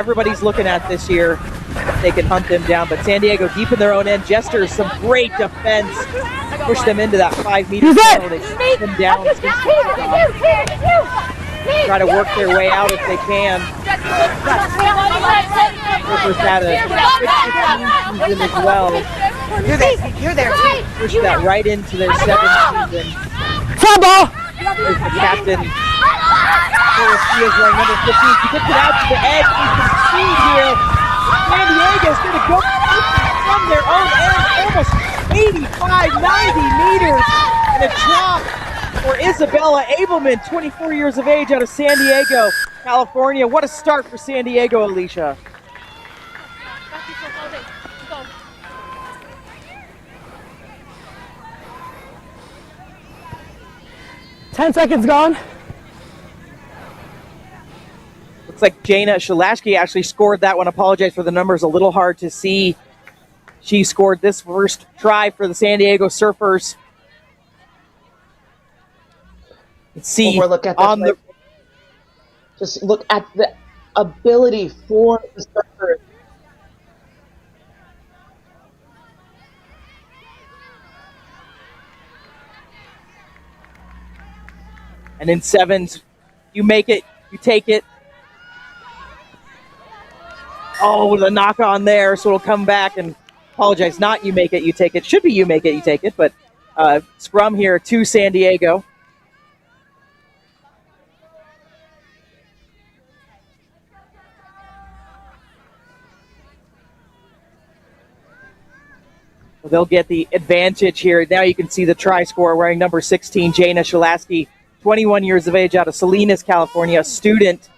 everybody's looking at this year. They can hunt them down, but San Diego deep in their own end. Jesters, some great defense. Push them into that 5-meter zone. They shoot them down. Try to work their way out if they can. Surfers had a good season as well. You're there too. Push that right into their 7th season. Football! There's the captain. He is wearing number 15. He gets it out to the edge. There's some speed here. San Diego's going to go from their own end, almost 85, 90 meters, and a drop for Isabella Abelman, 24 years of age, out of San Diego, California. What a start for San Diego, Alicia. Ten seconds gone. Looks like Jana Shalashki actually scored that one. Apologize for the numbers, a little hard to see. She scored this first try for the San Diego Surfers. Let's see Look at on the. Just look at the ability for the surfers. And in 7s, you make it, you take it. Oh, the knock on there, so it'll come back and apologize. Not you make it, you take it. Should be you make it, you take it, but scrum here to San Diego. They'll get the advantage here. Now you can see the try scorer wearing number 16, Jana Shalaski, 21 years of age, out of Salinas, California, a student,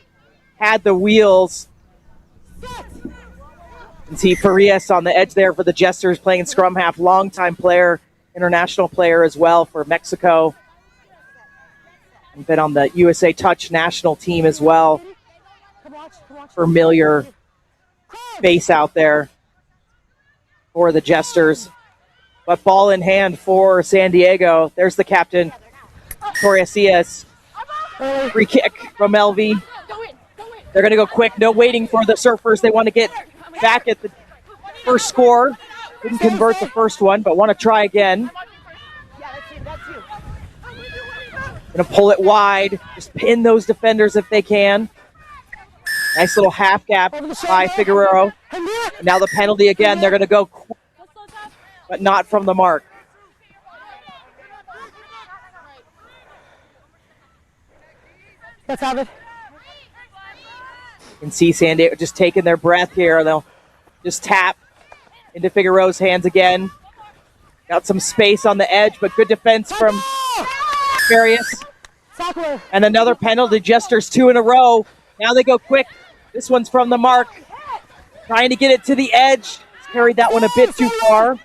had the wheels. You can see Farias on the edge there for the Jesters, playing scrum half, longtime player, international player as well for Mexico. And been on the USA Touch national team as well. Familiar face out there for the Jesters. But ball in hand for San Diego. There's the captain, Victoria Cias. Free kick from LV. They're going to go quick. No waiting for the Surfers. They want to get back at the first score. Didn't convert the first one, but want to try again. Going to pull it wide. Just pin those defenders if they can. Nice little half gap by Figueroa. And now the penalty again. They're going to go quick, but not from the mark. Let's have it. You can see San Diego just taking their breath here. They'll just tap into Figueroa's hands again. Got some space on the edge, but good defense from Farias. And another penalty. Jesters 2 in a row. Now they go quick. This one's from the mark. Trying to get it to the edge. Carried that one a bit too far.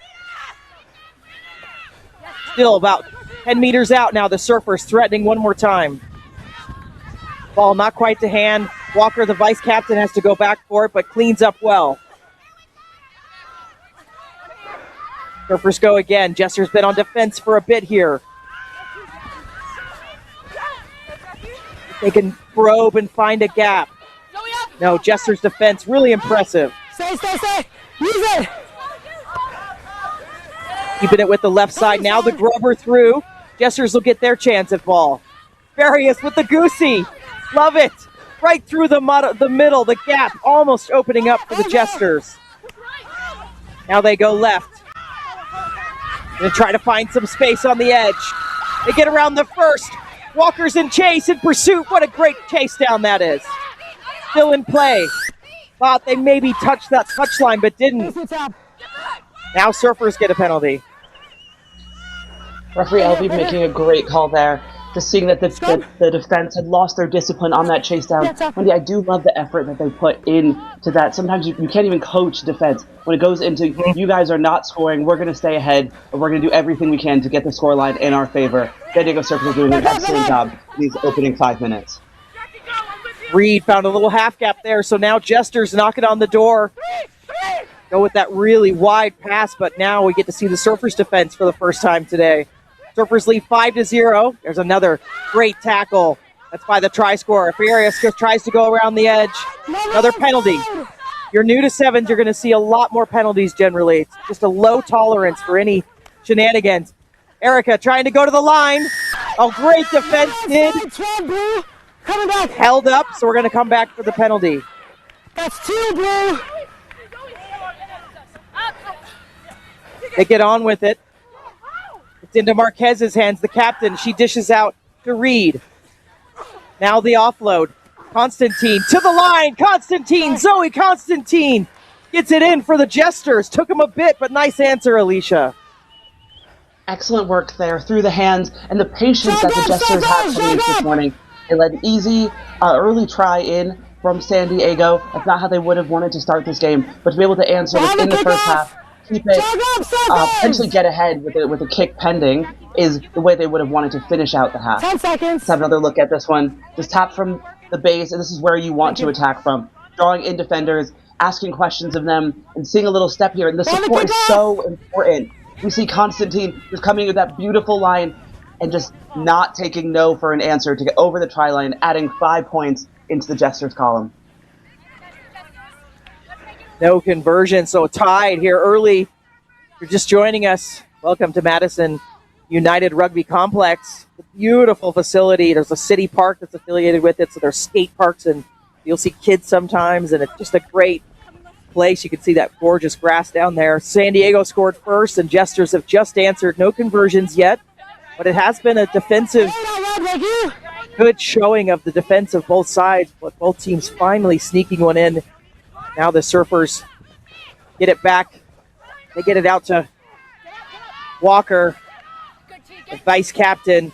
Still about 10 meters out now. The Surfers threatening one more time. Ball not quite to hand. Walker, the vice captain, has to go back for it, but cleans up well. Surfers go again. Jester's been on defense for a bit here. They can probe and find a gap. No, Jester's defense, really impressive. Stay. Use it. Keeping it with the left side. Now the Grover through. Jesters will get their chance at ball. Farias with the goosey. Love it. Right through the middle, the gap almost opening up for the Jesters. Now they go left. Gonna try to find some space on the edge. They get around the first. Walker's in chase, in pursuit. What a great chase down that is. Still in play. Thought they maybe touched that touchline, but didn't. Now Surfers get a penalty. Referee Elvie making a great call there. Just seeing that the defense had lost their discipline on that chase down. Wendy, I do love the effort that they put into that. Sometimes you can't even coach defense. When it goes into, you guys are not scoring, we're going to stay ahead, and we're going to do everything we can to get the scoreline in our favor. San Diego Surfers are doing an excellent job in these opening 5 minutes. Reed found a little half gap there, so now Jesters knocking on the door. Go with that really wide pass, but now we get to see the Surfers defense for the first time today. Surfers lead 5-0. There's another great tackle That's by the try scorer. Furious tries to go around the edge. Another penalty. You're new to sevens, you're going to see a lot more penalties generally. It's just a low tolerance for any shenanigans. Erica trying to go to the line. Oh, great defense did. Coming back. Held up, so we're going to come back for the penalty. That's 2, Blue. They get on with it. It's into Marquez's hands, the captain. She dishes out to Reed. Now the offload. Constantine to the line. Constantine, Zoe Constantine gets it in for the Jesters. Took him a bit, but nice answer, Alicia. Excellent work there through the hands and the patience that the Jesters had coming this morning. They led an easy, early try in from San Diego. That's not how they would have wanted to start this game, but to be able to answer within the first half, keep it, potentially get ahead with a kick pending is the way they would have wanted to finish out the half. 10 seconds. Let's have another look at this one. Just tap from the base, and this is where you want to attack from. Drawing in defenders, asking questions of them, and seeing a little step here. And the support is so important. We see Constantine just coming with that beautiful line and just not taking no for an answer to get over the try line, adding 5 points into the Jesters column. No conversion, so tied here early. If you're just joining us, welcome to Madison United Rugby Complex. A beautiful facility. There's a city park that's affiliated with it, so there's skate parks, and you'll see kids sometimes, and it's just a great place. You can see that gorgeous grass down there. San Diego scored first, and Jesters have just answered. No conversions yet, but it has been a defensive, good showing of the defense of both sides, but both teams finally sneaking one in. Now the Surfers get it back. They get it out to Walker, the vice captain.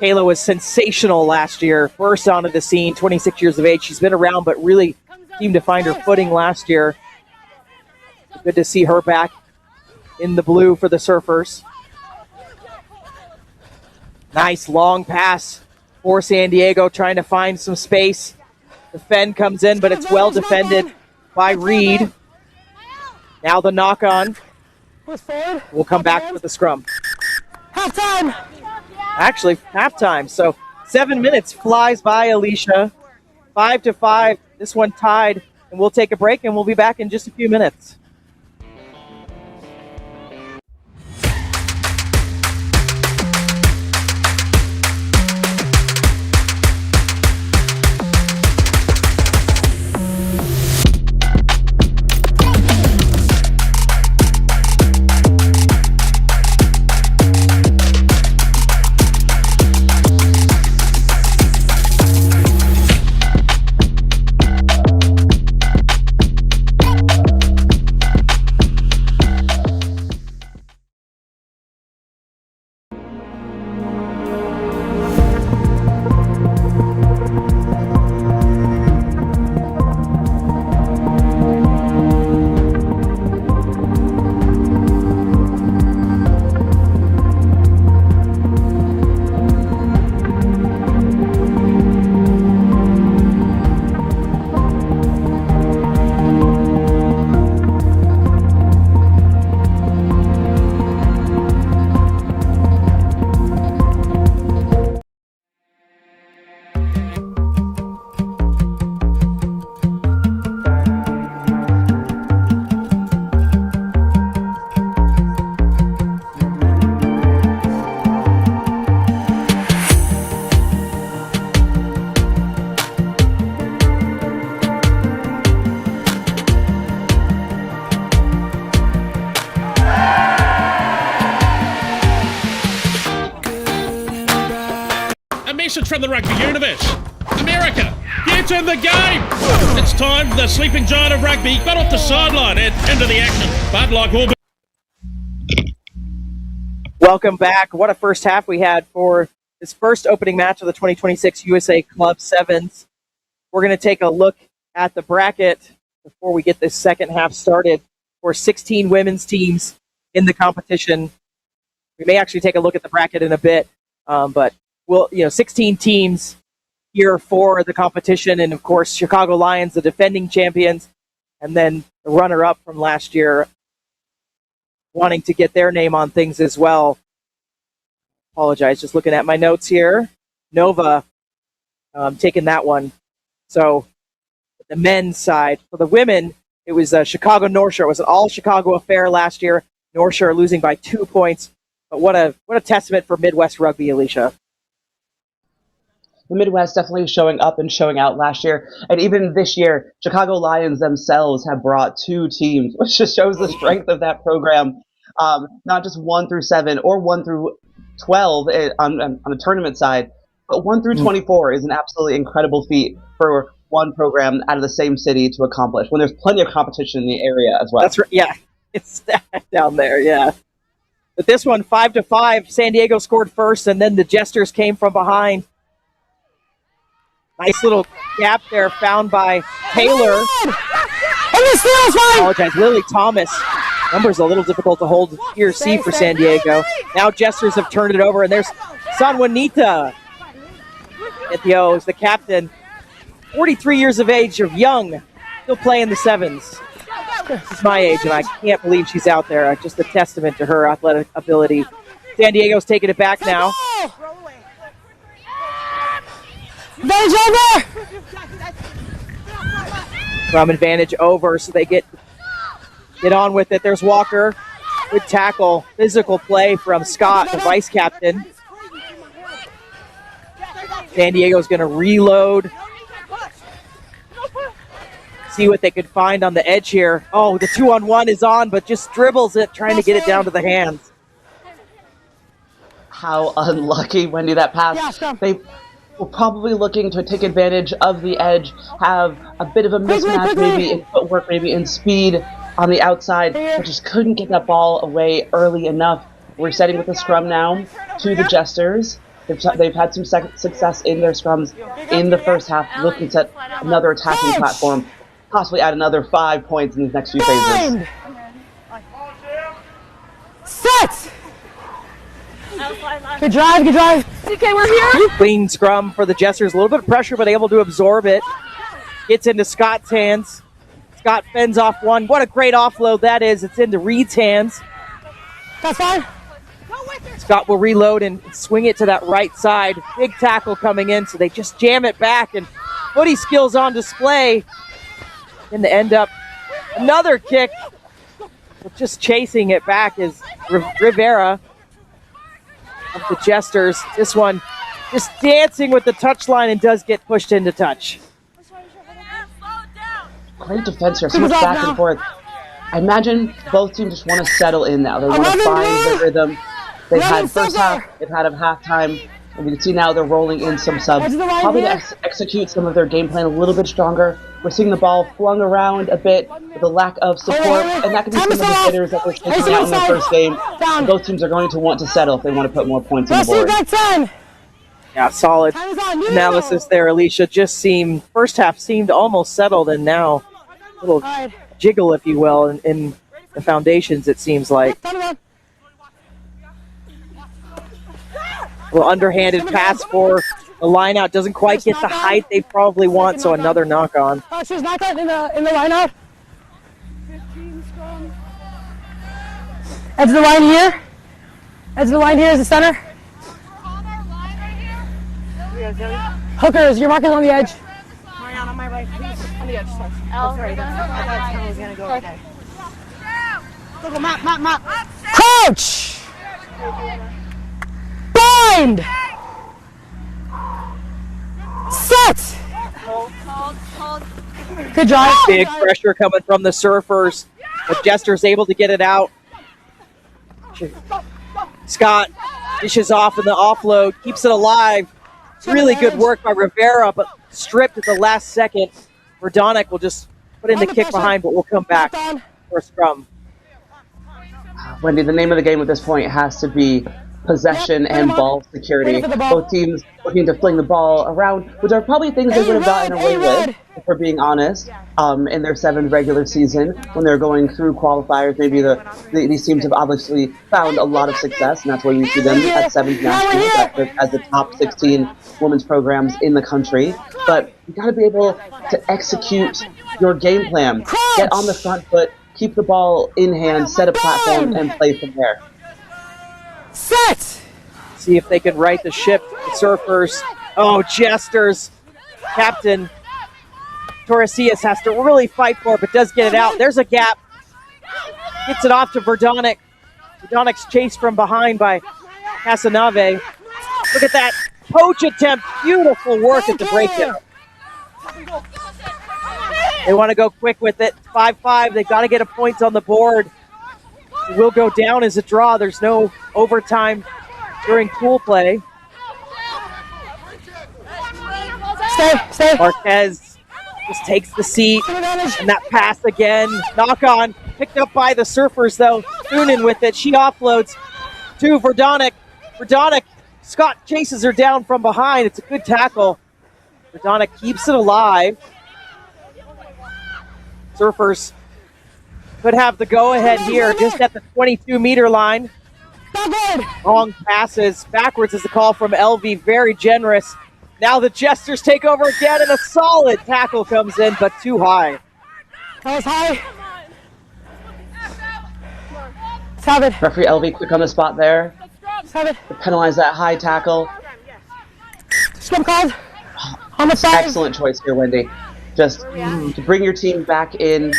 Kayla was sensational last year, first onto the scene, 26 years of age. She's been around, but really seemed to find her footing last year. Good to see her back in the blue for the Surfers. Nice long pass for San Diego, trying to find some space. Defend comes in, but it's well defended by Reed. Now the knock on. We'll come back with the scrum. Halftime. Actually, halftime. So 7 minutes flies by, Alicia. 5-5. This one tied, and we'll take a break, and we'll be back in just a few minutes. message from the rugby universe. America, get in the game! It's time the sleeping giant of rugby got off the sideline and into the action. But like all... Welcome back. What a first half we had for this first opening match of the 2026 USA Club Sevens. We're going to take a look at the bracket before we get this second half started for 16 women's teams in the competition. We may actually take a look at the bracket in a bit, but 16 teams here for the competition, and of course Chicago Lions, the defending champions, and then the runner-up from last year, wanting to get their name on things as well. Apologize, just looking at my notes here. Nova taking that one. So the men's side. For the women, it was Chicago North Shore. It was an all-Chicago affair last year. North Shore losing by 2 points. But what a testament for Midwest rugby, Alicia. The Midwest definitely showing up and showing out last year. And even this year, Chicago Lions themselves have brought 2 teams, which just shows the strength of that program. Not just 1 through 7 or 1 through 12 on the tournament side, but 1 through 24 is an absolutely incredible feat for one program out of the same city to accomplish when there's plenty of competition in the area as well. That's right. Yeah, it's stacked down there. Yeah. But this one, 5-5, San Diego scored first, and then the Jesters came from behind. Nice little gap there found by Taylor. Apologize, Lily Thomas. Number's a little difficult to hold here, C for San Diego. Now Jesters have turned it over, and there's Sanjuanita at the O's, the captain. 43 years of age, of young, still playing the sevens. She's my age, and I can't believe she's out there. Just a testament to her athletic ability. San Diego's taking it back now. From advantage over, so they get on with it. There's Walker. Good tackle. Physical play from Scott, the vice captain. San Diego's going to reload. See what they could find on the edge here. Oh, the 2-on-1 is on, but just dribbles it, trying to get it down to the hands. How unlucky, Wendy, that pass. They were probably looking to take advantage of the edge, have a bit of a mismatch maybe in footwork, maybe in speed on the outside, but just couldn't get that ball away early enough. We're setting with the scrum now to the Jesters. They've had some success in their scrums in the first half, looking to set another attacking platform, possibly add another 5 points in these next few phases. Set! Good drive, good drive. Okay, we're here. Clean scrum for the Jesters. A little bit of pressure, but able to absorb it. Gets into Scott's hands. Scott fends off one. What a great offload that is. It's into Reed's hands. That's fine. Scott will reload and swing it to that right side. Big tackle coming in, so they just jam it back, and footy skills on display. In the end up, another kick. But just chasing it back is Rivera of the Jesters. This one just dancing with the touchline and does get pushed into touch. Great defense here, so much back and forth. I imagine both teams just want to settle in now. They want to find the rhythm. They've had first half, they've had a halftime, and we can see now they're rolling in some subs, probably to execute some of their game plan a little bit stronger. We're seeing the ball flung around a bit with a lack of support, and that could be some of the hitters that they're taking out in their first game. Both teams are going to want to settle if they want to put more points on the board. Yeah, solid analysis there, Alicia. First half seemed almost settled, and now a little jiggle, if you will, in the foundations, it seems like. A little underhanded pass for the line out. Doesn't quite get the height they probably want, so another knock on. She's knocked out in the line out. Edge of the line here. Edge of the line here is the center. Hookers, your mark is on the edge. Mariana, on my right, please. On the edge, sorry. Oh, sorry. That's how I was going to go. Okay. Go, map. Crouch! Bind! Set! Hold. Good drive. Big pressure coming from the Surfers. But Jester's able to get it out. Scott dishes off in the offload, keeps it alive. Really good work by Rivera, but stripped at the last second. Verdonic will just put in the kick behind, but we'll come back for a scrum. Wendy, the name of the game at this point has to be possession and ball security. Both teams looking to fling the ball around, which are probably things they would have gotten away with, if we're being honest, in their seventh regular season when they're going through qualifiers. Maybe these teams have obviously found a lot of success, and that's why you see them at seventh nationals as the top 16 women's programs in the country. But you got to be able to execute your game plan, get on the front foot, keep the ball in hand, set a platform, and play from there. Set! See if they can right the ship. The Surfers. Oh, Jesters captain Torresias has to really fight for it, but does get it out. There's a gap. Gets it off to Verdonic. Verdonic's chased from behind by Casanave. Look at that poach attempt. Beautiful work at the breakdown. They want to go quick with it. 5-5. They've got to get a point on the board. It will go down as a draw. There's no overtime during pool play. Stay. Marquez just takes the seat. And that pass again. Knock on. Picked up by the Surfers, though. Thunen with it. She offloads to Verdonic. Verdonic, Scott chases her down from behind. It's a good tackle. Verdonic keeps it alive. Surfers could have the go-ahead here just at the 22-meter line. Long passes. Backwards is the call from LV. Very generous. Now the Jesters take over again, and a solid tackle comes in, but too high. That was high. Let's have it. Referee LV quick on the spot there. Let's have it. To penalize that high tackle. Scrum called. On the side. Excellent choice here, Wendy. Just to bring your team back in,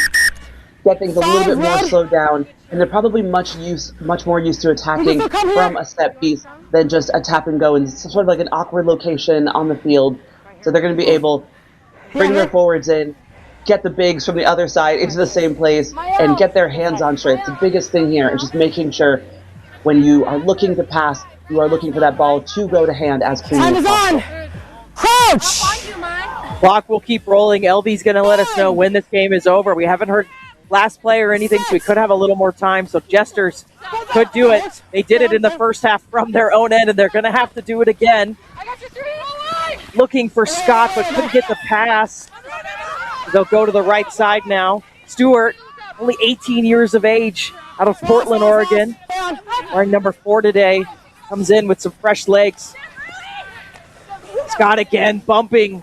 get things a little bit more slowed down, and they're probably much more used to attacking from a set piece than just a tap and go in sort of like an awkward location on the field. So they're going to be able to bring their forwards in, get the bigs from the other side into the same place, and get their hands on straight. The biggest thing here is just making sure when you are looking to pass, you are looking for that ball to go to hand as cleanly Time as is possible. on. Crouch. Clock will keep rolling. LV's going to let us know when this game is over. We haven't heard last play or anything, so we could have a little more time. So Jesters could do it. They did it in the first half from their own end, and they're going to have to do it again. Looking for Scott, but couldn't get the pass. They'll go to the right side now. Stewart, only 18 years of age, out of Portland, Oregon. Wearing number 4 today. Comes in with some fresh legs. Scott again, bumping.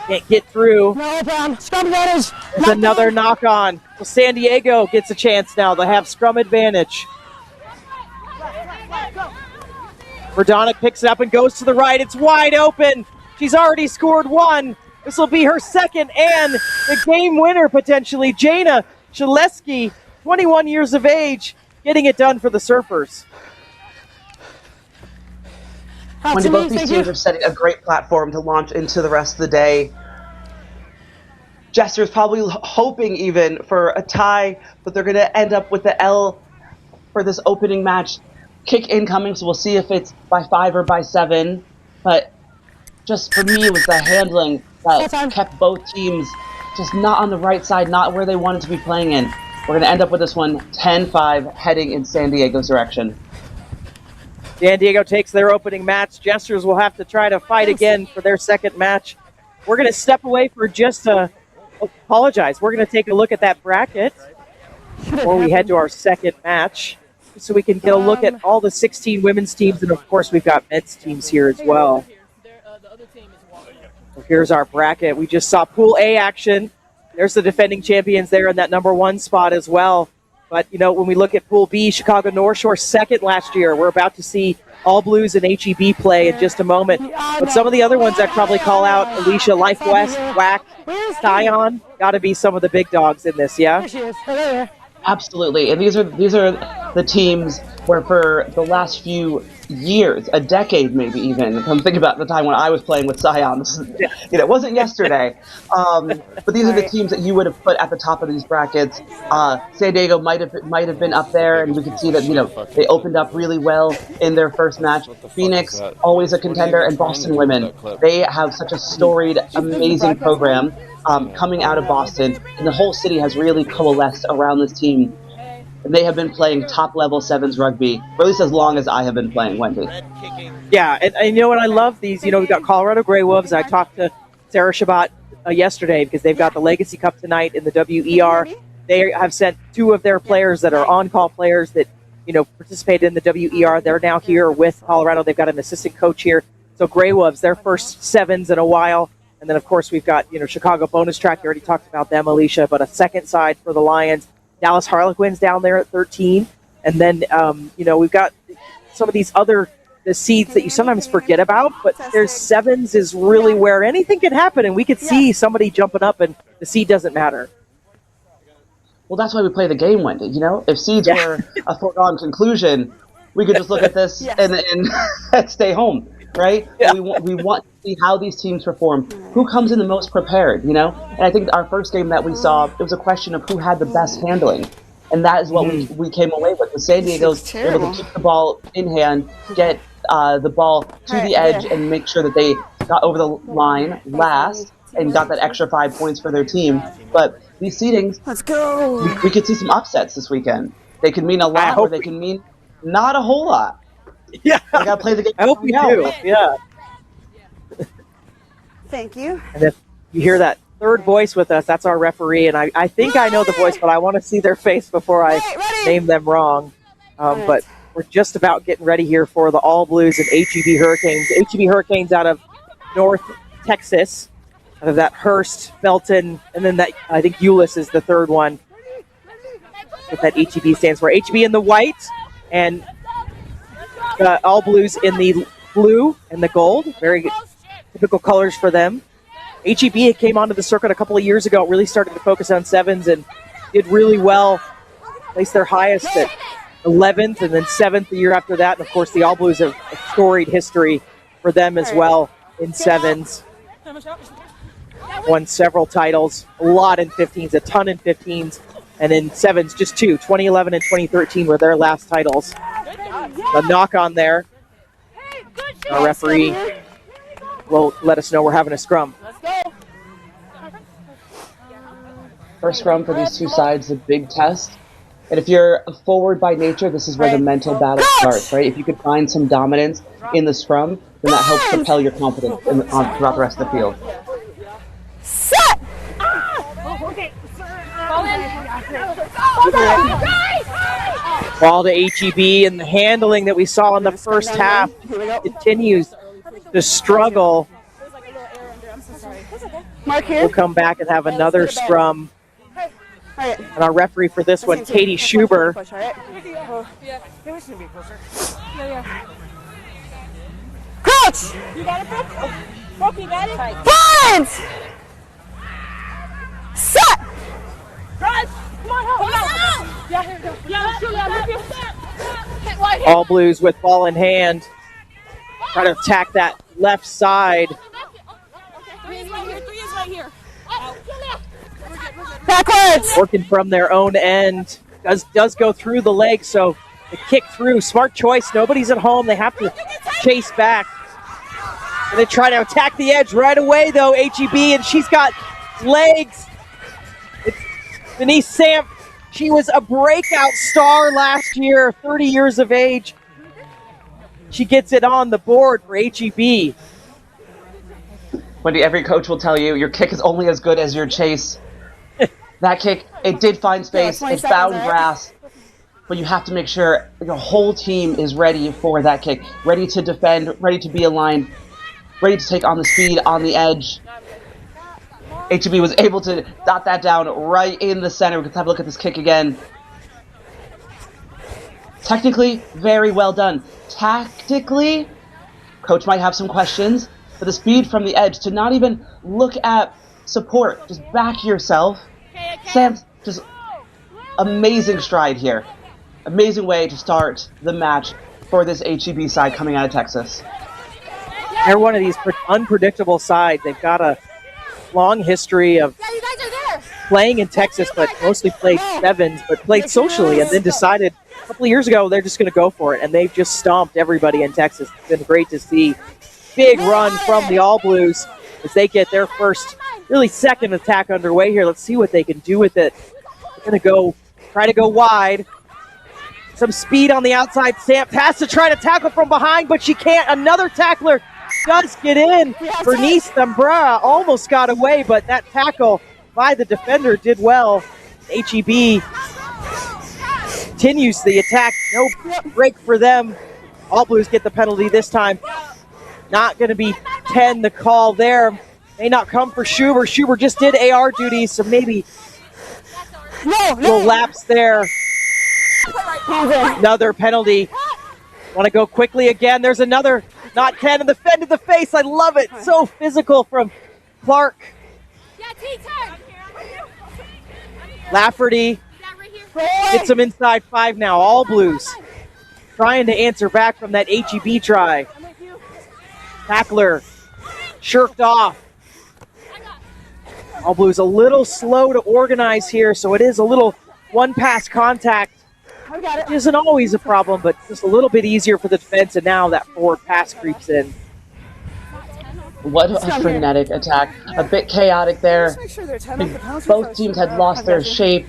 Can't get through. There's another knock on. So San Diego gets a chance now. They have scrum advantage. Verdonic picks it up and goes to the right. It's wide open. She's already scored 1. This will be her second and the game winner potentially. Jana Shaleski, 21 years of age, getting it done for the Surfers. Wendy, both these teams are setting a great platform to launch into the rest of the day. Jester's probably hoping even for a tie, but they're going to end up with the L for this opening match. Kick incoming, so we'll see if it's by 5 or by 7. But just for me, it was the handling that kept both teams just not on the right side, not where they wanted to be playing in. We're going to end up with this one 10-5 heading in San Diego's direction. San Diego takes their opening match. Jesters will have to try to fight again for their second match. We're going to step away for just a... apologize. We're going to take a look at that bracket before we head to our second match so we can get a look at all the 16 women's teams, and of course we've got men's teams here as well. So here's our bracket. We just saw Pool A action. There's the defending champions there in that number 1 spot as well. But, you know, when we look at Pool B, Chicago North Shore second last year. We're about to see All Blues and HEB play in just a moment. But some of the other ones I'd probably call out, Alicia, Life West, WAC, Scion, got to be some of the big dogs in this, yeah? Absolutely, and these are the teams where for the last few years, a decade maybe even, come think about the time when I was playing with Scion, it wasn't yesterday, but these are the teams that you would have put at the top of these brackets. San Diego might have been up there, and we could see that they opened up really well in their first match. Phoenix, always a contender, and Boston Women, they have such a storied, amazing program coming out of Boston, and the whole city has really coalesced around this team. And they have been playing top-level sevens rugby, or at least as long as I have been playing, Wendy. Yeah, and you know what? I love these. You know, we've got Colorado Grey Wolves. I talked to Sarah Shabbat yesterday because they've got the Legacy Cup tonight in the WER. They have sent 2 of their players that are on-call players that, participated in the WER. They're now here with Colorado. They've got an assistant coach here. So Grey Wolves, their first sevens in a while. And then, of course, we've got, Chicago Bonus Track. You already talked about them, Alicia, but a second side for the Lions. Dallas Harlequins down there at 13. And then, we've got some of these other the seeds that you sometimes forget about, but there's sevens is really where anything can happen, and we could see somebody jumping up, and the seed doesn't matter. Well, that's why we play the game, Wendy. You know, if seeds were a foregone conclusion, we could just look at this and stay home, right? Yeah. We want to see how these teams perform, who comes in the most prepared, you know? And I think our first game that we saw, it was a question of who had the best handling. And that is what we came away with. The San Diego's able to keep the ball in hand, get the ball to the edge, and make sure that they got over the line last and got that extra 5 points for their team. But these seedings, Let's go. we could see some upsets this weekend. They could mean a lot, or they can mean not a whole lot. Yeah, I gotta play the game. I hope we do. Yeah. Thank you. And if you hear that third voice with us, that's our referee, and I think I know the voice, but I want to see their face before I name them wrong. But we're just about getting ready here for the All Blues and HEB Hurricanes. HEB Hurricanes out of North Texas, out of that Hearst, Belton, and then that I think Euless is the third one. What that HEB stands for. HEB in the white, and the All Blues in the blue and the gold. Very typical colors for them. HEB came onto the circuit a couple of years ago, really started to focus on sevens and did really well. Placed their highest at 11th and then 7th the year after that. And of course, the All Blues have a storied history for them as well in sevens. Won several titles, a lot in 15s, a ton in 15s, and in sevens, just two. 2011 and 2013 were their last titles. The knock on there. Our referee will let us know we're having a scrum. First scrum for these two sides, a big test. And if you're a forward by nature, this is where the mental battle starts, right? If you could find some dominance in the scrum, then that helps propel your confidence throughout the rest of the field. Set! Ball to HEB, and the handling that we saw in the first half continues to struggle. Mark here. We'll come back and have another scrum. And our referee for this one, Katie Schuber. Coach! You got it, Brooke? You got it? Point! Set! All Blues with ball in hand. Try to attack that left side. Three is right here. Backwards! Working from their own end. Does go through the leg, so the kick through. Smart choice. Nobody's at home. They have to chase back. And they try to attack the edge right away, though, HEB, and she's got legs. It's Denise Samp. She was a breakout star last year, 30 years of age. She gets it on the board for HEB. Wendy, every coach will tell you your kick is only as good as your chase. That kick, it did find space, it found grass, but you have to make sure your whole team is ready for that kick, ready to defend, ready to be aligned, ready to take on the speed on the edge. HEB was able to dot that down right in the center. We can have a look at this kick again. Technically, very well done. Tactically, coach might have some questions, but the speed from the edge to not even look at support, just back yourself. Sam's just amazing stride here. Amazing way to start the match for this HEB side coming out of Texas. They're one of these unpredictable sides. They've got a long history of playing in Texas, but mostly played sevens, but played socially, and then decided a couple of years ago they're just going to go for it, and they've just stomped everybody in Texas. It's been great to see. Big run from the All Blues as they get their first, really second attack underway here. Let's see what they can do with it. They're going to try to go wide. Some speed on the outside. Samp has to try to tackle from behind, but she can't. Another tackler does get in. Bernice Thambra almost got away, but that tackle by the defender did well. HEB continues the attack. No break for them. All Blues get the penalty this time. Not going to be 10 the call there. May not come for Schuber. Schuber just did AR duties, so maybe a little lapse there. Another penalty Want to go quickly again. There's another, not 10, and the fend in the face. I love it. So physical from Clark. Yeah, T-turn. Lafferty gets him inside 5 now. All Blues trying to answer back from that HEB try. Tackler shirked off. All Blues a little slow to organize here, so it is a little one-pass contact. It isn't always a problem, but just a little bit easier for the defense, and now that forward pass creeps in. What a frenetic attack. A bit chaotic there. Both teams had lost their shape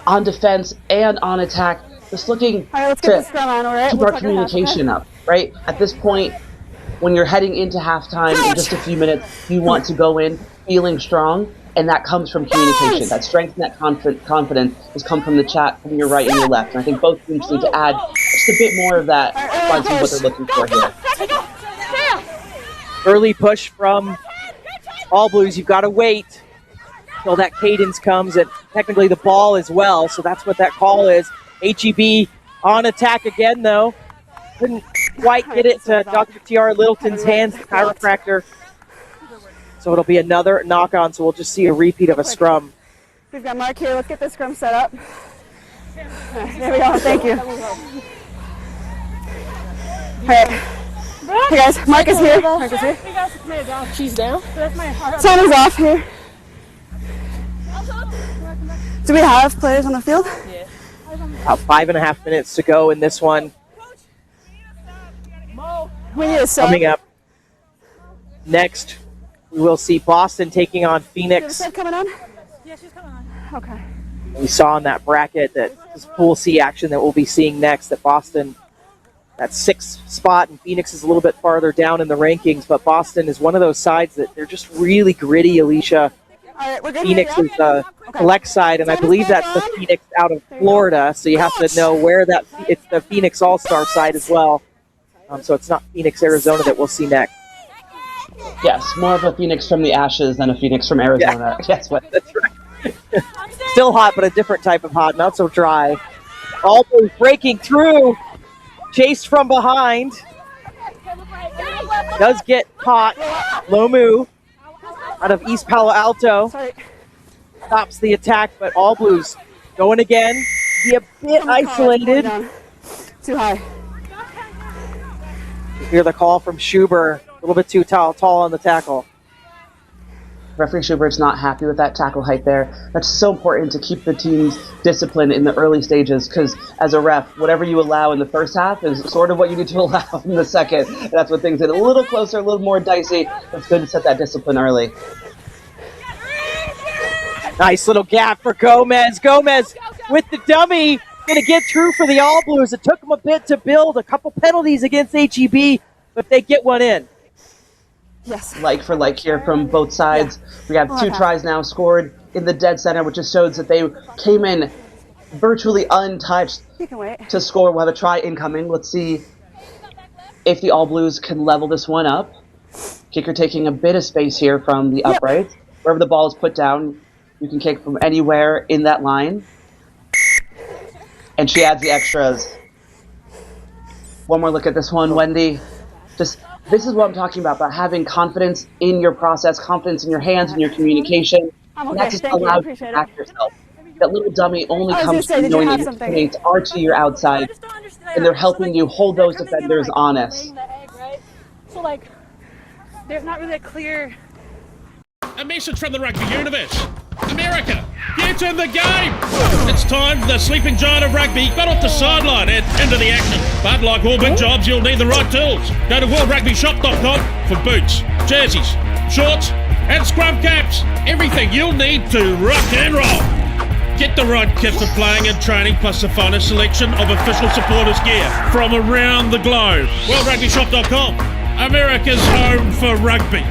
on defense and on attack. Just looking let's get to this scrum on, all right? keep We'll our talk at half, communication up, right? At this point, when you're heading into halftime in just a few minutes, you want to go in feeling strong, and that comes from communication. That strength and that confidence has come from the chat from your right and your left. And I think both teams need to add just a bit more of that to see what they're looking for here. Early push from All Blues. You've got to wait until that cadence comes, and technically the ball as well, so that's what that call is. HEB on attack again, though. Couldn't quite get it to Dr. T.R. Littleton's hands, the chiropractor. So it'll be another knock-on, so we'll just see a repeat of a scrum. We've got Mark here. Let's get this scrum set up. There we go. Thank you. All right. Hey guys, Mark is here. Mark is here. She's down. Time is off here. Do we have players on the field? Yeah. About 5.5 minutes to go in this one. We need a sub. Coming up next, we will see Boston taking on Is Phoenix. sub coming on? Yeah, she's coming on. Okay. We saw in that bracket that this Pool C action that we'll be seeing next, that Boston, that 6th spot, and Phoenix is a little bit farther down in the rankings, but Boston is one of those sides that they're just really gritty, Alicia. All right, we're good. Phoenix here, is the select side, and I believe that's the Phoenix out of Florida, so you have to know where that, it's the Phoenix All-Star side as well. So it's not Phoenix, Arizona that we'll see next. Yes, more of a Phoenix from the Ashes than a Phoenix from Arizona. Yeah. Yes, what? That's right. Still hot, but a different type of hot, not so dry. All Blues breaking through, chased from behind. Does get caught. Lomu out of East Palo Alto Sorry. stops the attack, but All Blues going again. Be a bit isolated. Down. Too high. You hear the call from Schuber, a little bit too tall on the tackle. Referee Schubert's not happy with that tackle height there. That's so important to keep the team's discipline in the early stages, because as a ref, whatever you allow in the first half is sort of what you need to allow in the second. And that's when things get a little closer, a little more dicey. It's good to set that discipline early. Nice little gap for Gomez. Gomez with the dummy. Going to get through for the All Blues. It took them a bit to build. A couple penalties against HEB, but they get one in. Yes. Like for like here from both sides. We have 2 tries now scored in the dead center, which just shows that they came in virtually untouched You can wait. to score. We'll have a try incoming. Let's see if the All Blues can level this one up. Kicker taking a bit of space here from the uprights. Wherever the ball is put down, you can kick from anywhere in that line. And she adds the extras. One more look at this one, Wendy. This is what I'm talking about having confidence in your process, confidence in your hands and your communication. I'm And okay. that just Thank you. I allows you appreciate to it. back yourself. That little dummy only I was comes gonna say, from did you knowing have that your something? teammates are to your outside, and they're helping you hold those defenders honest. So, like, there's not really a clear... A message from the rugby universe. America, get in the game! It's time the sleeping giant of rugby got off the sideline and into the action. But like all big jobs, you'll need the right tools. Go to worldrugbyshop.com for boots, jerseys, shorts, and scrum caps. Everything you'll need to rock and roll. Get the right kit for playing and training, plus the finest selection of official supporters gear from around the globe. worldrugbyshop.com, America's home for rugby.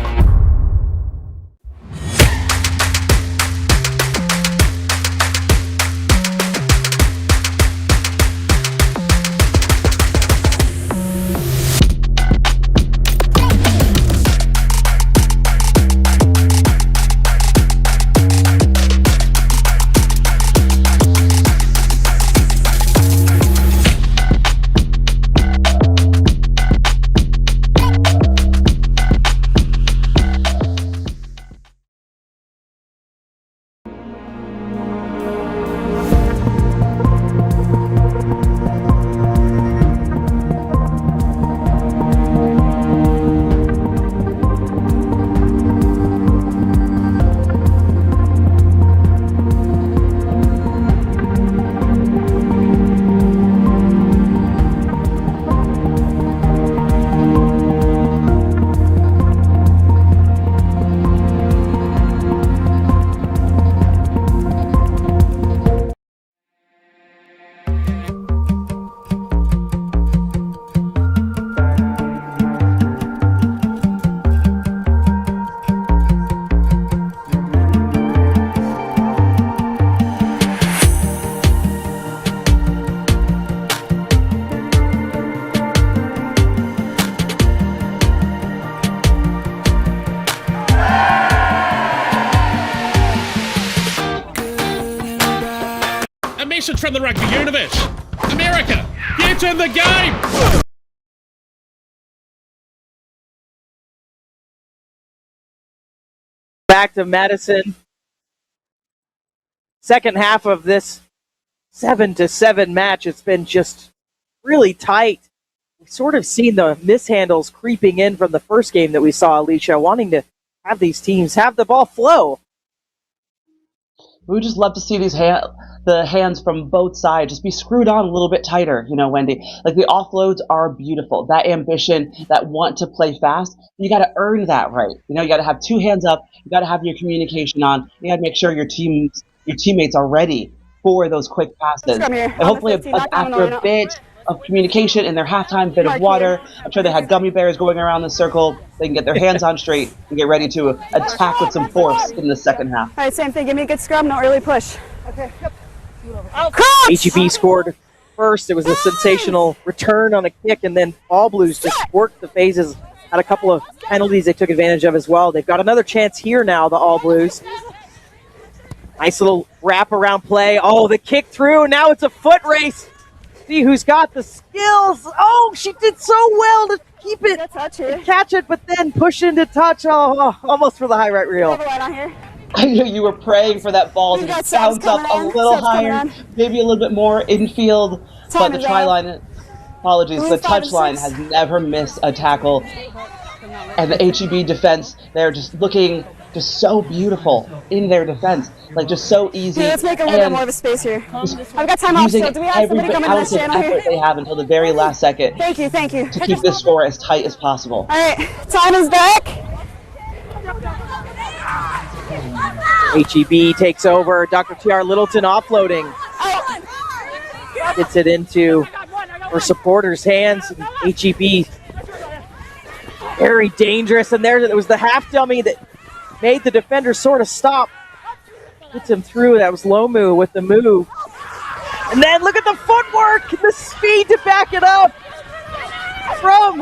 message from the rugby universe. America, get in the game! Back to Madison. Second half of this 7-7 match, it's been just really tight. We've sort of seen the mishandles creeping in from the first game that we saw, Alicia, wanting to have these teams have the ball flow. We would just love to see the hands from both sides just be screwed on a little bit tighter, Wendy. Like, the offloads are beautiful. That ambition, that want to play fast, you got to earn that right. You got to have two hands up. You got to have your communication on. You got to make sure your teammates are ready for those quick passes. And hopefully, after a bit of communication in their halftime, bit of water, I'm sure they had gummy bears going around the circle. They can get their hands on straight and get ready to attack with some force in the second half. All right, same thing. Give me a good scrub, no early push. Okay. HEB scored first. It was a sensational return on a kick, and then All Blues just worked the phases. Had a couple of penalties they took advantage of as well. They've got another chance here now, the All Blues. Nice little wrap-around play. Oh, the kick through. Now it's a foot race. See who's got the skills. Oh, she did so well to keep it, to catch it, but then push into touch. Oh, almost for the high right reel. I knew you were praying for that ball to bounce up a little higher, maybe a little bit more infield, but the try line, the touch line has never missed a tackle. And the HEB defense, they're just looking just so beautiful in their defense, like just so easy. Yeah, let's make a little bit more of a space here. I've got time off still. Do we have somebody coming to this channel here? They have until the very last second. Thank you. To keep this score as tight as possible. All right, time is back. HEB takes over. Dr. T.R. Littleton offloading. Gets it into her supporters' hands. HEB very dangerous. And there it was the half dummy that made the defender sort of stop. Gets him through. That was Lomu with the move. And then look at the footwork, the speed to back it up from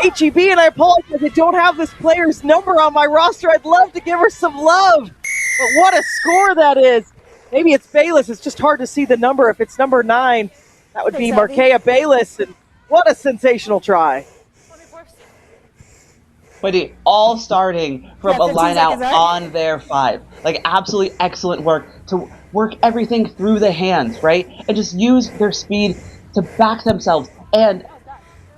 HEB. And I apologize, I don't have this player's number on my roster. I'd love to give her some love. But what a score that is. Maybe it's Bayless. It's just hard to see the number. If it's number 9, that would be Markea Bayless. And what a sensational try. Wendy, all starting from a line out on their 5. Like, absolutely excellent work to work everything through the hands, right? And just use their speed to back themselves. And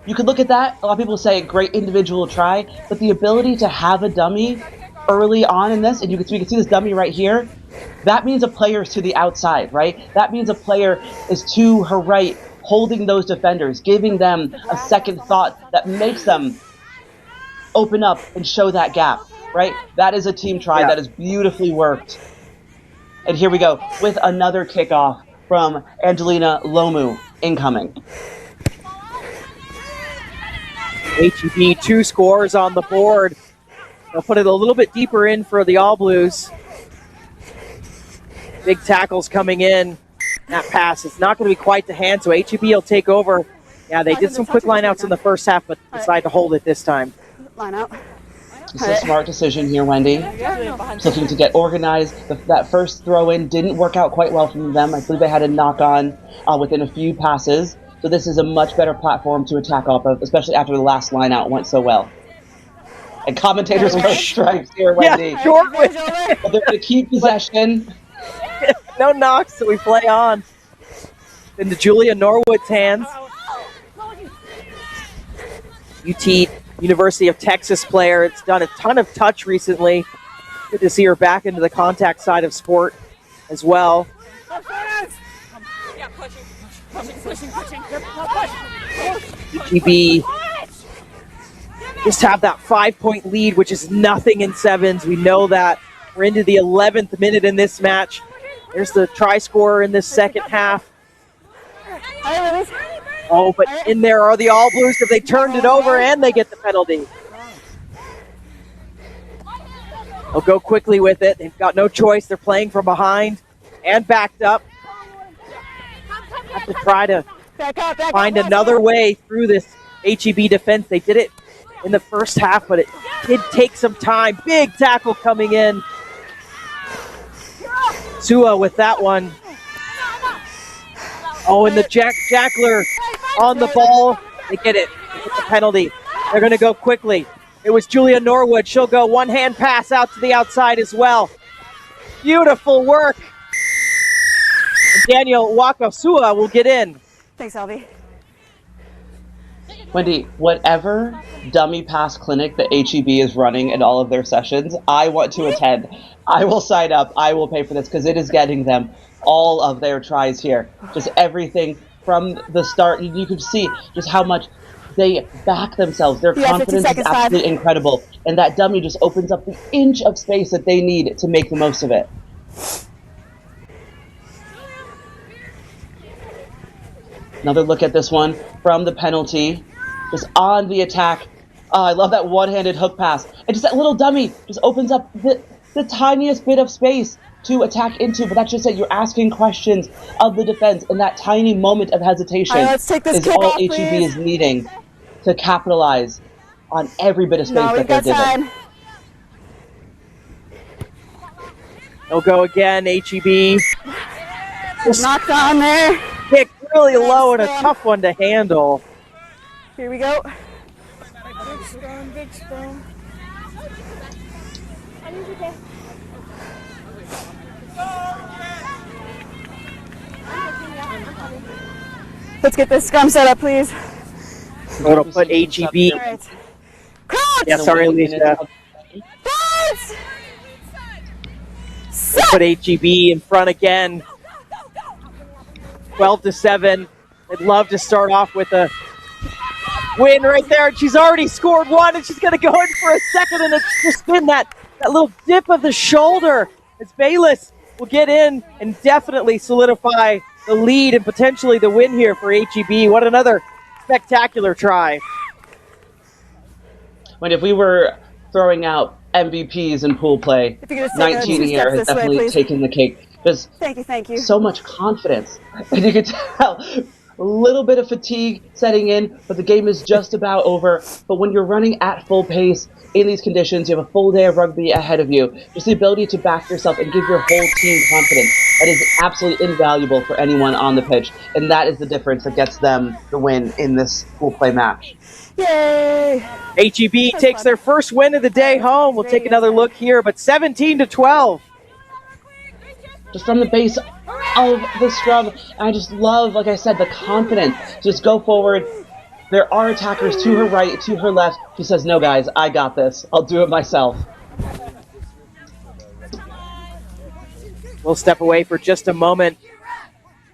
you could look at that. A lot of people say great individual try, but the ability to have a dummy early on in this, and we can see this dummy right here, that means a player is to the outside, right? That means a player is to her right, holding those defenders, giving them a second thought that makes them open up and show that gap, right? That is a team try that is beautifully worked. And here we go with another kickoff from Angelina Lomu incoming. HEB 2 scores on the board. They'll put it a little bit deeper in for the All Blues. Big tackles coming in. That pass is not going to be quite the hand, so HEB will take over. Yeah, they did some quick lineouts in the first half, but decided to hold it this time. Line out. It's a smart decision here, Wendy. Looking to get organized. That first throw-in didn't work out quite well from them. I believe they had a knock-on within a few passes. So this is a much better platform to attack off of, especially after the last line-out went so well. And commentators throw stripes here, Wendy. Yeah, short with but they're going to keep possession. No knocks, so we play on. Into Julia Norwood's hands. UT University of Texas player. It's done a ton of touch recently. Good to see her back into the contact side of sport as well. UTB just have that 5-point lead, which is nothing in sevens. We know that. We're into the 11th minute in this match. There's the try scorer in this second half. Oh, but in there are the All Blues if they turned it over and they get the penalty. They'll go quickly with it. They've got no choice. They're playing from behind and backed up. Have to try to find another way through this HEB defense. They did it in the first half, but it did take some time. Big tackle coming in. Sua with that one. Oh, and the Jackler on the ball. They get it. They get the penalty. They're going to go quickly. It was Julia Norwood. She'll go one-hand pass out to the outside as well. Beautiful work. And Daniel Wakasua will get in. Thanks, Albie. Wendy, whatever dummy pass clinic that HEB is running in all of their sessions, I want to attend. I will sign up. I will pay for this because it is getting them all of their tries here. Just everything from the start. You can see just how much they back themselves. Their confidence is absolutely incredible. And that dummy just opens up the inch of space that they need to make the most of it. Another look at this one from the penalty. Just on the attack. Oh, I love that one-handed hook pass. And just that little dummy just opens up the tiniest bit of space to attack into. But that's just it. You're asking questions of the defense. And that tiny moment of hesitation is all HEB is needing to capitalize on every bit of space that they're given. They'll go again, HEB. Just knocked on there. Kick really low and a tough one to handle. Here we go. Big spoon. Let's get this scrum set up, please. It'll put HEB. All right. Crouch! Yeah, sorry, Alicia. Dance! Put HEB in front again. 12-7. I'd love to start off with a win right there. And she's already scored one, and she's going to go in for a second, and it's just been that little dip of the shoulder as Bayless will get in and definitely solidify the lead and potentially the win here for HEB. What another spectacular try. When if we were throwing out MVPs in pool play, 19 here has definitely taken the cake. Just thank you. So much confidence. And you can tell a little bit of fatigue setting in, but the game is just about over. But when you're running at full pace in these conditions, you have a full day of rugby ahead of you. Just the ability to back yourself and give your whole team confidence. That is absolutely invaluable for anyone on the pitch. And that is the difference that gets them the win in this pool play match. Yay! HEB takes their first win of the day home. We'll take another look here, but 17-12. Just from the base of the scrum, I just love, like I said, the confidence. Just go forward. There are attackers to her right, to her left. She says, no, guys, I got this. I'll do it myself. We'll step away for just a moment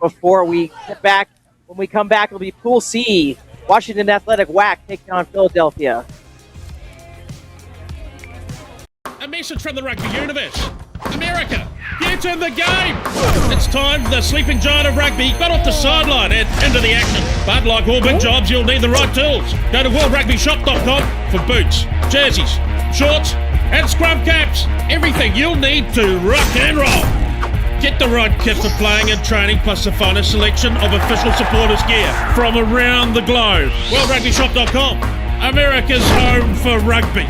before we get back. When we come back, it'll be Pool C. Washington Athletic WAC taking on Philadelphia. A message from the rugby universe. America, get in the game! It's time the sleeping giant of rugby got off the sideline and into the action. But like all big jobs, you'll need the right tools. Go to worldrugbyshop.com for boots, jerseys, shorts, and scrum caps. Everything you'll need to rock and roll. Get the right kit for playing and training, plus the finest selection of official supporters gear from around the globe. worldrugbyshop.com, America's home for rugby.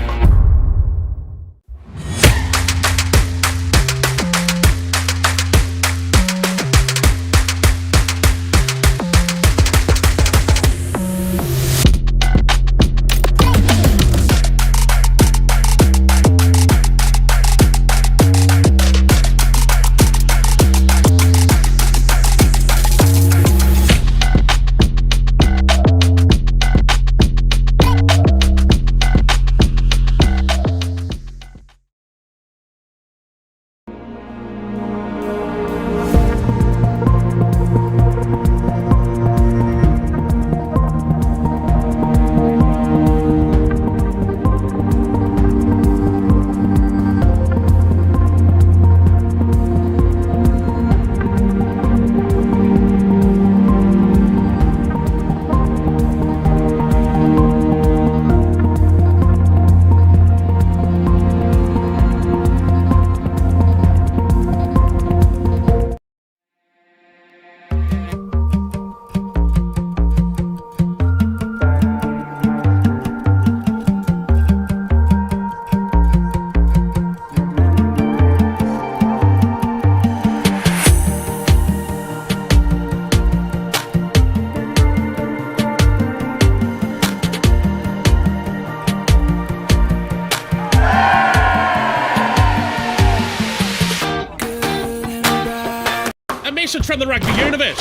message from the rugby universe.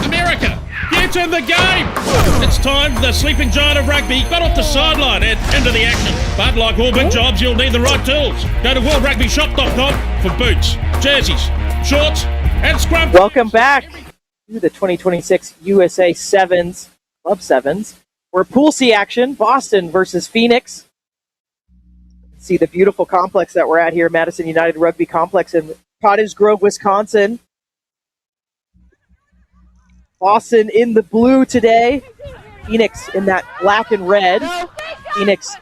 America, get in the game! It's time the sleeping giant of rugby got off the sideline and into the action. But like all big jobs, you'll need the right tools. Go to worldrugbyshop.com for boots, jerseys, shorts, and scrum. Welcome back to the 2026 USA Sevens, Club Sevens. We're Pool C action, Boston versus Phoenix. See the beautiful complex that we're at here, Madison United Rugby Complex in Cottage Grove, Wisconsin. Boston in the blue today. Phoenix in that black and red. Phoenix,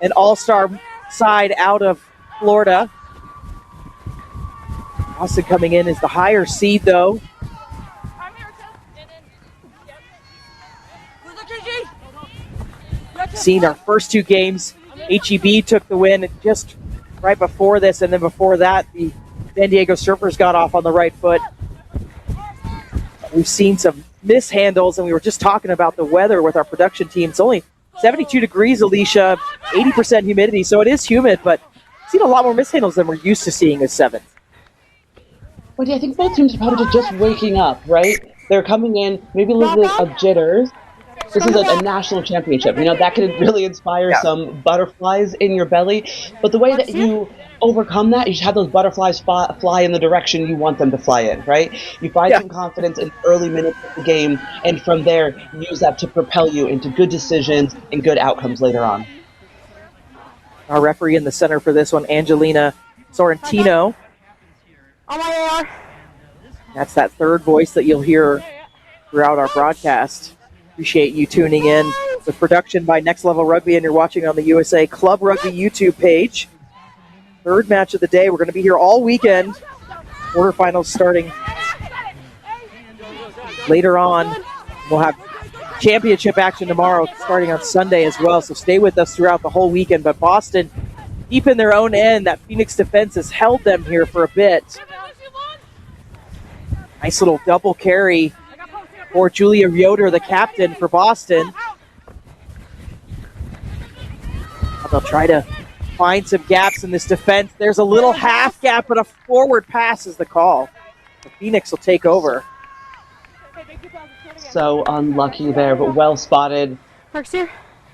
an all-star side out of Florida. Boston coming in as the higher seed, though. Seen our first two games. HEB took the win just right before this, and then before that, the San Diego Surfers got off on the right foot. We've seen some mishandles, and we were just talking about the weather with our production team. It's only 72 degrees, Alicia, 80% humidity, so it is humid, but we've seen a lot more mishandles than we're used to seeing as sevens. Well, yeah, I think both teams are probably just waking up, right? They're coming in, maybe a little bit of jitters. This is a national championship. You know, that could really inspire some butterflies in your belly. But the way that you overcome that, you should have those butterflies fly in the direction you want them to fly in, right? You find some confidence in the early minutes of the game, and from there, use that to propel you into good decisions and good outcomes later on. Our referee in the center for this one, Angelina Sorrentino. On my AR. That's that third voice that you'll hear throughout our broadcast. Appreciate you tuning in with production by Next Level Rugby, and you're watching on the USA Club Rugby YouTube page. Third match of the day. We're going to be here all weekend. Quarterfinals starting later on. We'll have championship action tomorrow, starting on Sunday as well. So stay with us throughout the whole weekend. But Boston, deep in their own end, that Phoenix defense has held them here for a bit. Nice little double carry for Julia Yoder, the captain for Boston. They'll try to find some gaps in this defense. There's a little half gap, but a forward pass is the call. The Phoenix will take over. So unlucky there, but well spotted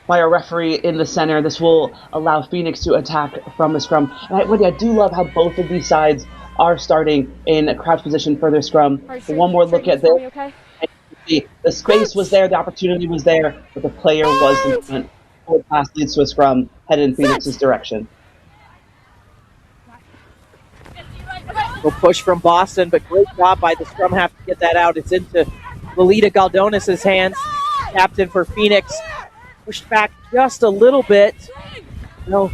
by our referee in the center. This will allow Phoenix to attack from the scrum. And I do love how both of these sides are starting in a crouch position for their scrum. So one more look at this. The space was there, the opportunity was there, but the player was in front. Forward pass leads to a scrum, headed in Phoenix's direction. We'll push from Boston, but great job by the scrum half to get that out. It's into Lolita Galdonis' hands, captain for Phoenix. Pushed back just a little bit. They'll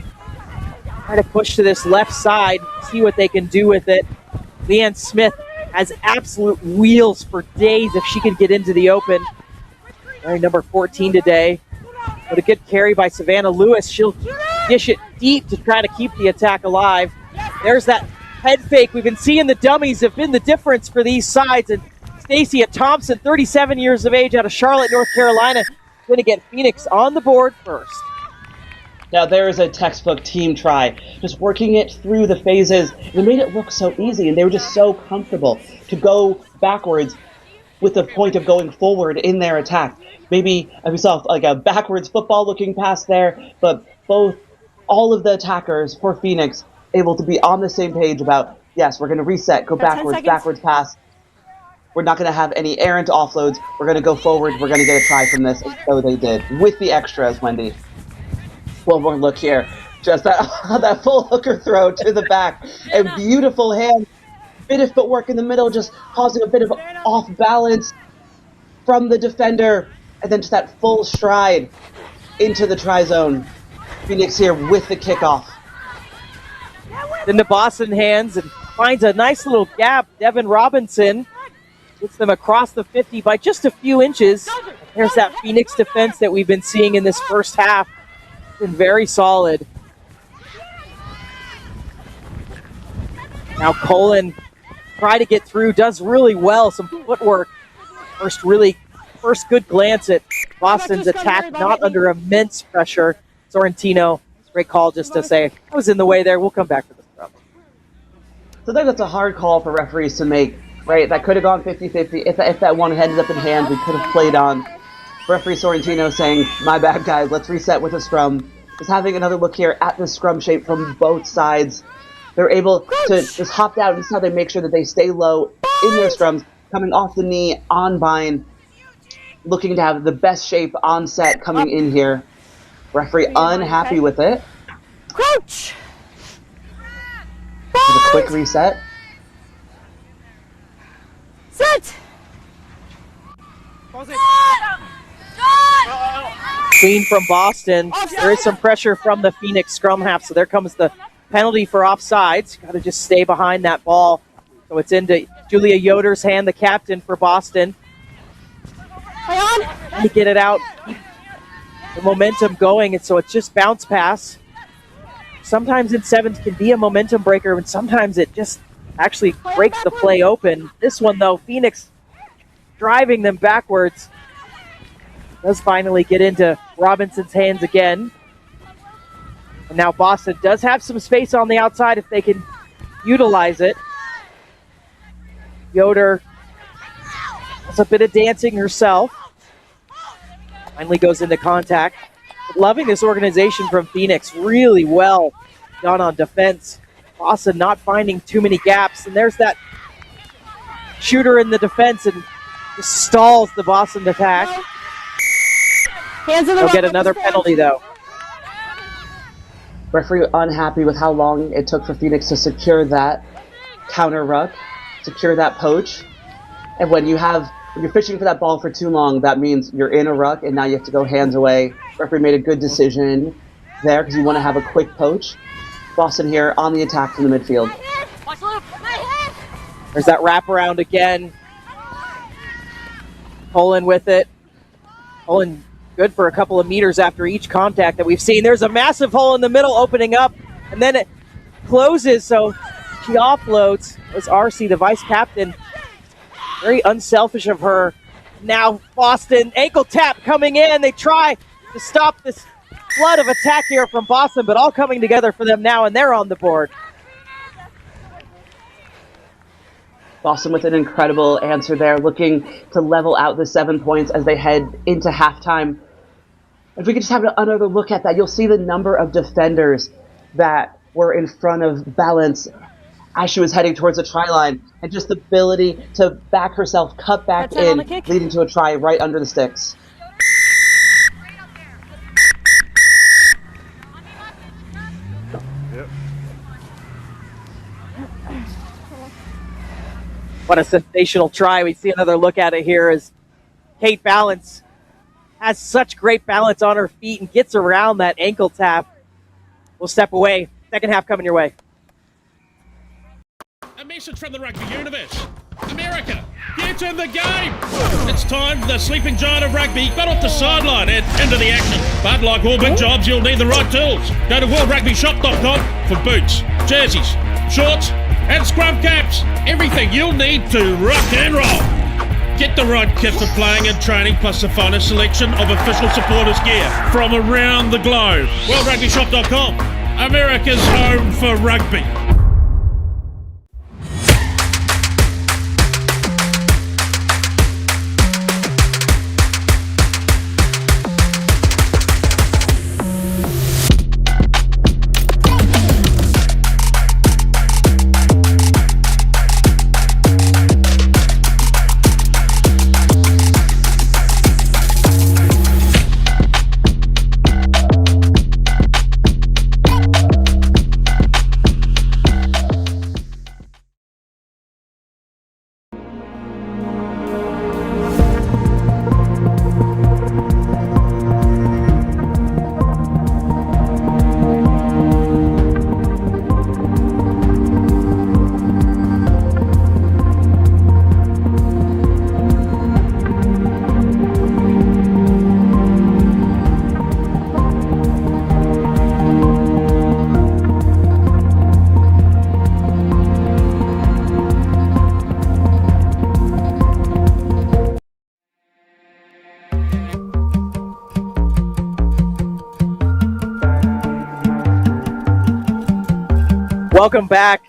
try to push to this left side, see what they can do with it. Leanne Smith has absolute wheels for days if she can get into the open. Wearing number 14 today. But a good carry by Savannah Lewis. She'll dish it deep to try to keep the attack alive. There's that head fake. We've been seeing the dummies have been the difference for these sides. And Stacia Thompson, 37 years of age, out of Charlotte, North Carolina, going to get Phoenix on the board first. Now there is a textbook team try, just working it through the phases. It made it look so easy, and they were just so comfortable to go backwards with the point of going forward in their attack. Maybe we saw like a backwards football looking pass there, but all of the attackers for Phoenix able to be on the same page about, yes, we're going to reset, go backwards pass. We're not going to have any errant offloads. We're going to go forward. We're going to get a try from this. And so they did, with the extras, Wendy. One more look here. Just that full hooker throw to the back. And beautiful hand. Bit of footwork in the middle, just causing a bit of off balance from the defender. And then just that full stride into the try zone. Phoenix here with the kickoff. Then the Boston hands and finds a nice little gap. Devin Robinson gets them across the 50 by just a few inches. There's that Phoenix defense that we've been seeing in this first half. Been very solid. Now Colin try to get through, does really well, some footwork. First good glance at Boston's attack, not under immense pressure. Sorrentino, great call just to say, I was in the way there, we'll come back to this problem. So I think that's a hard call for referees to make right? That could have gone 50-50. If that one ended up in hand, we could have played on. Referee Sorrentino saying, my bad, guys, let's reset with a scrum. Just having another look here at the scrum shape from both sides. They're able to just hop down. This is how they make sure that they stay low in their scrums, coming off the knee, on bind, looking to have the best shape on set coming in here. Referee unhappy with it. Crouch! With a quick reset. Sit! Clean from Boston. There is some pressure from the Phoenix scrum half, so there comes the penalty for offsides. Got to just stay behind that ball. So it's into Julia Yoder's hand, the captain for Boston. Trying to get it out, keep the momentum going, and so it's just bounce pass. Sometimes in sevens can be a momentum breaker, and sometimes it just actually breaks the play open. This one, though, Phoenix driving them backwards. Does finally get into Robinson's hands again. And now Boston does have some space on the outside if they can utilize it. Yoder does a bit of dancing herself. Finally goes into contact. But loving this organization from Phoenix. Really well done on defense. Boston not finding too many gaps. And there's that shooter in the defense and just stalls the Boston attack. Hands in the They'll get another penalty, though. Referee unhappy with how long it took for Phoenix to secure that counter ruck, secure that poach. And when you're fishing for that ball for too long, that means you're in a ruck and now you have to go hands away. Referee made a good decision there because you want to have a quick poach. Boston here on the attack from the midfield. There's that wraparound again. Pulling with it. Pulling good for a couple of meters after each contact that we've seen. There's a massive hole in the middle opening up, and then it closes, so she offloads. As RC, the vice captain, very unselfish of her. Now Boston, ankle tap coming in. They try to stop this flood of attack here from Boston, but all coming together for them now, and they're on the board. Boston with an incredible answer there, looking to level out the 7 points as they head into halftime. If we could just have another look at that, you'll see the number of defenders that were in front of Balance as she was heading towards the try line, and just the ability to back herself, cut back in, leading to a try right under the sticks. What a sensational try. We see another look at it here as Kate Balance has such great balance on her feet and gets around that ankle tap. We'll step away. Second half coming your way. A message from the rugby universe. America, get in the game! It's time the sleeping giant of rugby got off the sideline and into the action. But like all big jobs, you'll need the right tools. Go to worldrugbyshop.com for boots, jerseys, shorts, and scrum caps. Everything you'll need to rock and roll. Get the right kit for playing and training, plus the finest selection of official supporters gear from around the globe. worldrugbyshop.com, America's home for rugby. Welcome back.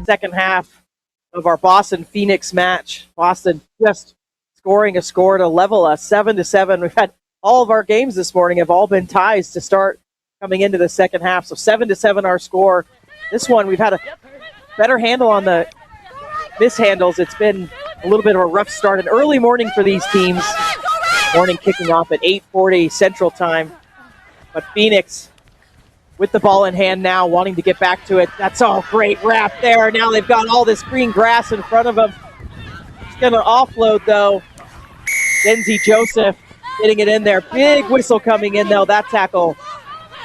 Second half. of our Boston-Phoenix match. Boston just scoring a score to level us 7-7. We've had all of our games this morning have all been ties to start coming into the second half. So 7-7 our score. This one, we've had a better handle on the mishandles. It's been a little bit of a rough start. An early morning for these teams. Morning kicking off at 8:40 Central Time. But Phoenix with the ball in hand now, wanting to get back to it. That's all great wrap there. Now they've got all this green grass in front of them. It's going to offload, though. Denzi Joseph getting it in there. Big whistle coming in, though. That tackle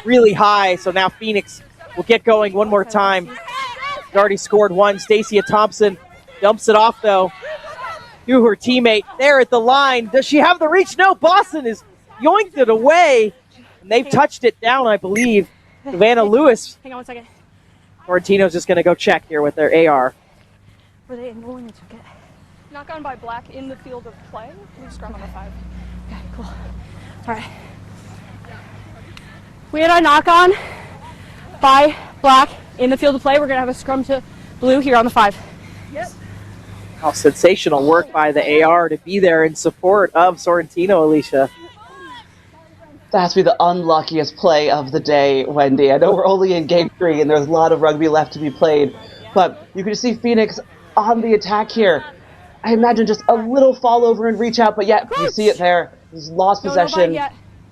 really high. So now Phoenix will get going one more time. They've already scored one. Stacia Thompson dumps it off, though, to her teammate there at the line. Does she have the reach? No, Boston has yoinked it away. And they've touched it down, I believe. Savannah Lewis. Hang on 1 second. Florentino's just going to go check here with their AR. Were they enrolling to get knock on by Black in the field of play? We scrum on the 5. Okay, cool. All right. We had a knock on by Black in the field of play. We're going to have a scrum to Blue here on the 5. Yep. Oh, sensational work by the AR to be there in support of Sorrentino, Alicia. That has to be the unluckiest play of the day, Wendy. I know we're only in game 3 and there's a lot of rugby left to be played, but you can see Phoenix on the attack here. I imagine just a little fall over and reach out, but yet you see it there. He's lost possession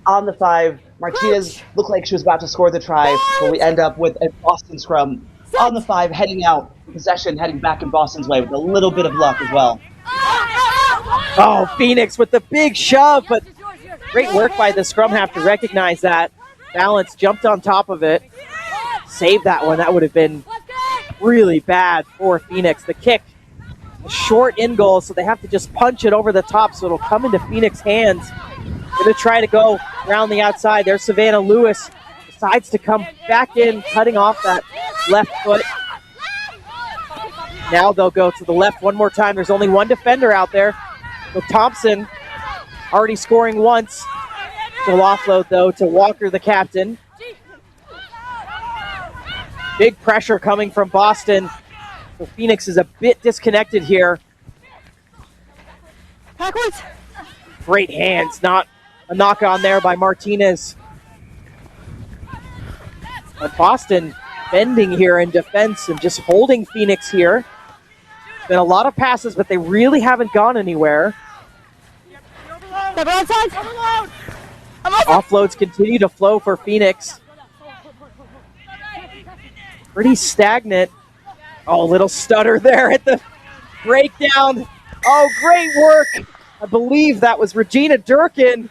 on the 5. Martinez looked like she was about to score the try, but we end up with a Boston scrum on the 5, heading out, possession heading back in Boston's way with a little bit of luck as well. Oh, Phoenix with the big shove, but great work by the scrum half to recognize that. Balance jumped on top of it. Saved that one. That would have been really bad for Phoenix. The kick, short in goal, so they have to just punch it over the top so it'll come into Phoenix hands. Going to try to go around the outside. There's Savannah Lewis. Decides to come back in, cutting off that left foot. Now they'll go to the left one more time. There's only one defender out there. So Thompson already scoring once. She'll offload, though, to Walker, the captain. Big pressure coming from Boston. So Phoenix is a bit disconnected here. Backwards. Great hands. Not a knock on there by Martinez. But Boston bending here in defense and just holding Phoenix here. Been a lot of passes, but they really haven't gone anywhere. Offloads continue to flow for Phoenix. Pretty stagnant. Oh, little stutter there at the breakdown. Oh, great work. I believe that was Regina Durkin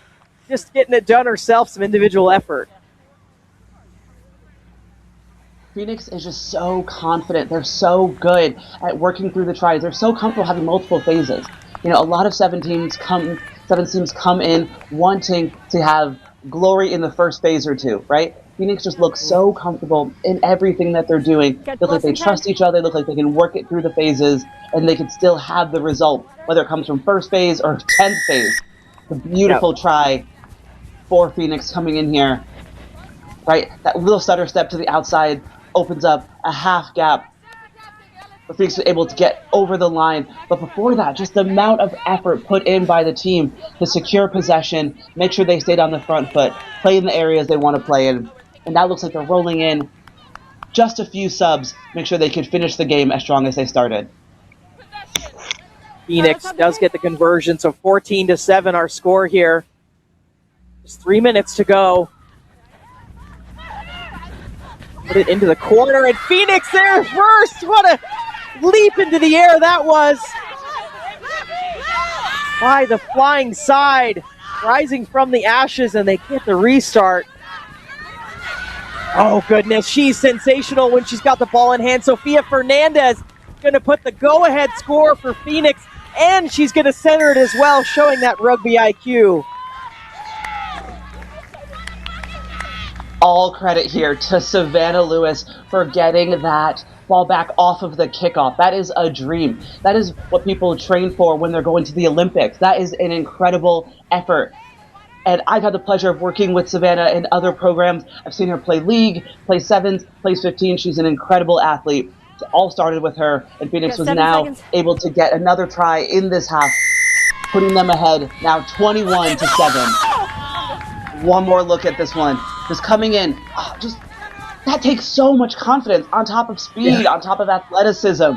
just getting it done herself, some individual effort. Phoenix is just so confident. They're so good at working through the tries. They're so comfortable having multiple phases. You know, a lot of seven teams come in wanting to have glory in the first phase or two, right? Phoenix just looks so comfortable in everything that they're doing. Look like they trust each other, look like they can work it through the phases, and they can still have the result, whether it comes from first phase or 10th phase. The beautiful try for Phoenix coming in here, right? That little stutter step to the outside opens up a half gap. But Phoenix was able to get over the line. But before that, just the amount of effort put in by the team to secure possession, make sure they stayed on the front foot, play in the areas they want to play in. And now looks like they're rolling in just a few subs, make sure they can finish the game as strong as they started. Phoenix does get the conversion, so 14-7 our score here. Just 3 minutes to go. Put it into the corner, and Phoenix there first! What a leap into the air that was! By the flying side, rising from the ashes, and they get the restart. Oh goodness, she's sensational when she's got the ball in hand. Sofia Fernandez going to put the go-ahead score for Phoenix, and she's going to center it as well, showing that rugby IQ. All credit here to Savannah Lewis for getting that ball back off of the kickoff. That is a dream. That is what people train for when they're going to the Olympics. That is an incredible effort. And I've had the pleasure of working with Savannah in other programs. I've seen her play league, play sevens, plays 15. She's an incredible athlete. all started with her, and Phoenix was 7 now seconds. able to get another try in this half, putting them ahead now 21-7. One more look at this one. Just coming in, that takes so much confidence on top of speed, on top of athleticism.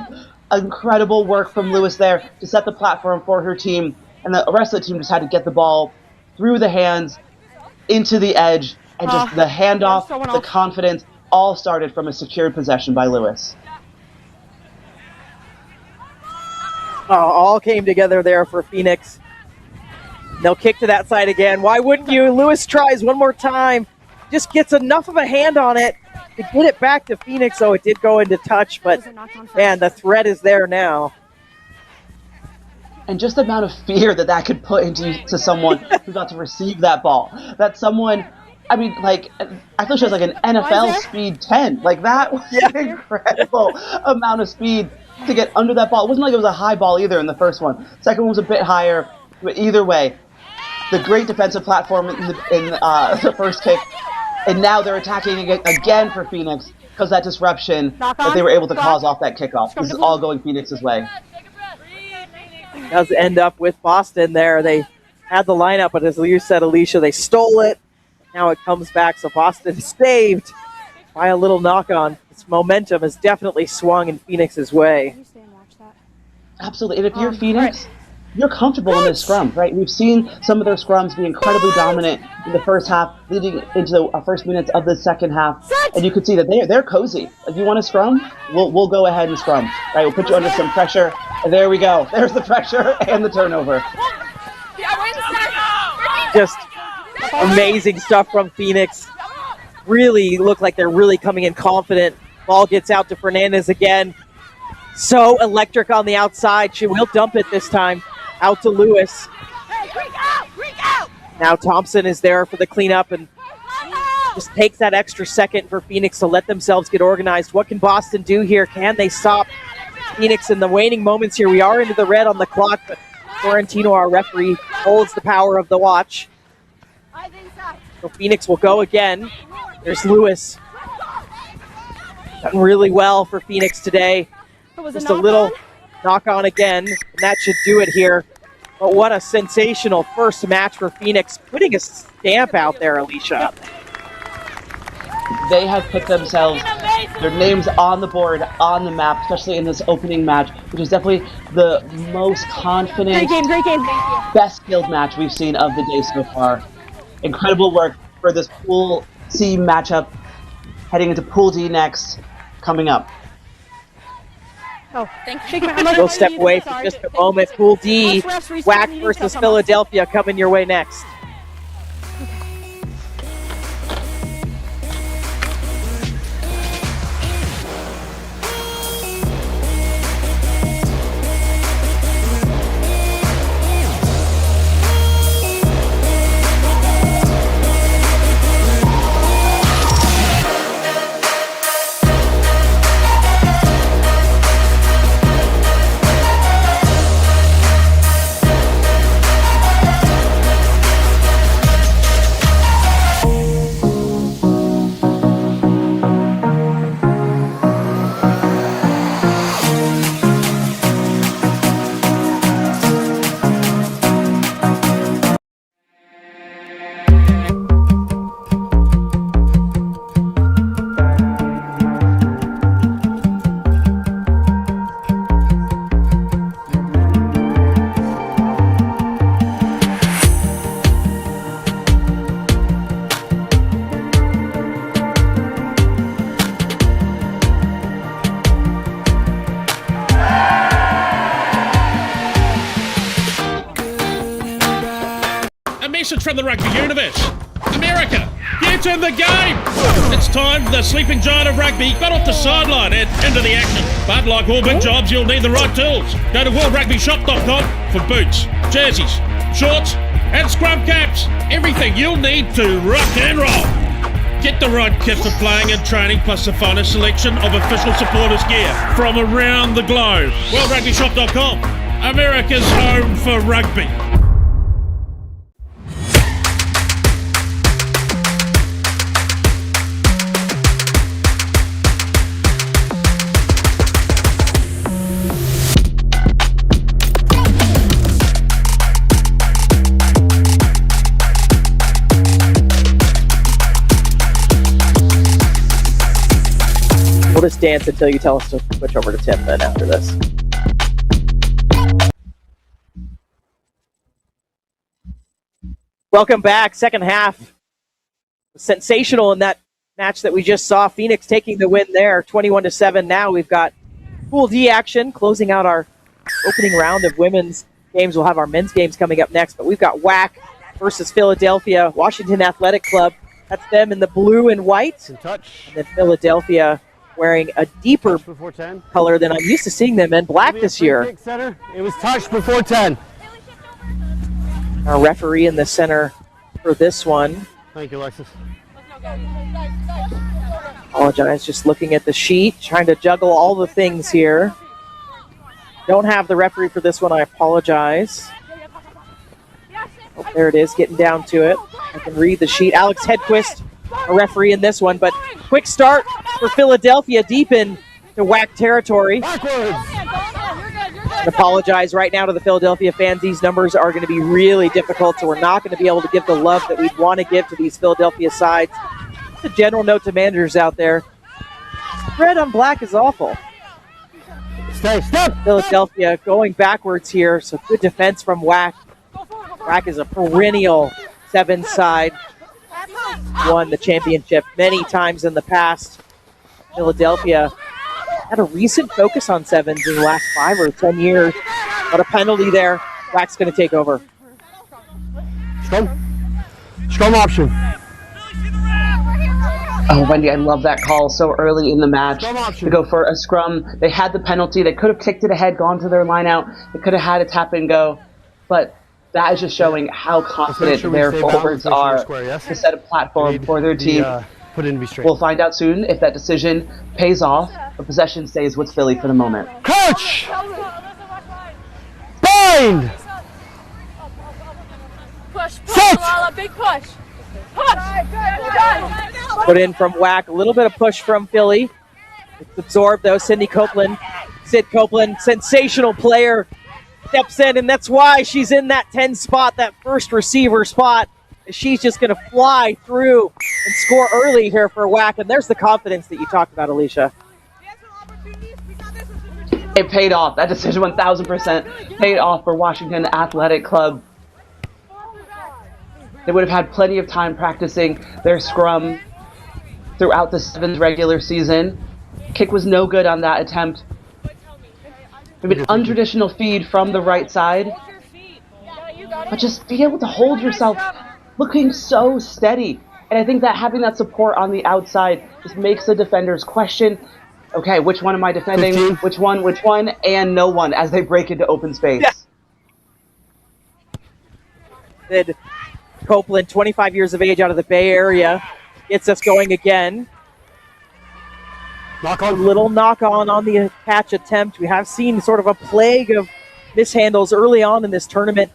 Incredible work from Lewis there to set the platform for her team, and the rest of the team just had to get the ball through the hands, into the edge, and just the handoff, the confidence, all started from a secured possession by Lewis. All came together there for Phoenix. They'll kick to that side again. Why wouldn't you? Lewis tries one more time. Just gets enough of a hand on it to get it back to Phoenix. So it did go into touch, but man, the threat is there now. And just the amount of fear that could put into someone who's about to receive that ball. That someone, I mean, like, I feel she has like an NFL speed 10. Like, that was an incredible amount of speed to get under that ball. It wasn't like it was a high ball either in the first one. Second one was a bit higher, but either way, the great defensive platform in the first kick, and now they're attacking again for Phoenix because that disruption that they were able to cause off that kickoff. This is all going Phoenix's way. Does end up with Boston there. They had the lineup, but as you said, Alicia, they stole it. Now it comes back, so Boston is saved by a little knock-on. Its momentum has definitely swung in Phoenix's way. Absolutely, and if you're Phoenix, you're comfortable in this scrum, right? We've seen some of their scrums be incredibly dominant in the first half, leading into the first minutes of the second half, and you could see that they're cozy. If you want to scrum, we'll go ahead and scrum, right? We'll put you under some pressure, and there we go. There's the pressure and the turnover. Just amazing stuff from Phoenix. Really look like they're really coming in confident. Ball gets out to Fernandez again. So electric on the outside. She will dump it this time. Out to Lewis. Now Thompson is there for the cleanup and just takes that extra second for Phoenix to let themselves get organized. What can Boston do here? Can they stop Phoenix in the waning moments here? We are into the red on the clock, but Florentino, our referee, holds the power of the watch. So Phoenix will go again. There's Lewis. Done really well for Phoenix today. Just a little knock-on again, and that should do it here. But what a sensational first match for Phoenix, putting a stamp out there, Alicia. They have put themselves, their names on the board, on the map, especially in this opening match, which is definitely the most confident, Great game. best skilled match we've seen of the day so far. Incredible work for this Pool C matchup, heading into Pool D next, coming up. Oh, thank you. We'll step away for just a moment. Pool D, WAC versus Philadelphia coming your way next. Message from the rugby universe. America, get in the game! It's time the sleeping giant of rugby got off the sideline and into the action. But like all big jobs, you'll need the right tools. Go to worldrugbyshop.com for boots, jerseys, shorts, and scrum caps. Everything you'll need to rock and roll. Get the right kit for playing and training, plus the finest selection of official supporters gear from around the globe. worldrugbyshop.com, America's home for rugby. just dance until you tell us to switch over to Tim then after this. Welcome back. Second half. Sensational in that match that we just saw. Phoenix taking the win there, 21-7. Now we've got Pool D action closing out our opening round of women's games. We'll have our men's games coming up next, but we've got WAC versus Philadelphia, Washington Athletic Club. That's them in the blue and white. And then Philadelphia wearing a deeper color than I'm used to seeing them in, black this year. It was touched before 10. Our referee in the center for this one. Thank you, Alexis. Apologize, just looking at the sheet, trying to juggle all the things here. Don't have the referee for this one, I apologize. Oh, there it is, getting down to it. I can read the sheet. Alex Hedquist, a referee in this one, but quick start for Philadelphia deep into WAC territory. I apologize right now to the Philadelphia fans. These numbers are going to be really difficult, so we're not going to be able to give the love that we'd want to give to these Philadelphia sides. Just a general note to managers out there. Red on black is awful. Step. Philadelphia going backwards here, so good defense from WAC. WAC is a perennial 7 side. Won the championship many times in the past. Philadelphia had a recent focus on 7s in the last 5 or 10 years. But a penalty there. WAC's going to take over. Scrum option. Oh, Wendy, I love that call so early in the match to go for a scrum. They had the penalty. They could have kicked it ahead, gone to their line out. They could have had a tap and go. But that is just showing how confident their forwards are to set a platform for their team. We'll find out soon if that decision pays off. The possession stays with Philly for the moment. Coach! Bind! Push, Lala, big push. Put in from WAC. A little bit of push from Philly. It's absorbed, though. Sid Copeland, sensational player, steps in, and that's why she's in that 10 spot, that first receiver spot. She's just going to fly through and score early here for WAC, and there's the confidence that you talked about, Alicia. It paid off. That decision 1,000% paid off for Washington Athletic Club. They would have had plenty of time practicing their scrum throughout the 7th regular season. Kick was no good on that attempt. Maybe an untraditional feed from the right side. But just be able to hold yourself looking so steady. And I think that having that support on the outside just makes the defenders question, okay, which one am I defending? 15. Which one, and no one as they break into open space. Yeah. Copeland, 25 years of age, out of the Bay Area, gets us going again. Knock on. A little knock-on the catch attempt. We have seen sort of a plague of mishandles early on in this tournament.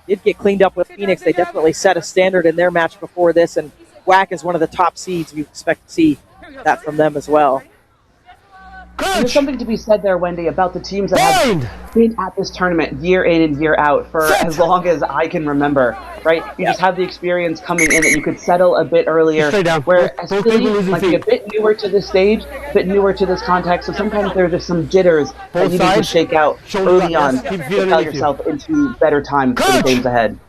Did get cleaned up with Phoenix. They definitely set a standard in their match before this, and WAC is one of the top seeds. We expect to see that from them as well. There's something to be said there, Wendy, about the teams that have been at this tournament year in and year out for as long as I can remember, right? You just have the experience coming in that you could settle a bit earlier, whereas Philly might be a bit newer to this stage, a bit newer to this context, so sometimes there are just some jitters that you need to shake out early on to propel yourself into better times for the games ahead.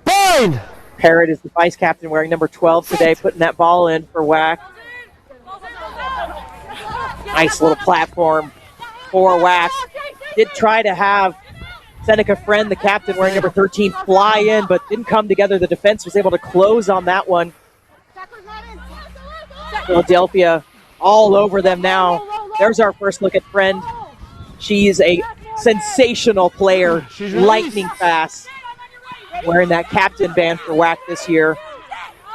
Bind! Parrott is the vice captain wearing number 12 today, putting that ball in for WAC. Nice little platform for WAC. Did try to have Seneca Friend, the captain wearing number 13, fly in, but didn't come together. The defense was able to close on that one. Philadelphia all over them now. There's our first look at Friend. She's a sensational player, lightning fast, wearing that captain band for WAC this year.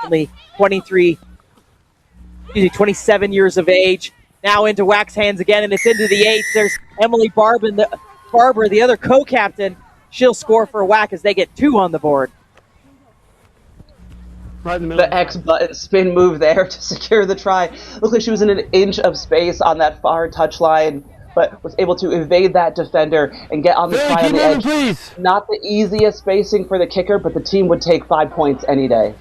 Only 27 years of age. Now into WAC's hands again, and it's into the 8th. There's Emily Barber, the other co-captain. She'll score for WAC as they get 2 on the board. Right in the middle. The X button spin move there to secure the try. Looked like she was in an inch of space on that far touchline, but was able to evade that defender and get on the try on the edge. Please. Not the easiest spacing for the kicker, but the team would take 5 points any day.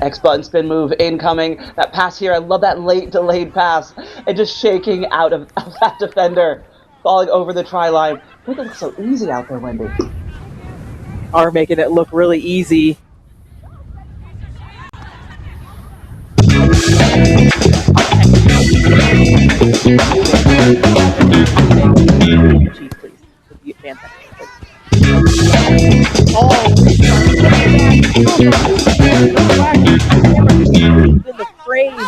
X button spin move incoming. That pass here, I love that late delayed pass. And just shaking out of that defender. Falling over the try line. Look, it looks so easy out there, Wendy. Are making it look really easy. Gee, please. Would be fantastic. In the frame.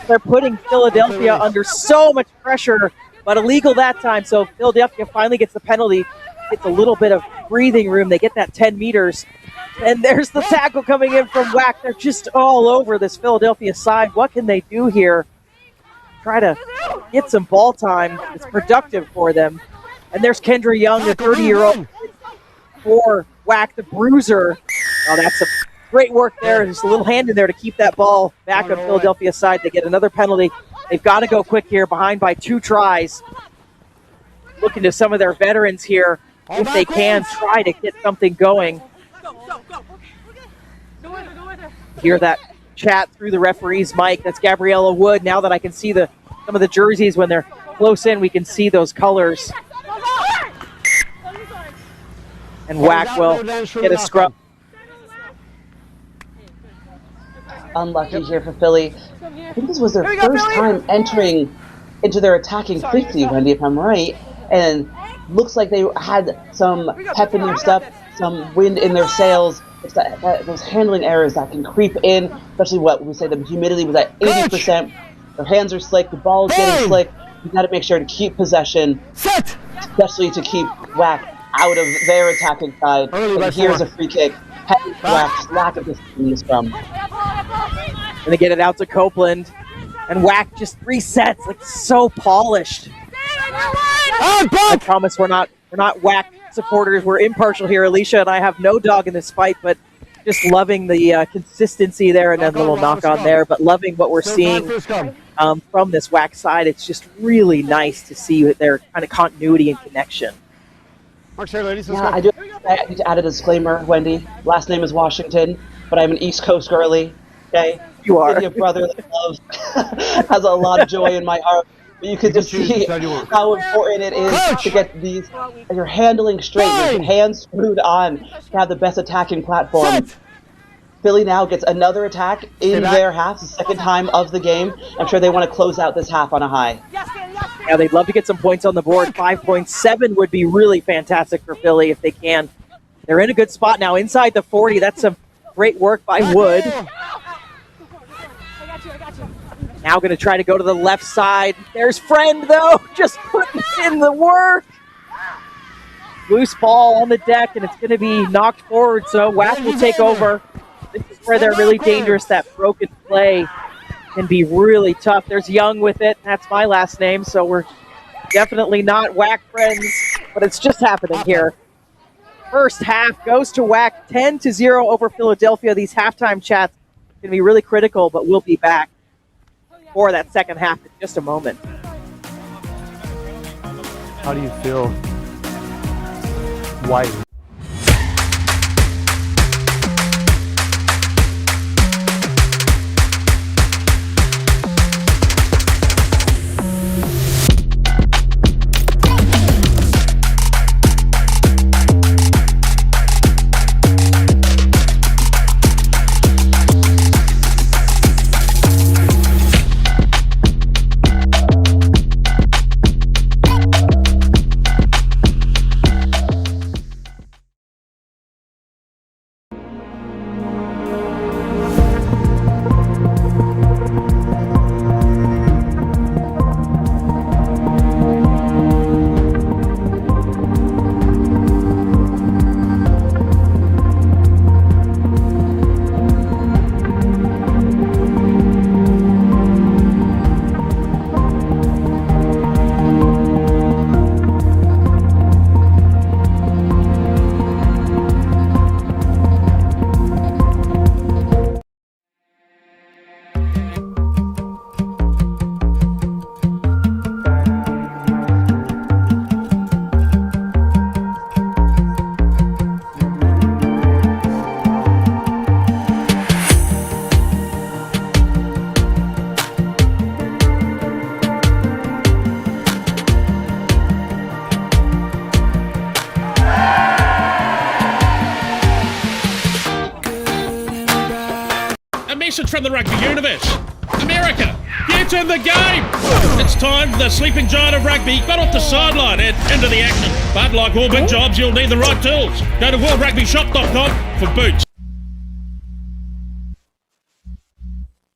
They're putting Philadelphia under so much pressure, but illegal that time. So Philadelphia finally gets the penalty. Gets a little bit of breathing room. They get that 10 meters. And there's the tackle coming in from Whack. They're just all over this Philadelphia side. What can they do here? Try to get some ball time. It's productive for them. And there's Kendra Young, the 30-year-old, for Whack, the bruiser. Oh, that's some great work there. Just a little hand in there to keep that ball back on Philadelphia's side. They get another penalty. They've got to go quick here, behind by 2 tries. Looking to some of their veterans here, if they can, try to get something going. Hear that chat through the referee's mic. That's Gabriella Wood. Now that I can see some of the jerseys when they're close in, we can see those colors. And Whack will get a scrub. Unlucky here for Philly. I think this was their first time entering into their attacking 50, Wendy, if I'm right. And looks like they had some pep in their step, some wind in their sails. It's those handling errors that can creep in, especially what we say the humidity was at 80%. Their hands are slick, the ball is getting slick. You got to make sure to keep possession, especially to keep Whack out of their attacking side. And here's a free kick. Whack's lack of discipline in the scrum. And they get it out to Copeland. And Whack just resets, like so polished. I promise we're not Whack supporters. We're impartial here. Alicia and I have no dog in this fight, but just loving the consistency there, and then a little knock on there, but loving what we're seeing from this Whack side. It's just really nice to see their kind of continuity and connection. Yeah, I need to add a disclaimer, Wendy. Last name is Washington, but I'm an East Coast girly. Okay, you are. City of brotherly love has a lot of joy in my heart. But you can just see how important it is to get these. You're handling straight, your hands screwed on to have the best attacking platform. Philly now gets another attack in their half, the second time of the game. I'm sure they want to close out this half on a high. Yeah, they'd love to get some points on the board. 5.7 would be really fantastic for Philly if they can. They're in a good spot now, inside the 40. That's some great work by Wood. Now going to try to go to the left side. There's Friend, though, just putting in the work. Loose ball on the deck, and it's going to be knocked forward, so Whack will take over. This is where they're really dangerous. That broken play can be really tough. There's Young with it. That's my last name, so we're definitely not Whack friends, but it's just happening here. First half goes to Whack, 10-0 over Philadelphia. These halftime chats are going to be really critical, but we'll be back for that second half in just a moment. How do you feel? Why? from the rugby universe. America, get in the game! It's time the sleeping giant of rugby got off the sideline and into the action. But like all big jobs, you'll need the right tools. Go to worldrugbyshop.com for boots.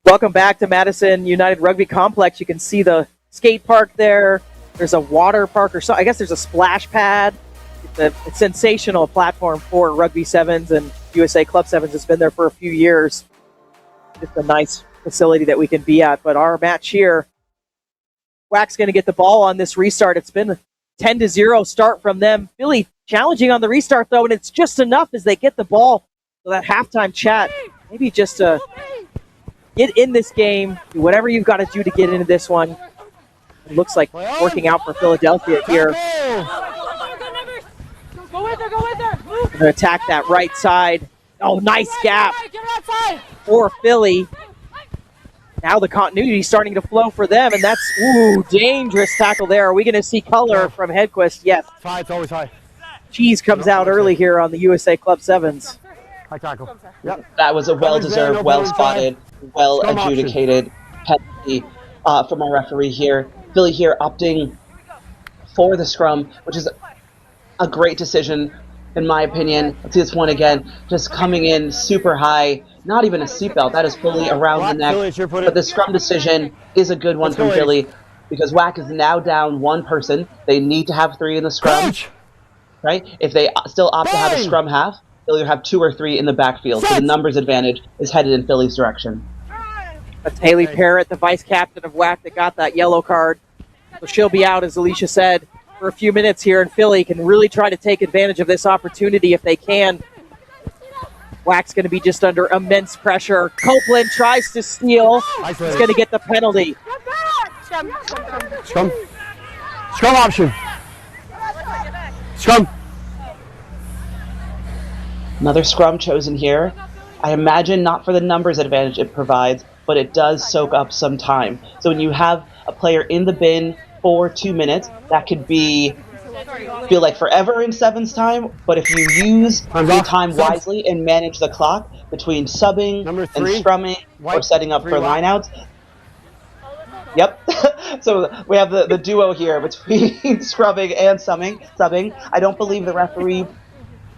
Welcome back to Madison United Rugby Complex. You can see the skate park there. There's a water park, or so. I guess there's a splash pad. It's a sensational platform for Rugby Sevens and USA Club Sevens. It's been there for a few years. Just a nice facility that we can be at. But our match here, WAC's going to get the ball on this restart. It's been a 10-0 start from them. Really challenging on the restart, though, and it's just enough as they get the ball. So that halftime chat, maybe just to get in this game, do whatever you've got to do to get into this one. It looks like working out for Philadelphia here. Go with her, go with her. Move. Going to attack that right side. Oh, nice gap Get her outside. for Philly. Now the continuity is starting to flow for them, and that's, dangerous tackle there. Are we going to see color from Hedquist? Yes. It's high, it's always high. Cheese comes out early here on the USA Club Sevens. High tackle. Yep. That was a well-deserved, well-spotted, well-adjudicated penalty from our referee here. Philly here opting for the scrum, which is a great decision, in my opinion. Let's see this one again. Just coming in super high. Not even a seatbelt. That is fully around the neck. But the scrum decision is a good one from Philly because WAC is now down one person. They need to have 3 in the scrum. Right? If they still opt to have a scrum half, they'll either have 2 or 3 in the backfield. So the numbers advantage is headed in Philly's direction. That's Haley Parrott, the vice captain of WAC, that got that yellow card. So she'll be out, as Alicia said, for a few minutes here, and Philly can really try to take advantage of this opportunity if they can. WAC's going to be just under immense pressure. Copeland tries to steal. He's going to get the penalty. Scrum. Scrum option. Scrum. Another scrum chosen here. I imagine not for the numbers advantage it provides, but it does soak up some time. So when you have a player in the bin for 2 minutes, that could feel like forever in Sevens time, but if you use the time wisely and manage the clock between subbing and scrumming or setting up for lineouts. Yep. So we have the duo here between scrubbing and subbing. I don't believe the referee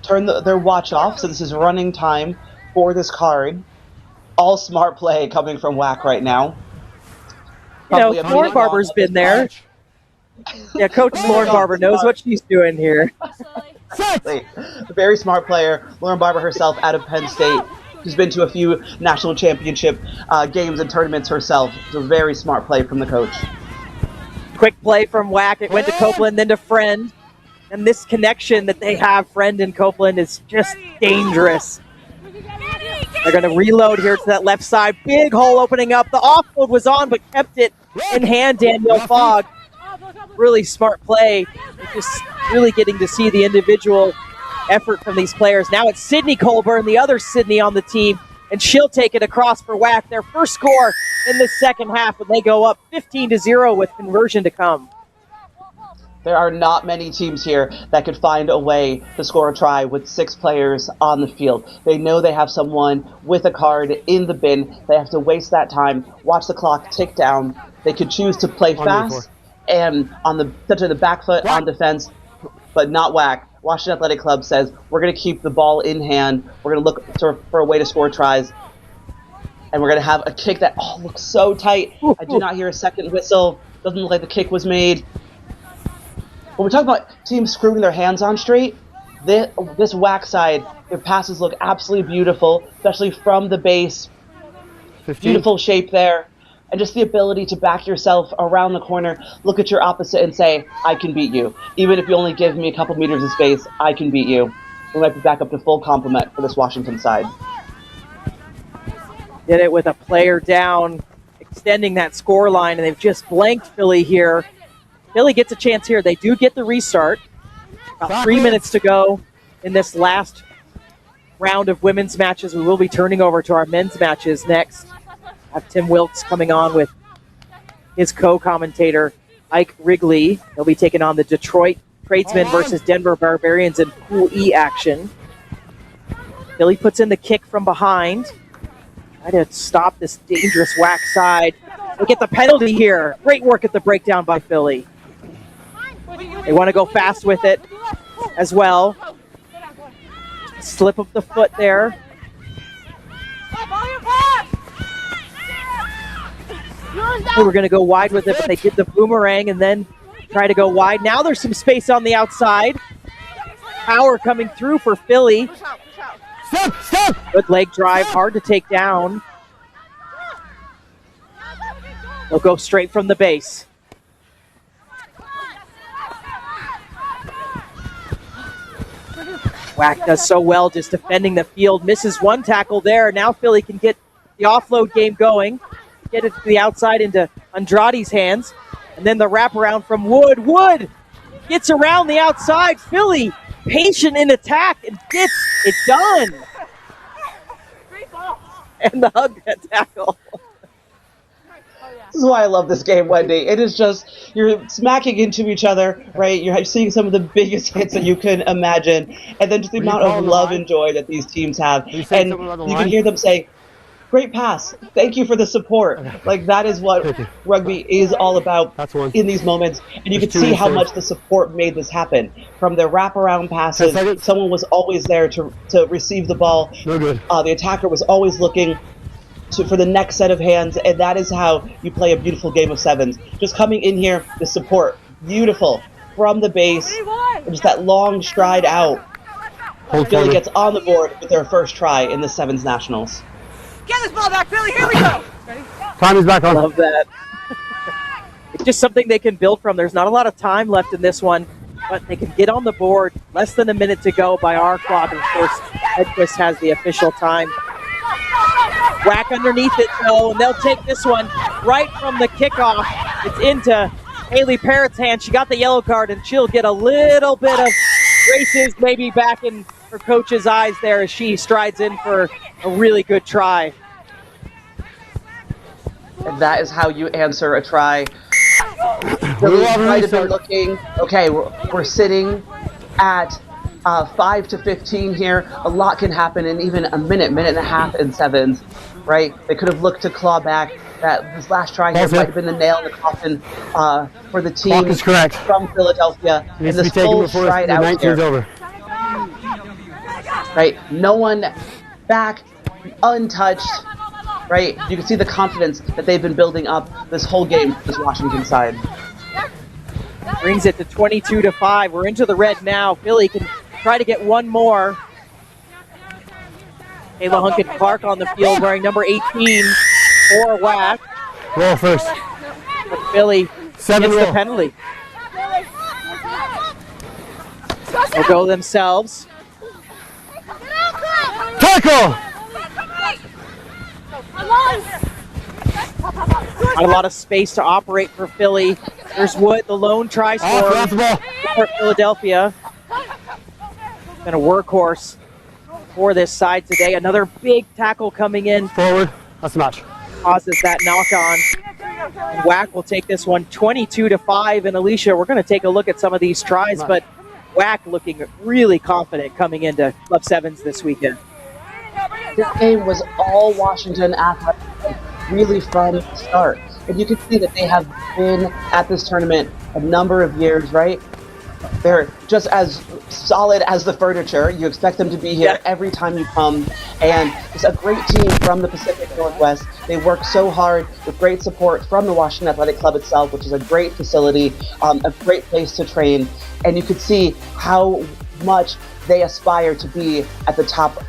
turned their watch off, so this is running time for this card. All smart play coming from WAC right now. You know, Lauren Barber's been there. Yeah, Coach Lauren Barber knows what she's doing here. Very smart player, Lauren Barber herself out of Penn State. She's been to a few national championship games and tournaments herself. It's a very smart play from the coach. Quick play from WAC. It went to Copeland, then to Friend. And this connection that they have, Friend and Copeland, is just dangerous. They're going to reload here to that left side. Big hole opening up. The offload was on, but kept it in hand, Danielle Fogg. Really smart play. We're just really getting to see the individual effort from these players. Now it's Sydney Colburn, the other Sydney on the team, and she'll take it across for WAC. Their first score in the second half, and they go up 15-0 with conversion to come. There are not many teams here that could find a way to score a try with 6 players on the field. They know they have someone with a card in the bin. They have to waste that time, watch the clock tick down. They could choose to play fast and on the back foot on defense, but not WAC. Washington Athletic Club says, we're going to keep the ball in hand. We're going to look for a way to score tries. And we're going to have a kick that looks so tight. I do not hear a second whistle. Doesn't look like the kick was made. When we're talking about teams screwing their hands on straight, this WAC side, their passes look absolutely beautiful, especially from the base. 15. Beautiful shape there. And just the ability to back yourself around the corner, look at your opposite and say, I can beat you. Even if you only give me a couple meters of space, I can beat you. We might be back up to full complement for this Washington side. Did it with a player down, extending that score line, and they've just blanked Philly here. Philly gets a chance here. They do get the restart. About 3 minutes to go in this last round of women's matches. We will be turning over to our men's matches next. Have Tim Wilkes coming on with his co-commentator, Ike Wrigley. They'll be taking on the Detroit Tradesmen versus Denver Barbarians in Pool E action. Philly puts in the kick from behind. Try to stop this dangerous whack side. They get the penalty here. Great work at the breakdown by Philly. They want to go fast with it as well. Slip of the foot there. They were going to go wide with it, but they did the boomerang and then try to go wide. Now there's some space on the outside. Power coming through for Philly. Stop! Good leg drive, hard to take down. They'll go straight from the base. Whack does so well just defending the field. Misses one tackle there. Now Philly can get the offload game going. Get it to the outside into Andrade's hands. And then the wraparound from Wood. Wood gets around the outside. Philly patient in attack and gets it done. And the hug tackle. This is why I love this game, Wendy. It is just, you're smacking into each other, right? You're seeing some of the biggest hits that you can imagine. And then just the amount of love and joy that these teams have. And you can hear them say, great pass. Thank you for the support. Like, that is what rugby is all about in these moments. And you can see how much the support made this happen. From their wraparound passes, someone was always there to receive the ball. No good. The attacker was always looking for the next set of hands, and that is how you play a beautiful game of sevens. Just coming in here, the support, beautiful, from the base, and just that long stride out. Philly gets on the board with their first try in the Sevens Nationals. Get this ball back, Billy. Here we go. Ready? Time is back on. Love that. It's just something they can build from. There's not a lot of time left in this one, but they can get on the board. Less than a minute to go by our clock. And of course, Edquist has the official time. Whack underneath it, though, and they'll take this one right from the kickoff. It's into Haley Parrott's hand. She got the yellow card, and she'll get a little bit of races maybe back in her coach's eyes there as she strides in for a really good try. And that is how you answer a try. Philly might have been looking, okay, we're sitting at 5 to 15 here. A lot can happen in even a minute and a half in sevens, right? They could have looked to claw back. This last try here might have been the nail in the coffin for the team from Philadelphia. It needs to be taken before the 19's over. Right, no one back, untouched. Right, you can see the confidence that they've been building up this whole game, this Washington side. Brings it to 22-5. We're into the red now. Philly can try to get one more. Kayla Hunkin-Clark on the field wearing number 18 for Whack. Roll first. But Philly gets the penalty. They'll go themselves. Tackle! Not a lot of space to operate for Philly. There's Wood, the lone try scorer for Philadelphia. Been a workhorse for this side today. Another big tackle coming in. Forward. That's a match. Causes that knock on. And Whack will take this one 22-5. And Alicia, we're going to take a look at some of these tries, but Whack looking really confident coming into Club Sevens this weekend. This game was all Washington athletic, really fun start. And you can see that they have been at this tournament a number of years, right? They're just as solid as the furniture. You expect them to be here every time you come. And it's a great team from the Pacific Northwest. They work so hard with great support from the Washington Athletic Club itself, which is a great facility, a great place to train. And you could see how much they aspire to be at the top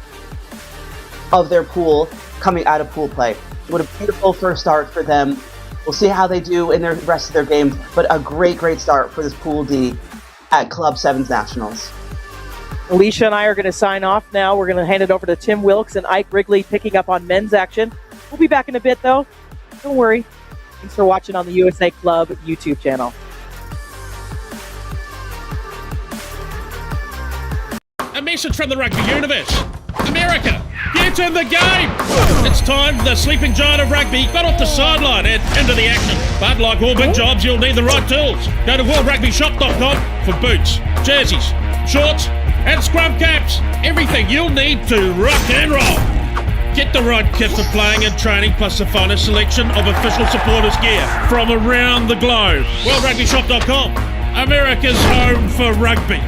of their pool coming out of pool play. What a beautiful first start for them. We'll see how they do in the rest of their games, but a great start for this Pool D at Club Sevens Nationals. Alicia and I are going to sign off now. We're going to hand it over to Tim Wilkes and Ike Wrigley picking up on men's action. We'll be back in a bit, though. Don't worry. Thanks for watching on the USA Club YouTube channel. A message from the rugby universe. America, get in the game! It's time the sleeping giant of rugby got off the sideline and into the action. But like all big jobs, you'll need the right tools. Go to worldrugbyshop.com for boots, jerseys, shorts, and scrum caps. Everything you'll need to rock and roll. Get the right kit for playing and training, plus the finest selection of official supporters gear from around the globe. WorldRugbyShop.com, America's home for rugby.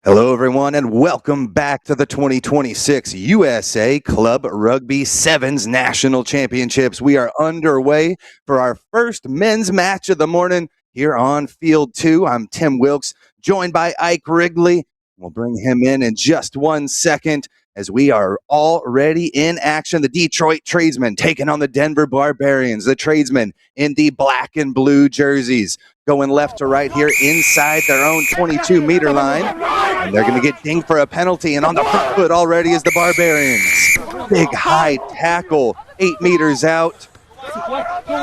Hello, everyone, and welcome back to the 2026 USA Club Rugby Sevens National Championships. We are underway for our first men's match of the morning here on Field 2. I'm Tim Wilkes, joined by Ike Wrigley. We'll bring him in just 1 second as we are already in action. The Detroit Tradesmen taking on the Denver Barbarians. The Tradesmen in the black and blue jerseys, going left to right here inside their own 22-meter line. And they're going to get dinged for a penalty. And on the front foot already is the Barbarians. Big high tackle, 8 meters out.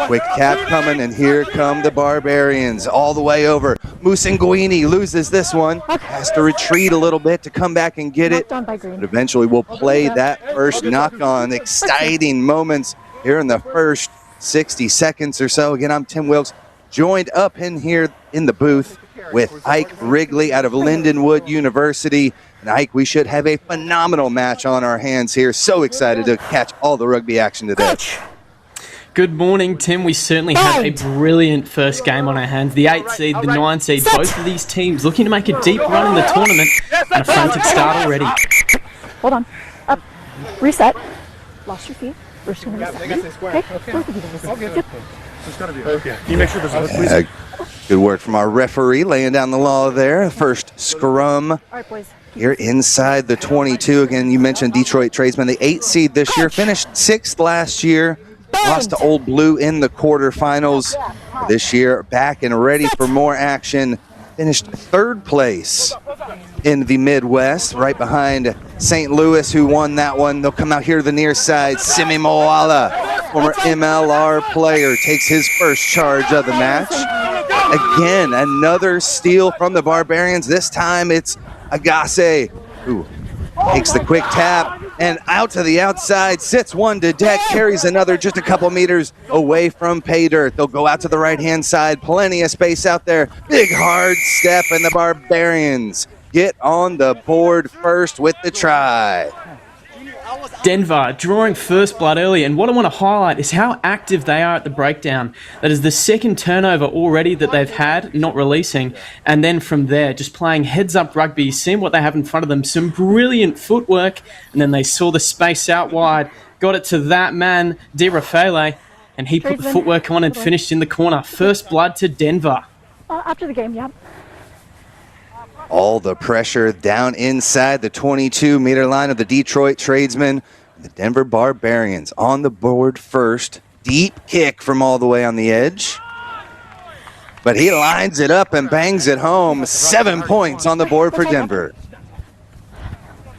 Quick tap coming, and here come the Barbarians all the way over. Musinguini loses this one. Has to retreat a little bit to come back and get it. But eventually we'll play that first knock-on. Exciting moments here in the first 60 seconds or so. Again, I'm Tim Wilkes, joined up in here in the booth with Ike Wrigley out of Lindenwood University. And Ike, we should have a phenomenal match on our hands here. So excited to catch all the rugby action today. Good morning, Tim. We certainly have a brilliant first game on our hands. The 8 seed, the 9 seed, both of these teams looking to make a deep run in the tournament, and a frantic start already. Hold on. Up. Reset. Lost your feet. We're just going to reset. Okay? Both of you guys. Yep. Can you make sure there's a please? Good work from our referee laying down the law there. First scrum All right, boys. here inside the 22. Again, you mentioned Detroit Tradesmen, the 8 seed this year, finished 6th last year. Lost to Old Blue in the quarterfinals. This year, back and ready for more action. Finished 3rd place in the Midwest, right behind St. Louis, who won that one. They'll come out here to the near side. Simi Moala, former MLR player, takes his first charge of the match. Again, another steal from the Barbarians. This time it's Agassi, who takes the quick tap and out to the outside, sits one to deck, carries another just a couple meters away from pay dirt. They'll go out to the right-hand side, plenty of space out there. Big hard step, and the Barbarians get on the board first with the try. Denver drawing first blood early, and what I want to highlight is how active they are at the breakdown. That is the second turnover already that they've had, not releasing, and then from there just playing heads-up rugby, seeing what they have in front of them, some brilliant footwork, and then they saw the space out wide, got it to that man, Di Raffaele, and he put the footwork on and finished in the corner. First blood to Denver. After the game, yeah. All the pressure down inside the 22-meter line of the Detroit Tradesmen. The Denver Barbarians on the board first. Deep kick from all the way on the edge. But he lines it up and bangs it home. 7 points on the board for Denver.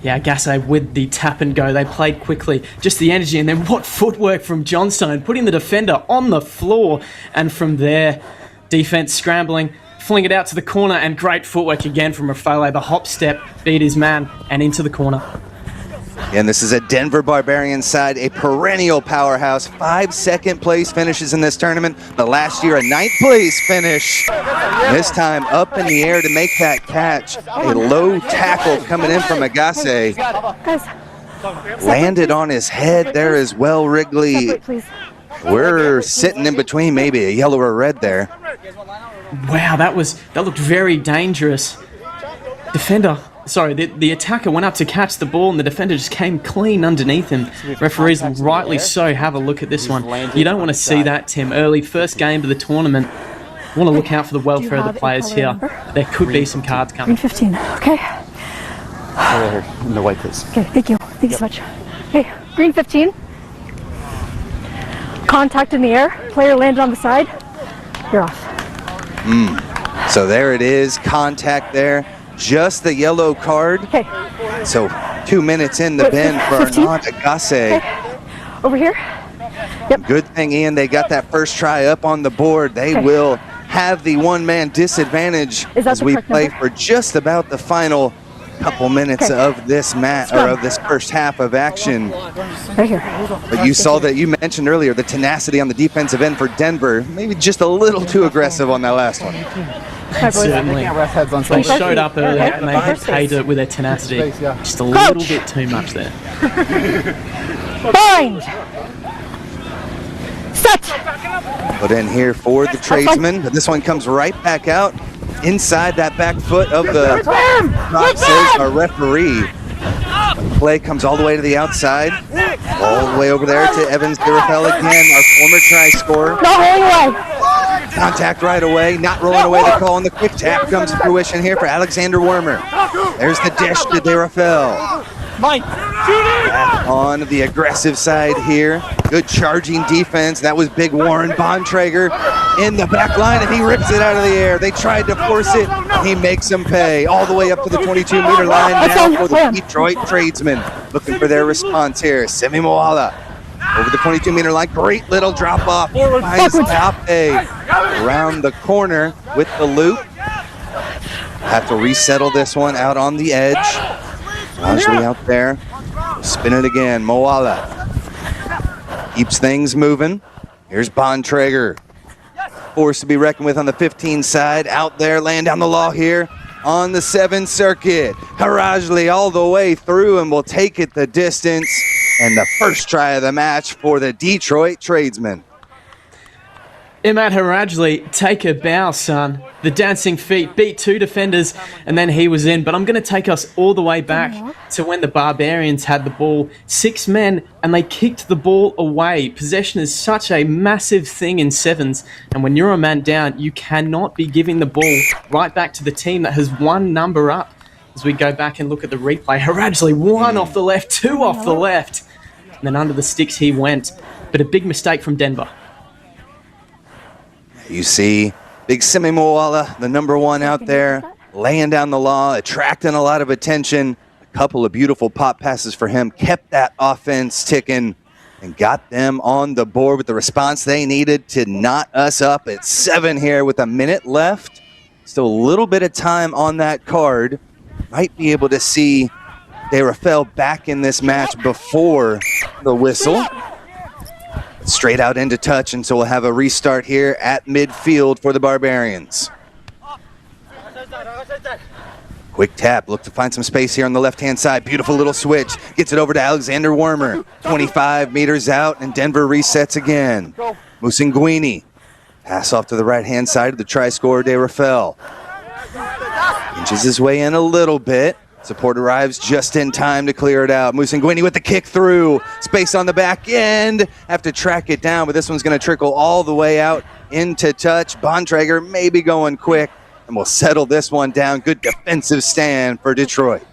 Yeah, Gassé with the tap and go. They played quickly. Just the energy, and then what footwork from Johnstone, putting the defender on the floor. And from there, defense scrambling, fling it out to the corner, and great footwork again from Raffaele. The hop step beat his man and into the corner. And this is a Denver Barbarian side, a perennial powerhouse. 5 second-place finishes in this tournament. But last year, a 9th place finish. This time up in the air to make that catch. A low tackle coming in from Agassi. Landed on his head there as well, Wrigley. We're sitting in between maybe a yellow or red there. Wow, that looked very dangerous. The attacker went up to catch the ball, and the defender just came clean underneath him. Referees, rightly so, have a look at this one. You don't want to see that, Tim. Early, first game of the tournament. Want to look out for the welfare of the players here. There could be some cards coming. Green 15, okay. In the white, please. Okay, thank you. Thank you so much. Okay, green 15. Contact in the air. Player landed on the side. You're off. So there it is, contact there, just the yellow card. Okay. So 2 minutes in the bin for 15. Arnaud Agassi. Okay. Over here. Good thing, Ian, they got that first try up on the board. They Okay. will have the one-man disadvantage Is that as the we correct play number? for just about the final couple minutes Okay. of this match, or of this first half of action. Right here. But you saw that you mentioned earlier the tenacity on the defensive end for Denver. Maybe just a little too aggressive on that last one. Certainly. They showed up earlier and they paid it with their tenacity. Just a little bit too much there. Bind. Set. Put in here for the tradesman, but this one comes right back out inside that back foot of the box, says our referee. Play comes all the way to the outside, all the way over there to Evans Dirafel again, our former try scorer. Not rolling away. Contact right away, not rolling away the call, and the quick tap comes to fruition here for Alexander Wormer. There's the dish to Dirafel. Back on the aggressive side here. Good charging defense. That was big Warren Bontrager in the back line, and he rips it out of the air. They tried to force it. He makes them pay all the way up to the 22-meter line now for the Detroit tradesmen. Looking for their response here. Semi Moala over the 22-meter line. Great little drop off. Finds Tape around the corner with the loop. Have to resettle this one out on the edge. Rajli out there. Spin it again. Moala keeps things moving. Here's Bontrager. Force to be reckoned with on the 15 side. Out there, laying down the law here on the 7 circuit. Harajli all the way through and will take it the distance. And the first try of the match for the Detroit tradesmen. Imad Harajli, take a bow, son. The dancing feet beat 2 defenders, and then he was in. But I'm going to take us all the way back to when the Barbarians had the ball. 6 men, and they kicked the ball away. Possession is such a massive thing in sevens, and when you're a man down, you cannot be giving the ball right back to the team that has 1 number up. As we go back and look at the replay, Harajli 1 off the left, 2 off the left. And then under the sticks he went. But a big mistake from Denver. You see big Semi Moala, the number 1 out there, laying down the law, attracting a lot of attention. A couple of beautiful pop passes for him, kept that offense ticking, and got them on the board with the response they needed to knot us up at 7 here with a minute left. Still a little bit of time on that card. Might be able to see Dirafel back in this match before the whistle. Straight out into touch, and so we'll have a restart here at midfield for the Barbarians. Quick tap, look to find some space here on the left-hand side. Beautiful little switch. Gets it over to Alexander Wormer. 25 meters out, and Denver resets again. Musinguini. Pass off to the right-hand side of the try scorer, Dirafel. Inches his way in a little bit. Support arrives just in time to clear it out. Musinguini with the kick through. Space on the back end. Have to track it down, but this one's going to trickle all the way out into touch. Bontrager maybe going quick, and we'll settle this one down. Good defensive stand for Detroit.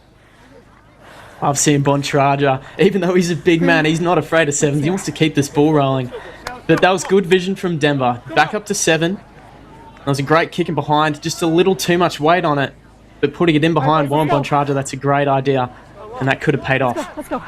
I've seen Bontrager. Even though he's a big man, he's not afraid of sevens. He wants to keep this ball rolling. But that was good vision from Denver. Back up to 7. That was a great kick in behind. Just a little too much weight on it. But putting it in behind Warren Bontrager, that's a great idea. And that could have paid off. Let's go.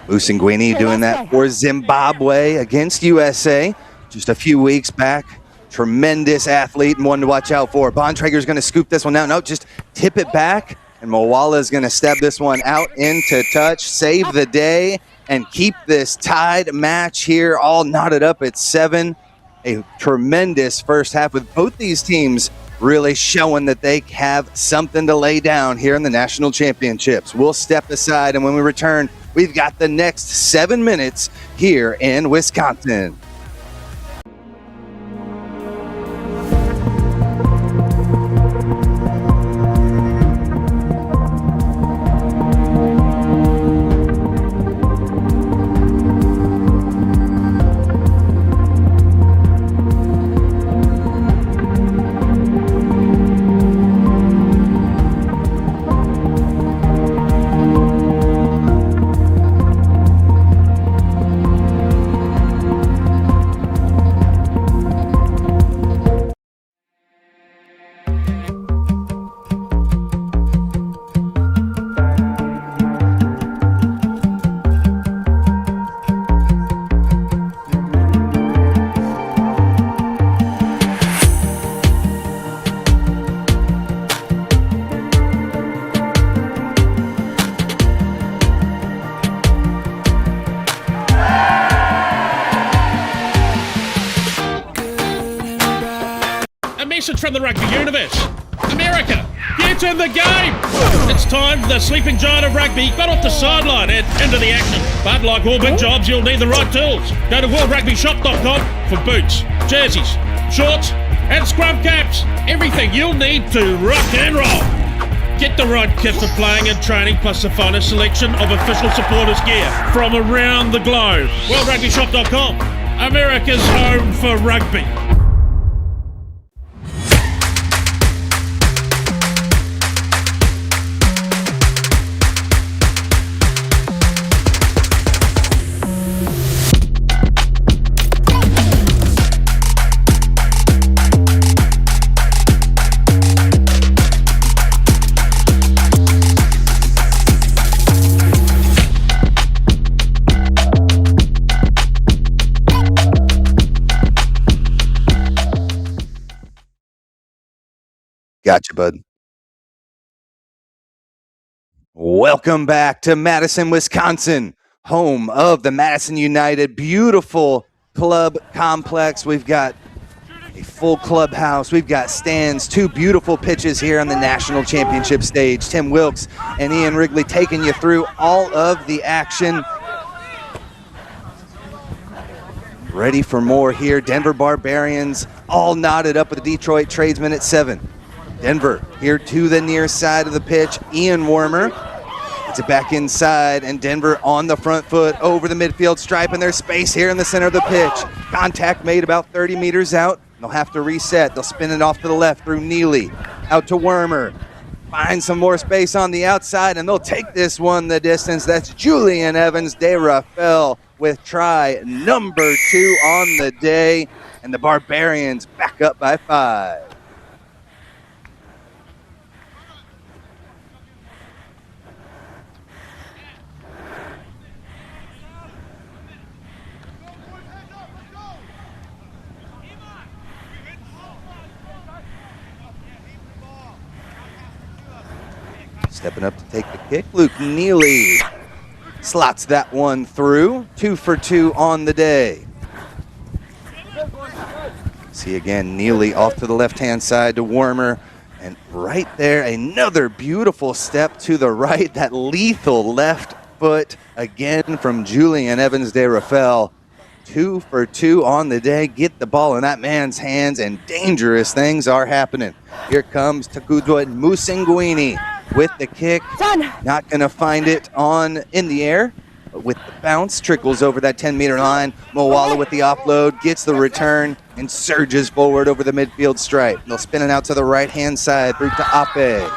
Musinguini doing that for Zimbabwe against USA just a few weeks back. Tremendous athlete and one to watch out for. Bontrager's going to scoop this one down. No, just tip it back. And Moala is going to stab this one out into touch, save the day, and keep this tied match here all knotted up at 7. A tremendous first half with both these teams really showing that they have something to lay down here in the national championships. We'll step aside, and when we return, we've got the next 7 minutes here in Wisconsin. message from the rugby universe. America, get in the game! It's time the sleeping giant of rugby got off the sideline and into the action. But like all big jobs, you'll need the right tools. Go to worldrugbyshop.com for boots, jerseys, shorts, and scrum caps. Everything you'll need to rock and roll. Get the right kit for playing and training, plus the finest selection of official supporters gear from around the globe. worldrugbyshop.com, America's home for rugby. Gotcha, bud. Welcome back to Madison, Wisconsin, home of the Madison United. Beautiful club complex. We've got a full clubhouse. We've got stands, two beautiful pitches here on the national championship stage. Tim Wilkes and Ian Wrigley taking you through all of the action. Ready for more here. Denver Barbarians all knotted up with the Detroit Tradesmen at 7. Denver here to the near side of the pitch. Ian Warmer gets it back inside, and Denver on the front foot over the midfield stripe, and there's space here in the center of the pitch. Contact made about 30 meters out. They'll have to reset. They'll spin it off to the left through Neely. Out to Warmer. Find some more space on the outside, and they'll take this one the distance. That's Julian Evans de Rafael with try number 2 on the day, and the Barbarians back up by 5. Stepping up to take the kick, Luke Neely slots that one through. 2 for 2 on the day. See again, Neely off to the left-hand side to Warmer. And right there, another beautiful step to the right. That lethal left foot again from Julian Evans de Rafael. 2 for 2 on the day. Get the ball in that man's hands, and dangerous things are happening. Here comes Takudwa Musinguini with the kick. Not going to find it in the air. But with the bounce, trickles over that 10-meter line. Moala with the offload, gets the return, and surges forward over the midfield stripe. They'll spin it out to the right-hand side through to Ape.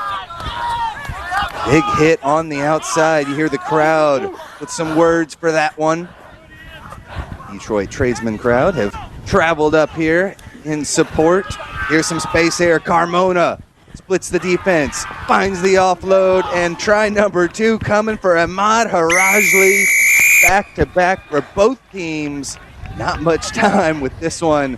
Big hit on the outside. You hear the crowd with some words for that one. Detroit Tradesmen crowd have traveled up here in support. Here's some space here. Carmona splits the defense, finds the offload, and try number 2 coming for Ahmad Harajli. Back-to-back for both teams. Not much time with this one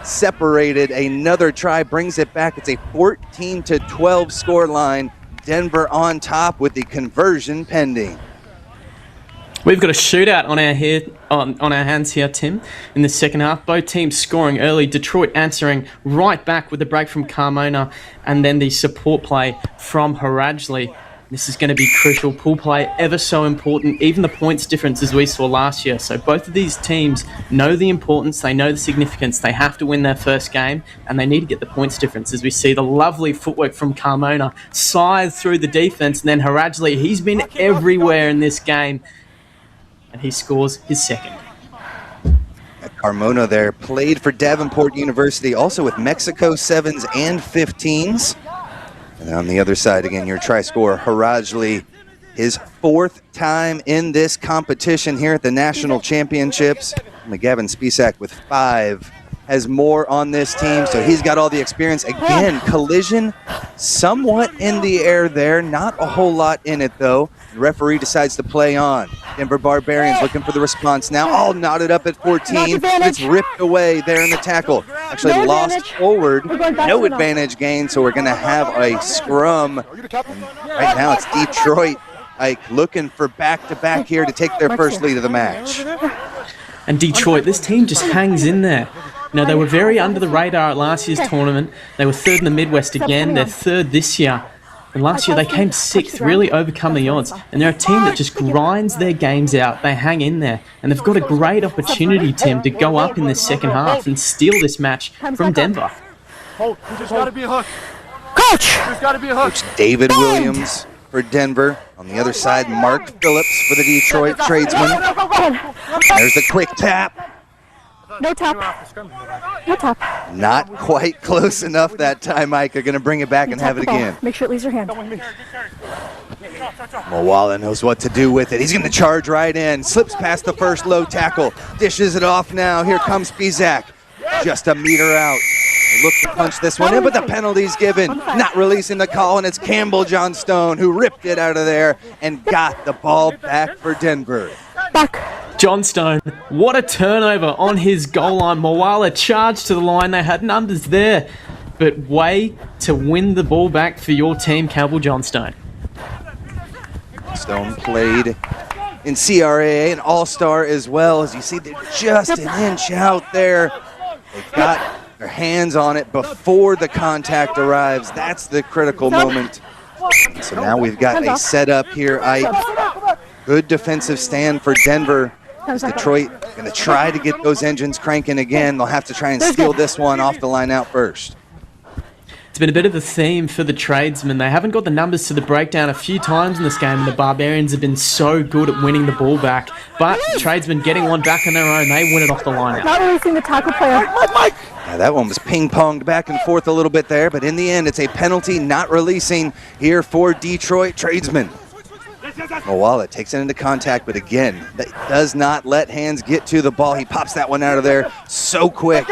separated. Another try brings it back. It's a 14-12 score line. Denver on top with the conversion pending. We've got a shootout on our hands here, Tim, in the second half. Both teams scoring early. Detroit answering right back with the break from Carmona, and then the support play from Harajli. This is going to be crucial. Pool play, ever so important. Even the points difference as we saw last year. So both of these teams know the importance. They know the significance. They have to win their first game, and they need to get the points difference. As we see the lovely footwork from Carmona, scythe through the defense, and then Harajli, he's been everywhere in this game, and he scores his second. Carmona there played for Davenport University, also with Mexico 7s and 15s. And on the other side, again, your try scorer, Harajli, his 4th time in this competition here at the National Championships. McGavin Spisak with 5 has more on this team, so he's got all the experience. Again, collision somewhat in the air there, not a whole lot in it though. The referee decides to play on. Denver Barbarians looking for the response now, all knotted up at 14. It's ripped away there in the tackle. Actually lost forward, no advantage gain, so we're going to have a scrum. And right now it's Detroit looking for back-to-back here to take their first lead of the match. And Detroit, this team just hangs in there. Now, they were very under the radar at last year's tournament. They were third in the Midwest again. They're third this year. And last year they came sixth, really overcome the odds. And they're a team that just grinds their games out. They hang in there. And they've got a great opportunity, Tim, to go up in this second half and steal this match from Denver. There's got to be a hook. Coach! There's got to be a hook. Coach David Williams for Denver. On the other side, Mark Phillips for the Detroit Tradesmen. There's the quick tap. No tap. No tap. Not quite close enough that time, Mike. They're going to bring it back and have it again. Make sure it leaves your hand. Moala knows what to do with it. He's going to charge right in. Slips past the first low tackle. Dishes it off now. Here comes Spizak. Just a meter out. They look to punch this one in, but the penalty's given. Not releasing the call, and it's Campbell Johnstone who ripped it out of there and got the ball back for Denver. Back. Johnstone, what a turnover on his goal line. Moala charged to the line. They had numbers there. But way to win the ball back for your team, Campbell Johnstone. Stone played in CRAA and All-Star as well. As you see, they're just an inch out there. They got their hands on it before the contact arrives. That's the critical moment. So now we've got a setup here, Ike. Good defensive stand for Denver. Detroit going to try to get those engines cranking again. They'll have to try and steal this one off the line out first. It's been a bit of a theme for the tradesmen. They haven't got the numbers to the breakdown a few times in this game, and the Barbarians have been so good at winning the ball back. But the tradesmen getting one back on their own, they win it off the line out. Not releasing the tackle player. Now that one was ping-ponged back and forth a little bit there, but in the end, it's a penalty not releasing here for Detroit tradesmen. Moala takes it into contact, but again, that does not let hands get to the ball. He pops that one out of there so quick.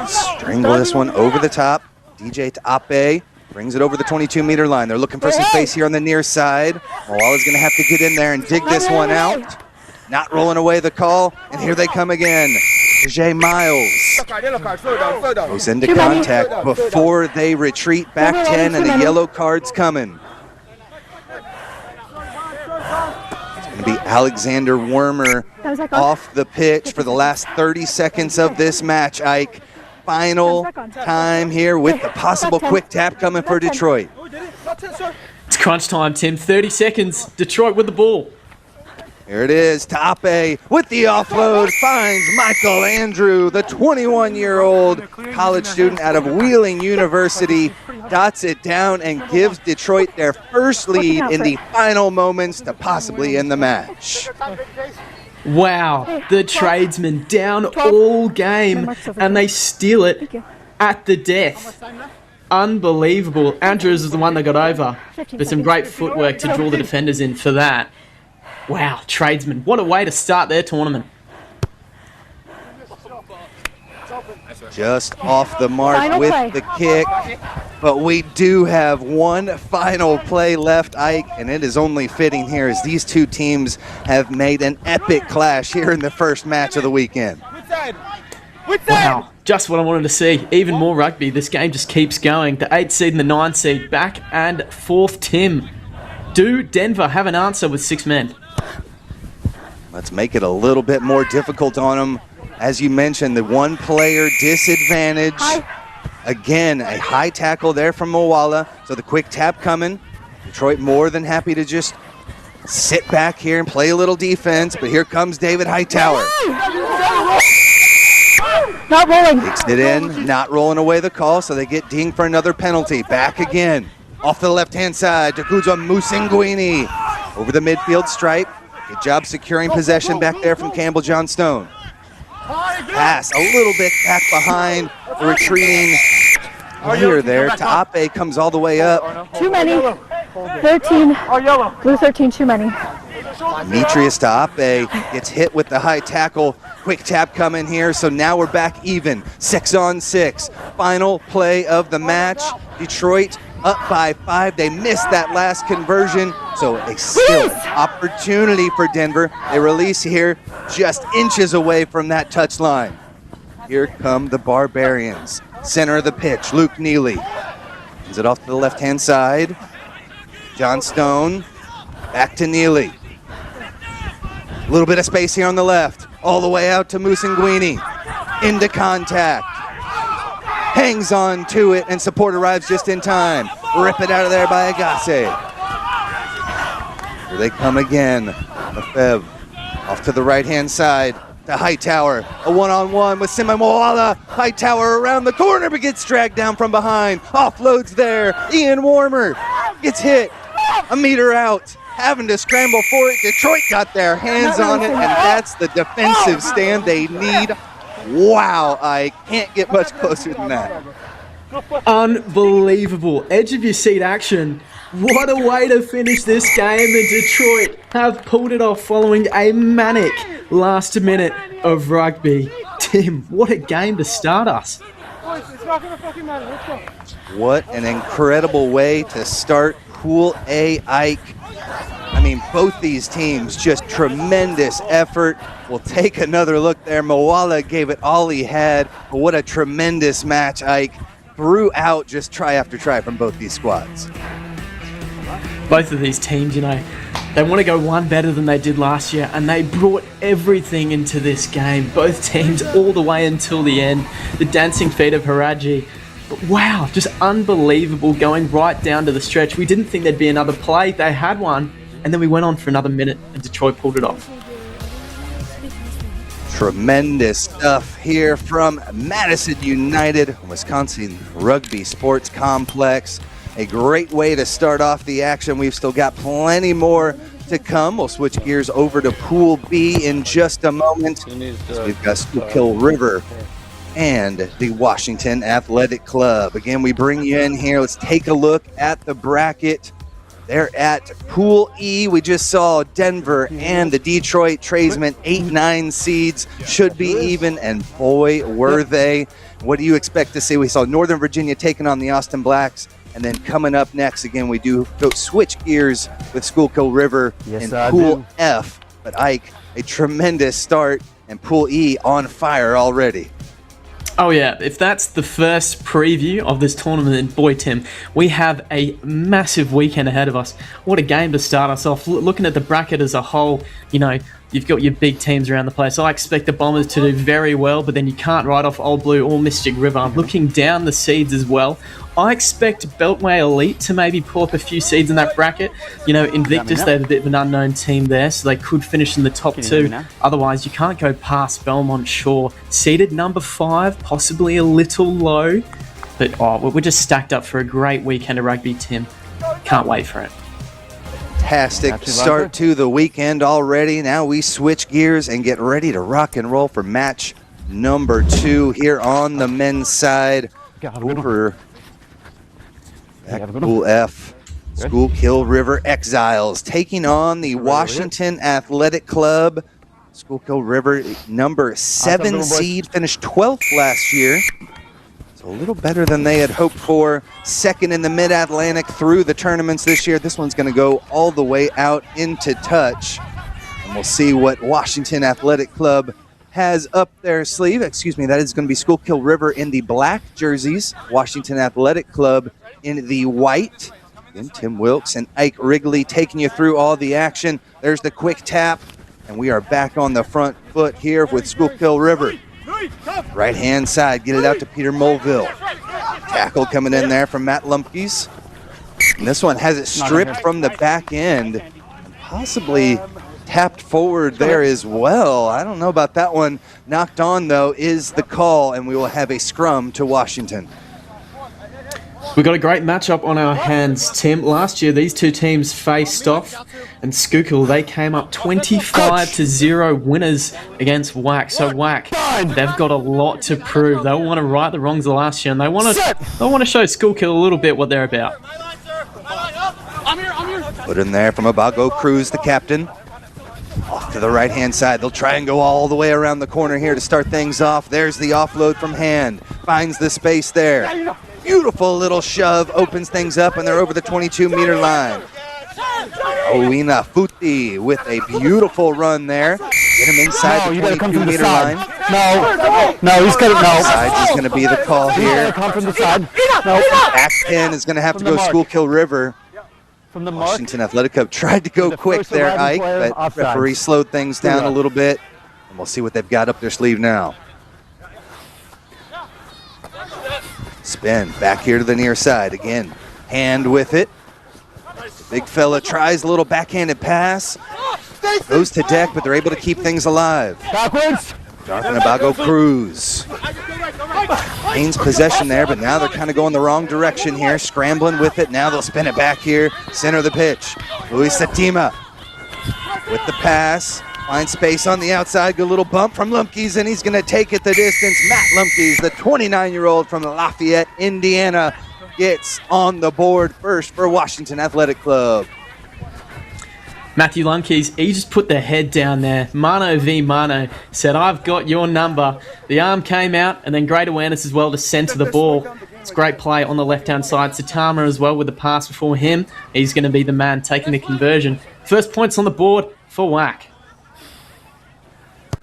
Strangle this one over the top. DJ Tape brings it over the 22-meter line. They're looking for some space here on the near side. Moala's going to have to get in there and dig this one out. Not rolling away the call, and here they come again. Jay Miles goes into contact before they retreat back 10, and the yellow card's coming. It's going to be Alexander Wormer off the pitch for the last 30 seconds of this match, Ike. Final time here with the possible quick tap coming for Detroit. It's crunch time, Tim. 30 seconds. Detroit with the ball. Here it is. Tape with the offload finds Michael Andrew, the 21-year-old college student out of Wheeling University, dots it down and gives Detroit their first lead in the final moments to possibly end the match. Wow, the tradesmen down all game, and they steal it at the death. Unbelievable. Andrews is the one that got over, but some great footwork to draw the defenders in for that. Wow, tradesmen, what a way to start their tournament. Just off the mark with the kick, but we do have one final play left, Ike, and it is only fitting here as these two teams have made an epic clash here in the first match of the weekend. Wow, just what I wanted to see. Even more rugby. This game just keeps going. The 8th seed and the 9th seed back and forth, Tim. Do Denver have an answer with 6 men? Let's make it a little bit more difficult on them. As you mentioned, the one-player disadvantage. Again, a high tackle there from Moala. So the quick tap coming. Detroit more than happy to just sit back here and play a little defense. But here comes David Hightower. Not rolling. Takes it in, not rolling away the call, so they get dinged for another penalty. Back again. Off the left-hand side, Takuza Musinguini. Over the midfield stripe. Good job securing possession back there from Campbell Johnstone. Pass a little bit back behind the retreating player there. Tape comes all the way up. Too many. 13. Blue 13, too many. Demetrius Tape gets hit with the high tackle. Quick tap coming here, so now we're back even. 6-on-6. Final play of the match. Detroit up by 5. They missed that last conversion, so a still opportunity for Denver. They release here just inches away from that touch line. Here come the Barbarians. Center of the pitch, Luke Neely. Sends it off to the left-hand side. Johnstone, back to Neely. A little bit of space here on the left. all the way out to Musanguini. Into contact. Hangs on to it, and support arrives just in time. Rip it out of there by Agassi. Here they come again. Lefebvre off to the right-hand side to Hightower. A one-on-one with Simi Moala. Hightower around the corner, but gets dragged down from behind. Offloads there. Ian Warmer gets hit. A meter out. Having to scramble for it. Detroit got their hands on it, and that's the defensive stand they need. Wow, I can't get much closer than that. Unbelievable. Edge of your seat action. What a way to finish this game, and Detroit have pulled it off following a manic last minute of rugby. Tim, what a game to start us. What an incredible way to start Pool A, Ike. I mean, both these teams, just tremendous effort. We'll take another look there. Moala gave it all he had. But what a tremendous match, Ike. Throughout, just try after try from both these squads. Both of these teams, you know, they want to go one better than they did last year, and they brought everything into this game. Both teams all the way until the end. The dancing feet of Haraji. But wow, just unbelievable going right down to the stretch. We didn't think there'd be another play. They had one, and then we went on for another minute, and Detroit pulled it off. Tremendous stuff here from Madison United, Wisconsin Rugby Sports Complex. A great way to start off the action. We've still got plenty more to come. We'll switch gears over to Pool B in just a moment. So we've got Schuylkill River and the Washington Athletic Club. Again, we bring you in here. Let's take a look at the bracket. They're at Pool E. We just saw Denver and the Detroit Tradesmen, 8-9 seeds, should be even, and boy, were they. What do you expect to see? We saw Northern Virginia taking on the Austin Blacks, and then coming up next, again, we do go switch gears with Schuylkill River in Pool F. But Ike, a tremendous start, and Pool E on fire already. Oh yeah, if that's the first preview of this tournament, then boy Tim, we have a massive weekend ahead of us. What a game to start us off. Looking at the bracket as a whole, you know, you've got your big teams around the place. I expect the Bombers to do very well, but then you can't write off Old Blue or Mystic River. Looking down the seeds as well, I expect Beltway Elite to maybe pull up a few seeds in that bracket. You know, Invictus, they have a bit of an unknown team there, so they could finish in the top two. Otherwise, you can't go past Belmont Shore. Seeded number 5, possibly a little low. But we're just stacked up for a great weekend of rugby, Tim. Can't wait for it. Fantastic start to the weekend already. Now we switch gears and get ready to rock and roll for match number 2 here on the men's side. Over Pool F, Schuylkill River Exiles taking on the Washington Athletic Club. Schuylkill River, number 7 seed, finished 12th last year. So a little better than they had hoped for. Second in the Mid-Atlantic through the tournaments this year. This one's going to go all the way out into touch. And we'll see what Washington Athletic Club has up their sleeve. Excuse me, that is going to be Schuylkill River in the black jerseys. Washington Athletic Club in the white. And Tim Wilkes and Ike Wrigley taking you through all the action. There's the quick tap, and we are back on the front foot here with Schuylkill River. Right-hand side, get it out to Peter Mulville. Tackle coming in there from Matt Lumpkes. And this one has it stripped from the back end, and possibly tapped forward there as well. I don't know about that one. Knocked on, though, is the call, and we will have a scrum to Washington. We've got a great matchup on our hands, Tim. Last year, these two teams faced off, and Schuylkill, they came up 25-0 winners against WAC. So WAC, they've got a lot to prove. They want to right the wrongs of last year, and they want to show Schuylkill a little bit what they're about. Put in there from Abago Cruz, the captain. Off to the right-hand side. They'll try and go all the way around the corner here to start things off. There's the offload from Hand. Finds the space there. Beautiful little shove. Opens things up, and they're over the 22-meter line. Owina Futi with a beautiful run there. Get him inside the 22-meter line. No, he's got it. No. Side is going to be the call here. Come from the side. Back pin is going to have to go Schuylkill River. From the mark. Washington Athletic Club tried to go quick there, Ike, but referee slowed things down a little bit. And we'll see what they've got up their sleeve now. Spin back here to the near side. Again, hand with it. The big fella tries a little backhanded pass. Goes to deck, but they're able to keep things alive. Backwards. Jonathan Abago Cruz gains possession there, but now they're kind of going the wrong direction here. Scrambling with it. Now they'll spin it back here. Center of the pitch. Luis Satima with the pass. Finds space on the outside. Good little bump from Lumpkes, and he's going to take it the distance. Matt Lumpkes, the 29-year-old from Lafayette, Indiana, gets on the board first for Washington Athletic Club. Matthew Lumpkes, he just put the head down there. Mano v Mano, said, I've got your number. The arm came out, and then great awareness as well to centre the ball. It's great play on the left-hand side. Satama as well with the pass before him. He's going to be the man taking the conversion. First points on the board for WAC.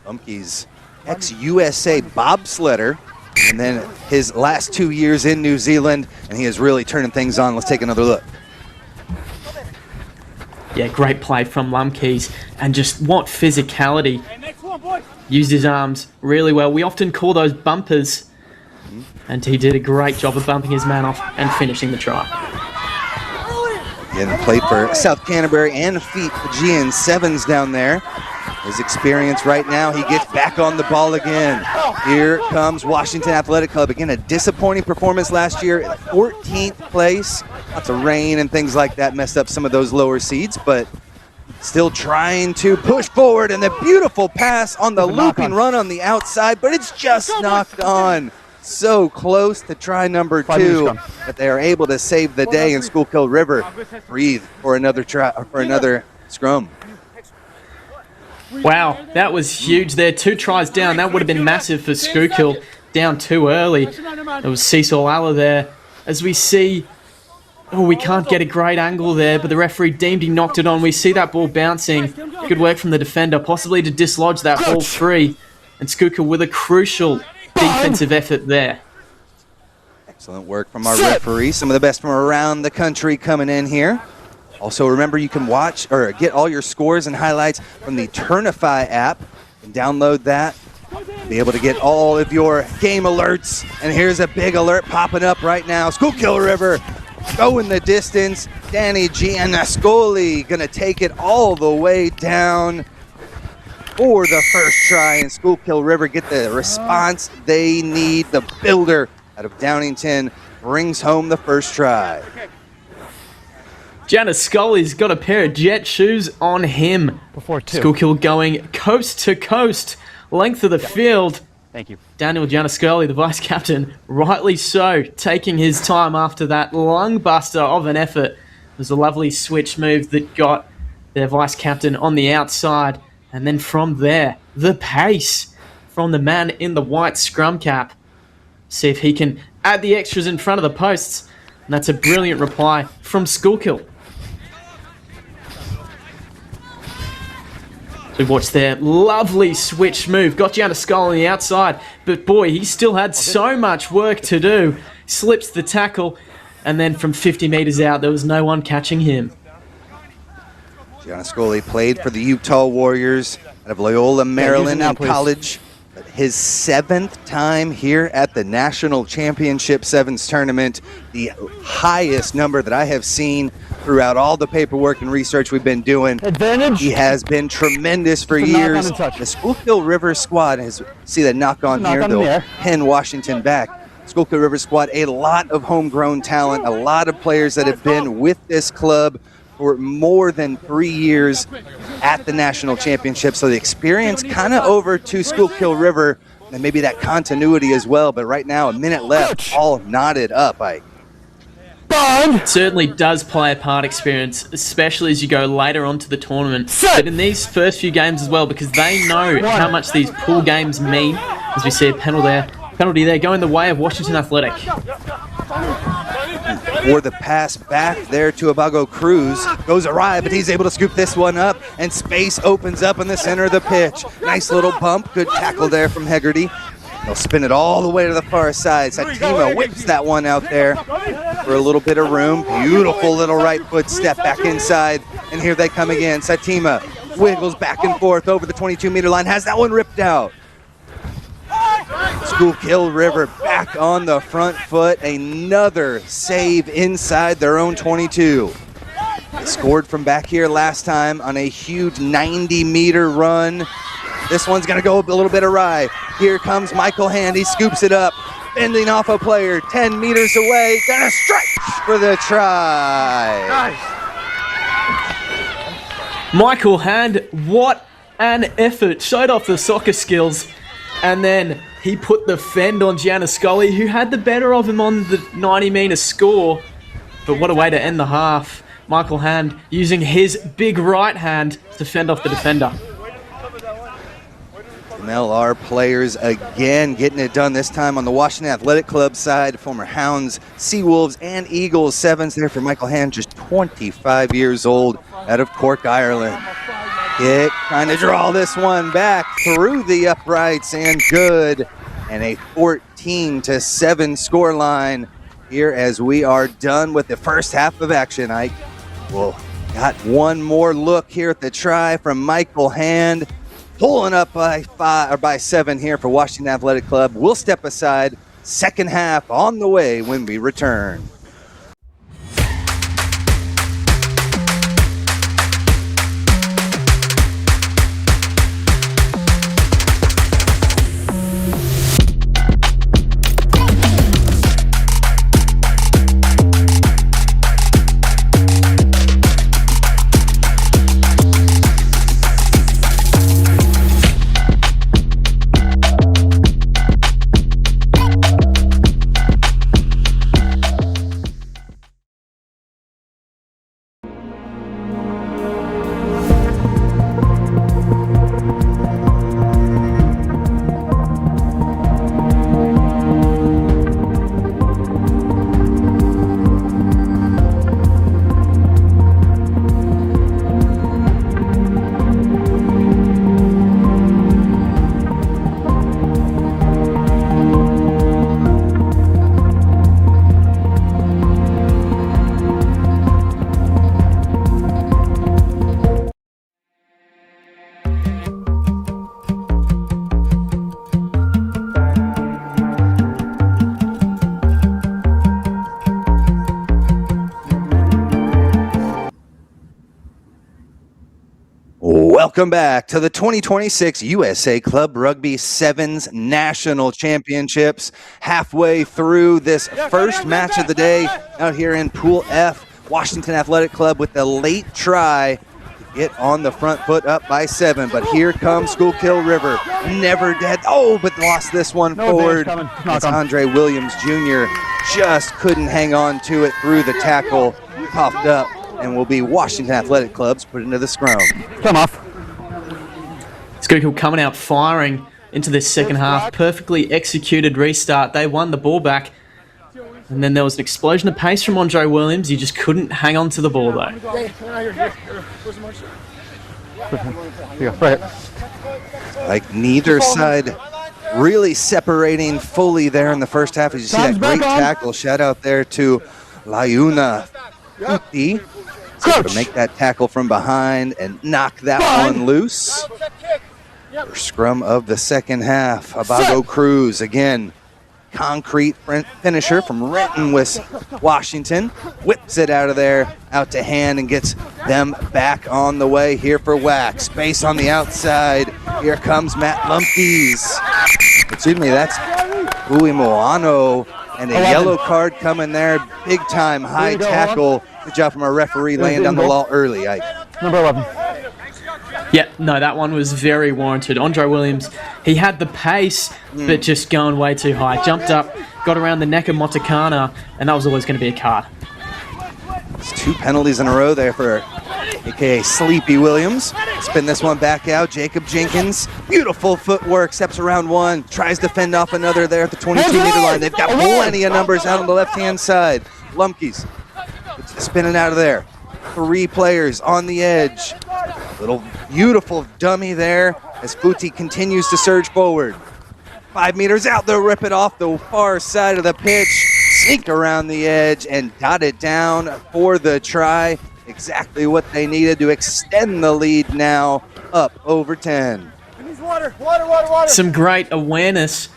Lumpkes, ex-USA bobsledder, and then his last 2 years in New Zealand, and he is really turning things on. Let's take another look. Yeah, great play from Lumpkes, and just what physicality. Used his arms really well. We often call those bumpers, and he did a great job of bumping his man off and finishing the try. Again, played for South Canterbury and Fijian Sevens down there. His experience right now, he gets back on the ball again. Here comes Washington Athletic Club. Again, a disappointing performance last year, 14th place. Lots of rain and things like that messed up some of those lower seeds, but still trying to push forward, and the beautiful pass on the looping run on the outside, but it's just knocked on. So close to try number 2, but they are able to save the day, and Schuylkill River breathe for another try, or for another scrum. Wow, that was huge there. 2 tries down. That would have been massive for Schuylkill. Down too early. There was Cecil Alla there. As we see, we can't get a great angle there, but the referee deemed he knocked it on. We see that ball bouncing. Good work from the defender, possibly to dislodge that ball free. And Schuylkill with a crucial defensive effort there. Excellent work from our referee. Some of the best from around the country coming in here. Also, remember, you can watch or get all your scores and highlights from the Turnify app. You can download that, be able to get all of your game alerts. And here's a big alert popping up right now. Schuylkill River going the distance. Danny Giannascoli going to take it all the way down for the first try. And Schuylkill River get the response they need. The builder out of Downington brings home the first try. Giannascoli's got a pair of jet shoes on him. Before 2. Schuylkill going coast to coast, length of the field. Thank you. Daniel Giannascoli, the vice captain, rightly so, taking his time after that lung buster of an effort. It was a lovely switch move that got their vice captain on the outside. And then from there, the pace from the man in the white scrum cap. See if he can add the extras in front of the posts. And that's a brilliant reply from Schuylkill. We watched their lovely switch move. Got Giannascoli on the outside, but boy, he still had so much work to do. Slips the tackle, and then from 50 metres out, there was no one catching him. Giannascoli played for the Utah Warriors out of Loyola, Maryland in college. But his 7th time here at the National Championship Sevens Tournament, the highest number that I have seen throughout all the paperwork and research we've been doing. Advantage. He has been tremendous for years. The Schuylkill River squad has, see that knock on here, they'll pin Washington back. Schuylkill River squad, a lot of homegrown talent, a lot of players that have been with this club for more than 3 years at the national championship. So the experience kind of over to Schuylkill River, and maybe that continuity as well. But right now, a minute left, all knotted up, Ike. Certainly does play a part, experience, especially as you go later on to the tournament. But in these first few games as well, because they know how much these pool games mean, as we see a penalty there going the way of Washington Athletic. Or the pass back there to Abago Cruz goes awry, but he's able to scoop this one up, and space opens up in the center of the pitch. Nice little bump, good tackle there from Hegarty. They'll spin it all the way to the far side. Satima whips that one out there for a little bit of room. Beautiful little right foot step back inside, and here they come again. Satima wiggles back and forth over the 22-meter line, has that one ripped out. Schuylkill River back on the front foot, another save inside their own 22. They scored from back here last time on a huge 90-meter run. This one's gonna go a little bit awry. Here comes Michael Hand, he scoops it up, bending off a player, 10 meters away, gonna stretch for the try. Nice. Michael Hand, what an effort. Showed off the soccer skills. And then he put the fend on Gianniscoli, who had the better of him on the 90-meter score. But what a way to end the half. Michael Hand using his big right hand to fend off the defender. MLR players again getting it done, this time on the Washington Athletic Club side. Former Hounds, Seawolves, and Eagles sevens there for Michael Hand, just 25 years old, out of Cork, Ireland. Kick, trying to draw this one back through the uprights, and good. And a 14-7 score line here as we are done with the first half of action. Ike, well, got one more look here at the try from Michael Hand. Pulling up by 7 here for Washington Athletic Club. We'll step aside. Second half on the way when we return. Welcome back to the 2026 USA Club Rugby Sevens National Championships. Halfway through this first match of the day out here in Pool F, Washington Athletic Club with the late try to get on the front foot, up by 7. But here comes Schuylkill River, never dead. Oh, but lost this one forward. It's Andre Williams Jr. just couldn't hang on to it through the tackle, puffed up, and will be Washington Athletic Club's put into the scrum. Come off. Schuylkill coming out firing into this second half. Perfectly executed restart. They won the ball back. And then there was an explosion of pace from Andre Williams. He just couldn't hang on to the ball, though. Like neither side really separating fully there in the first half. As you see that great tackle. Shout out there to Layuna Uti. To make that tackle from behind and knock that one loose. Scrum of the second half. Abago Cruz again. Concrete finisher from Renton, Washington. Whips it out of there, out to Hand, and gets them back on the way here for Wax. Space on the outside. Here comes Matt Lumpkins. Excuse me, that's Ui Moano. And a yellow card coming there. Big time high tackle. Good job from our referee laying down the law early, Ike. Number 11. Yeah, no, that one was very warranted. Andre Williams, he had the pace, but just going way too high. Jumped up, got around the neck of Motakana, and that was always going to be a card. It's 2 penalties in a row there for a.k.a. Sleepy Williams. Spin this one back out. Jacob Jenkins, beautiful footwork, steps around one, tries to fend off another there at the 22-meter line. They've got plenty of numbers out on the left-hand side. Lumpkins spinning out of there. 3 players on the edge. Little beautiful dummy there as Futi continues to surge forward. 5 meters out, they'll rip it off the far side of the pitch. Sneak around the edge and dot it down for the try. exactly what they needed to extend the lead now up over 10. Some great awareness.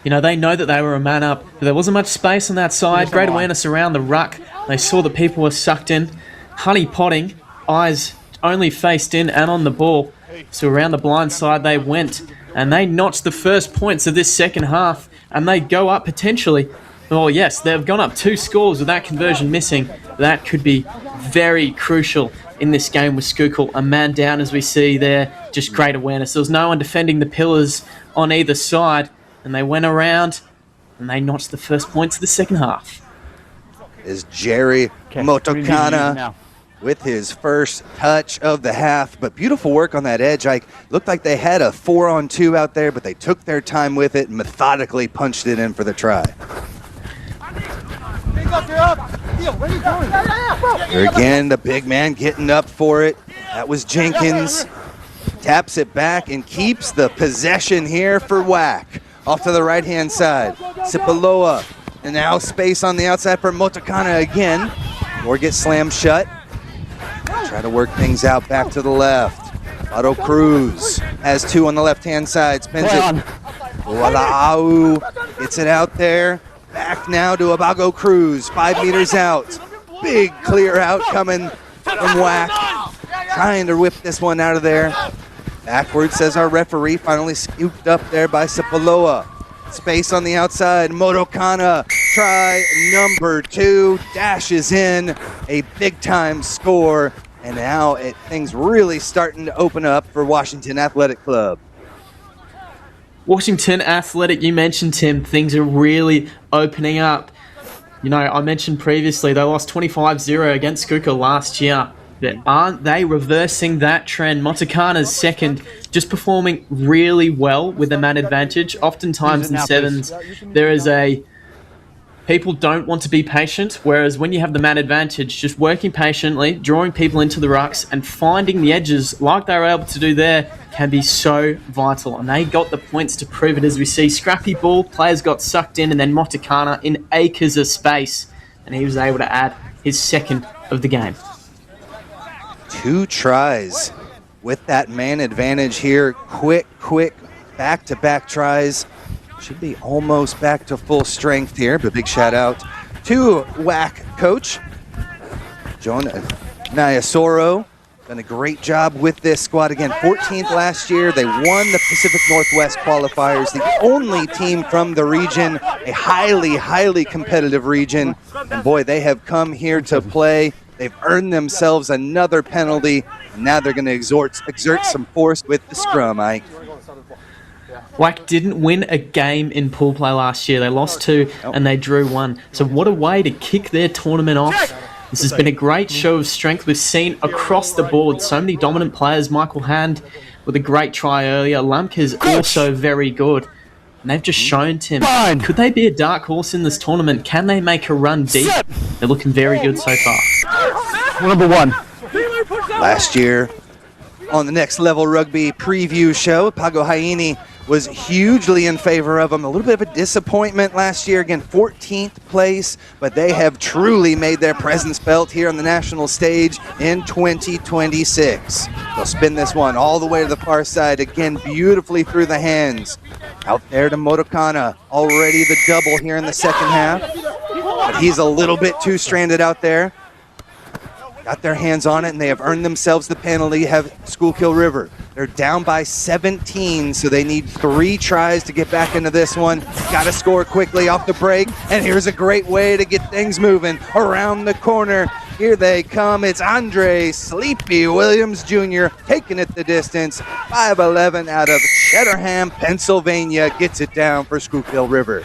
You know, they know that they were a man up, but there wasn't much space on that side. Great awareness around the ruck. They saw that people were sucked in. Honey potting, eyes only faced in and on the ball. So around the blind side they went, and they notched the first points of this second half, and they go up potentially. Well, yes, they've gone up 2 scores with that conversion missing. That could be very crucial in this game with Schuylkill. A man down, as we see there. Just great awareness. There was no one defending the pillars on either side, and they went around, and they notched the first points of the second half. Is Jerry Motokana with his first touch of the half, but beautiful work on that edge. Looked like they had a 4-on-2 out there, but they took their time with it and methodically punched it in for the try. Here again, the big man getting up for it. That was Jenkins. Taps it back and keeps the possession here for Whack. Off to the right-hand side. Sipaloa. And now space on the outside for Motokana again. Or gets slammed shut. Try to work things out back to the left. Otto Cruz has 2 on the left-hand side. Spins it. Wala'au gets it out there. Back now to Abago Cruz. 5 meters out. Big clear out coming from Whack. Trying to whip this one out of there. Backwards, says our referee. Finally scooped up there by Sipaloa. Space on the outside. Motokana, try number 2. Dashes in. A big-time score. And now things really starting to open up for Washington Athletic Club. Washington Athletic, you mentioned, Tim, things are really opening up. You know, I mentioned previously they lost 25-0 against Schuylkill last year. But aren't they reversing that trend? Motokana's second, just performing really well with a man advantage. Oftentimes in sevens, there is people don't want to be patient, whereas when you have the man advantage, just working patiently, drawing people into the rucks and finding the edges like they were able to do there can be so vital. And they got the points to prove it, as we see. Scrappy ball, players got sucked in, and then Motokana in acres of space, and he was able to add his second of the game. 2 tries with that man advantage here. Quick, back-to-back tries. Should be almost back to full strength here, but big shout out to Whack coach John Nyasoro. Done a great job with this squad. Again, 14th last year. They won the Pacific Northwest qualifiers, the only team from the region, a highly competitive region. And boy, they have come here to play. They've earned themselves another penalty, and now they're going to exert some force with the scrum, Ike. Whack didn't win a game in pool play last year. They lost 2 and they drew 1. So what a way to kick their tournament off. This has been a great show of strength we've seen across the board. So many dominant players. Michael Hand with a great try earlier. Lamke is also very good. And they've just shown Tim, could they be a dark horse in this tournament? Can they make a run deep? They're looking very good so far. Number 1. Last year on the Next Level Rugby preview show, Pago Haini was hugely in favor of them. A little bit of a disappointment last year. Again, 14th place, but they have truly made their presence felt here on the national stage in 2026. They'll spin this one all the way to the far side. Again, beautifully through the hands. Out there to Motokana. Already the double here in the second half. But he's a little bit too stranded out there. Got their hands on it, and they have earned themselves the penalty, have Schuylkill River. They're down by 17, so they need 3 tries to get back into this one. Got to score quickly off the break, and here's a great way to get things moving. Around the corner, here they come. It's Andre Sleepy Williams Jr. taking it the distance. 5'11" out of Cheddarham, Pennsylvania, gets it down for Schuylkill River.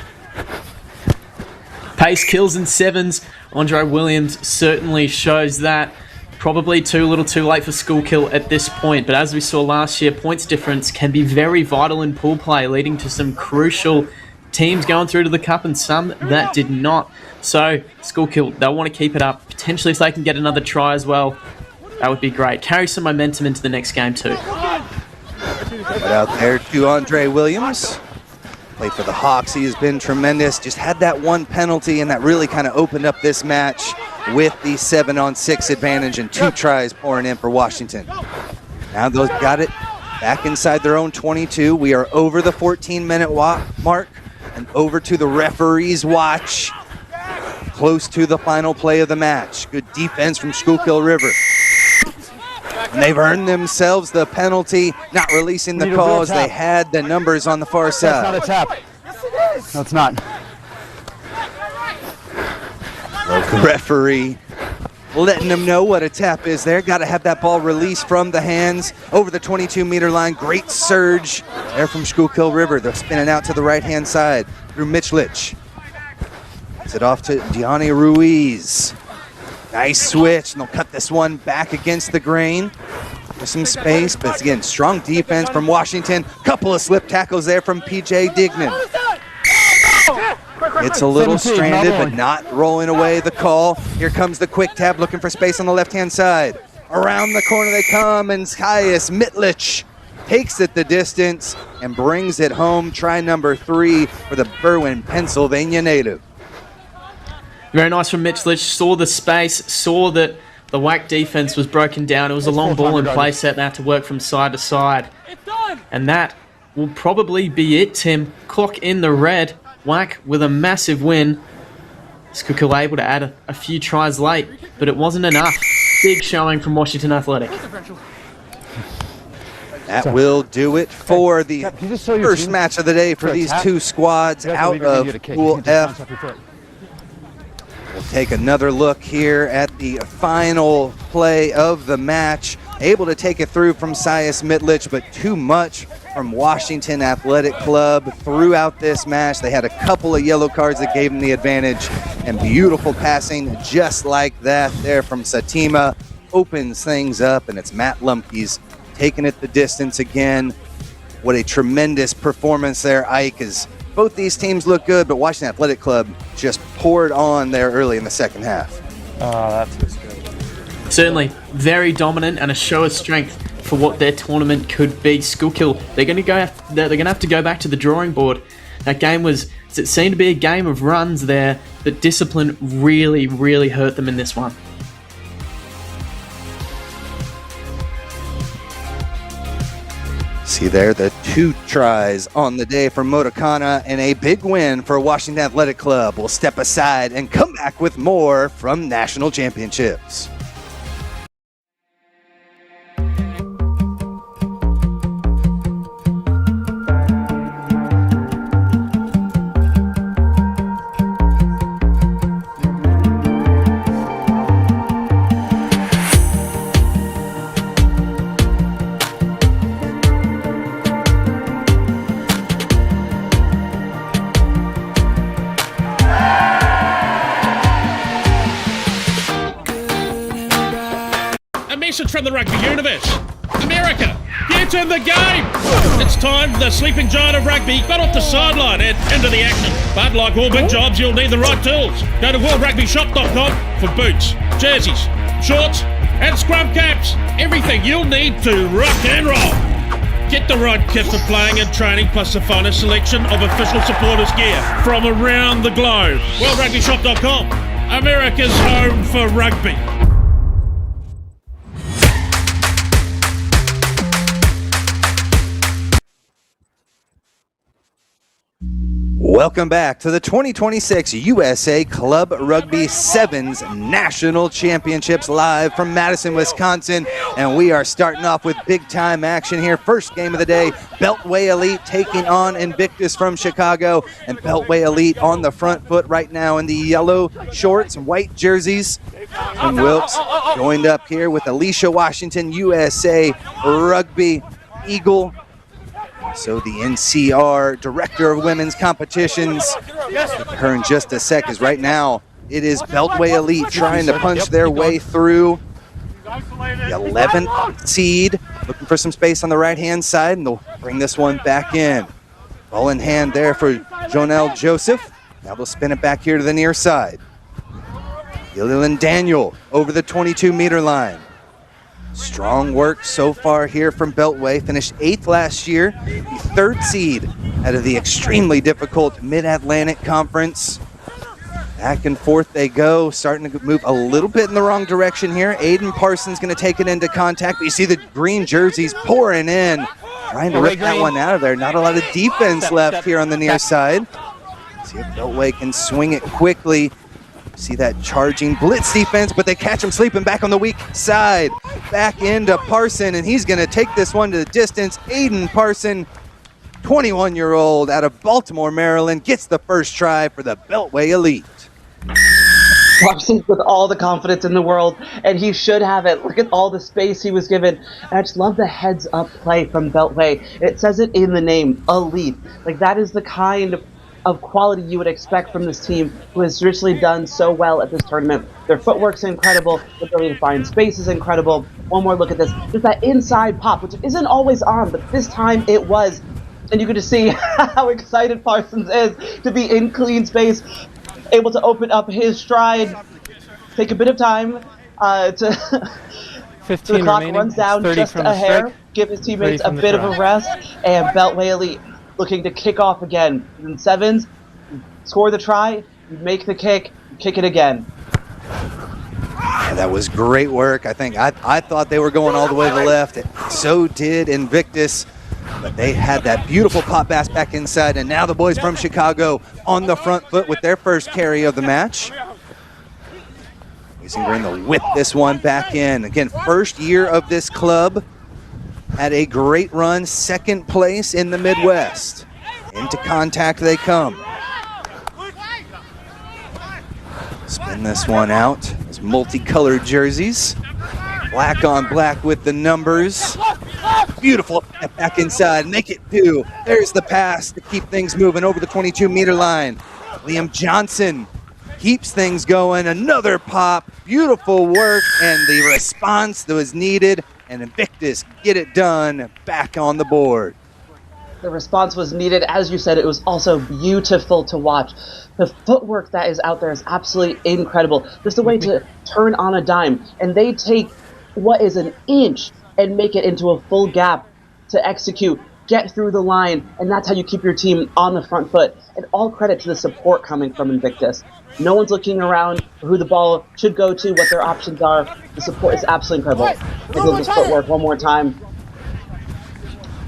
Pace kills in sevens. Andre Williams certainly shows that. Probably too little too late for Schuylkill at this point, but as we saw last year, points difference can be very vital in pool play, leading to some crucial teams going through to the cup and some that did not. So Schuylkill, they'll want to keep it up. Potentially if they can get another try as well, that would be great. Carry some momentum into the next game too. Right out there to Andre Williams. Played for the Hawks. He has been tremendous. Just had that one penalty, and that really kind of opened up this match. with the 7-on-6 advantage and 2 tries pouring in for Washington. Now those got it back inside their own 22. We are over the 14-minute mark and over to the referee's watch. Close to the final play of the match. Good defense from Schuylkill River. And they've earned themselves the penalty, not releasing the calls. They had the numbers on the far side. That's not a tap. No, it's not. Local referee letting them know what a tap is there. Got to have that ball released from the hands over the 22-meter line. Great surge there from Schuylkill River. They're spinning out to the right-hand side through Mitch Litch. Gets it off to Deani Ruiz. Nice switch, and they'll cut this one back against the grain. There's some space, but again, strong defense from Washington. Couple of slip tackles there from PJ Dignan. It's a little stranded, but not rolling away the call. Here comes the quick tap, looking for space on the left-hand side. Around the corner they come, and Caius Mitlich takes it the distance and brings it home. Try number 3 for the Berwyn, Pennsylvania native. Very nice from Mitch Litch. Saw the space, saw that the WAC defense was broken down. It was a long ball in play set. They had to work from side to side. And that will probably be it, Tim. Clock in the red. WAC with a massive win. Schuylkill able to add a few tries late, but it wasn't enough. Big showing from Washington Athletic. That will do it for the first match of the day for these 2 squads out of Pool F. We'll take another look here at the final play of the match. Able to take it through from Caius Mitlich, but too much from Washington Athletic Club throughout this match. They had a couple of yellow cards that gave them the advantage, and beautiful passing just like that there from Satima opens things up, and it's Matt Lumpkes taking it the distance again. What a tremendous performance there, Ike, as both these teams look good, but Washington Athletic Club just poured on there early in the second half. That feels good. Certainly very dominant and a show of strength for what their tournament could be. Schuylkill, they're going to have to go back to the drawing board. That game it seemed to be a game of runs there, but discipline really, really hurt them in this one. See there, the 2 tries on the day for Motakana, and a big win for Washington Athletic Club. We'll step aside and come back with more from National Championships. From the rugby universe. America, get in the game! It's time the sleeping giant of rugby got off the sideline and into the action. But like all big jobs, you'll need the right tools. Go to worldrugbyshop.com for boots, jerseys, shorts, and scrum caps. Everything you'll need to rock and roll. Get the right kit for playing and training, plus the finest selection of official supporters gear from around the globe. worldrugbyshop.com, America's home for rugby. Welcome back to the 2026 USA Club Rugby Sevens National Championships live from Madison, Wisconsin. And we are starting off with big-time action here. First game of the day, Beltway Elite taking on Invictus from Chicago. And Beltway Elite on the front foot right now in the yellow shorts and white jerseys. And Wilkes joined up here with Alicia Washington, USA Rugby Eagle. So the NCR Director of Women's Competitions, her in just a sec, is right now it is Beltway Elite trying to punch their way through the 11th seed, looking for some space on the right-hand side, and they'll bring this one back in. Ball in hand there for Jonelle Joseph. Now they'll spin it back here to the near side. Gillian Daniel over the 22-meter line. Strong work so far here from Beltway. Finished 8th last year, the 3rd seed out of the extremely difficult Mid-Atlantic Conference. Back and forth they go, starting to move a little bit in the wrong direction here. Aiden Parsons going to take it into contact, but you see the green jerseys pouring in, trying to rip that one out of there. Not a lot of defense left here on the near side. See if Beltway can swing it quickly. See that charging blitz defense, but they catch him sleeping back on the weak side. Back into Parson, and he's going to take this one to the distance. Aiden Parson, 21-year-old out of Baltimore, Maryland, gets the first try for the Beltway Elite. Parsons with all the confidence in the world, and he should have it. Look at all the space he was given. And I just love the heads-up play from Beltway. It says it in the name, elite. Like, that is the kind of quality you would expect from this team who has traditionally done so well at this tournament. Their footwork's incredible. Their ability to find space is incredible. One more look at this. Just that inside pop, which isn't always on, but this time it was. And you can just see how excited Parsons is to be in clean space, able to open up his stride, take a bit of time to 15 the clock remaining. runs down 30 just from the a hair, strike, give his teammates a 30 from the bit of try. a rest, and Beltway Elite looking to kick off again. In sevens, score the try, make the kick it again. Yeah, that was great work. I think I thought they were going all the way to the left. So did Invictus. But they had that beautiful pop pass back inside, and now the boys from Chicago on the front foot with their first carry of the match. Mason Green to whip this one back in. Again, first year of this club. Had a great run, second place in the Midwest. Into contact they come. Spin this one out. Those multicolored jerseys. Black on black with the numbers. Beautiful back inside, make it 2. There's the pass to keep things moving over the 22-meter line. Liam Johnson keeps things going. Another pop, beautiful work, and the response that was needed. And Invictus get it done back on the board. The response was needed. As you said, it was also beautiful to watch. The footwork that is out there is absolutely incredible. Just a way to turn on a dime. And they take what is an inch and make it into a full gap to execute, get through the line, and that's how you keep your team on the front foot. And all credit to the support coming from Invictus. No one's looking around for who the ball should go to, what their options are. The support is absolutely incredible. Look at this footwork one more time.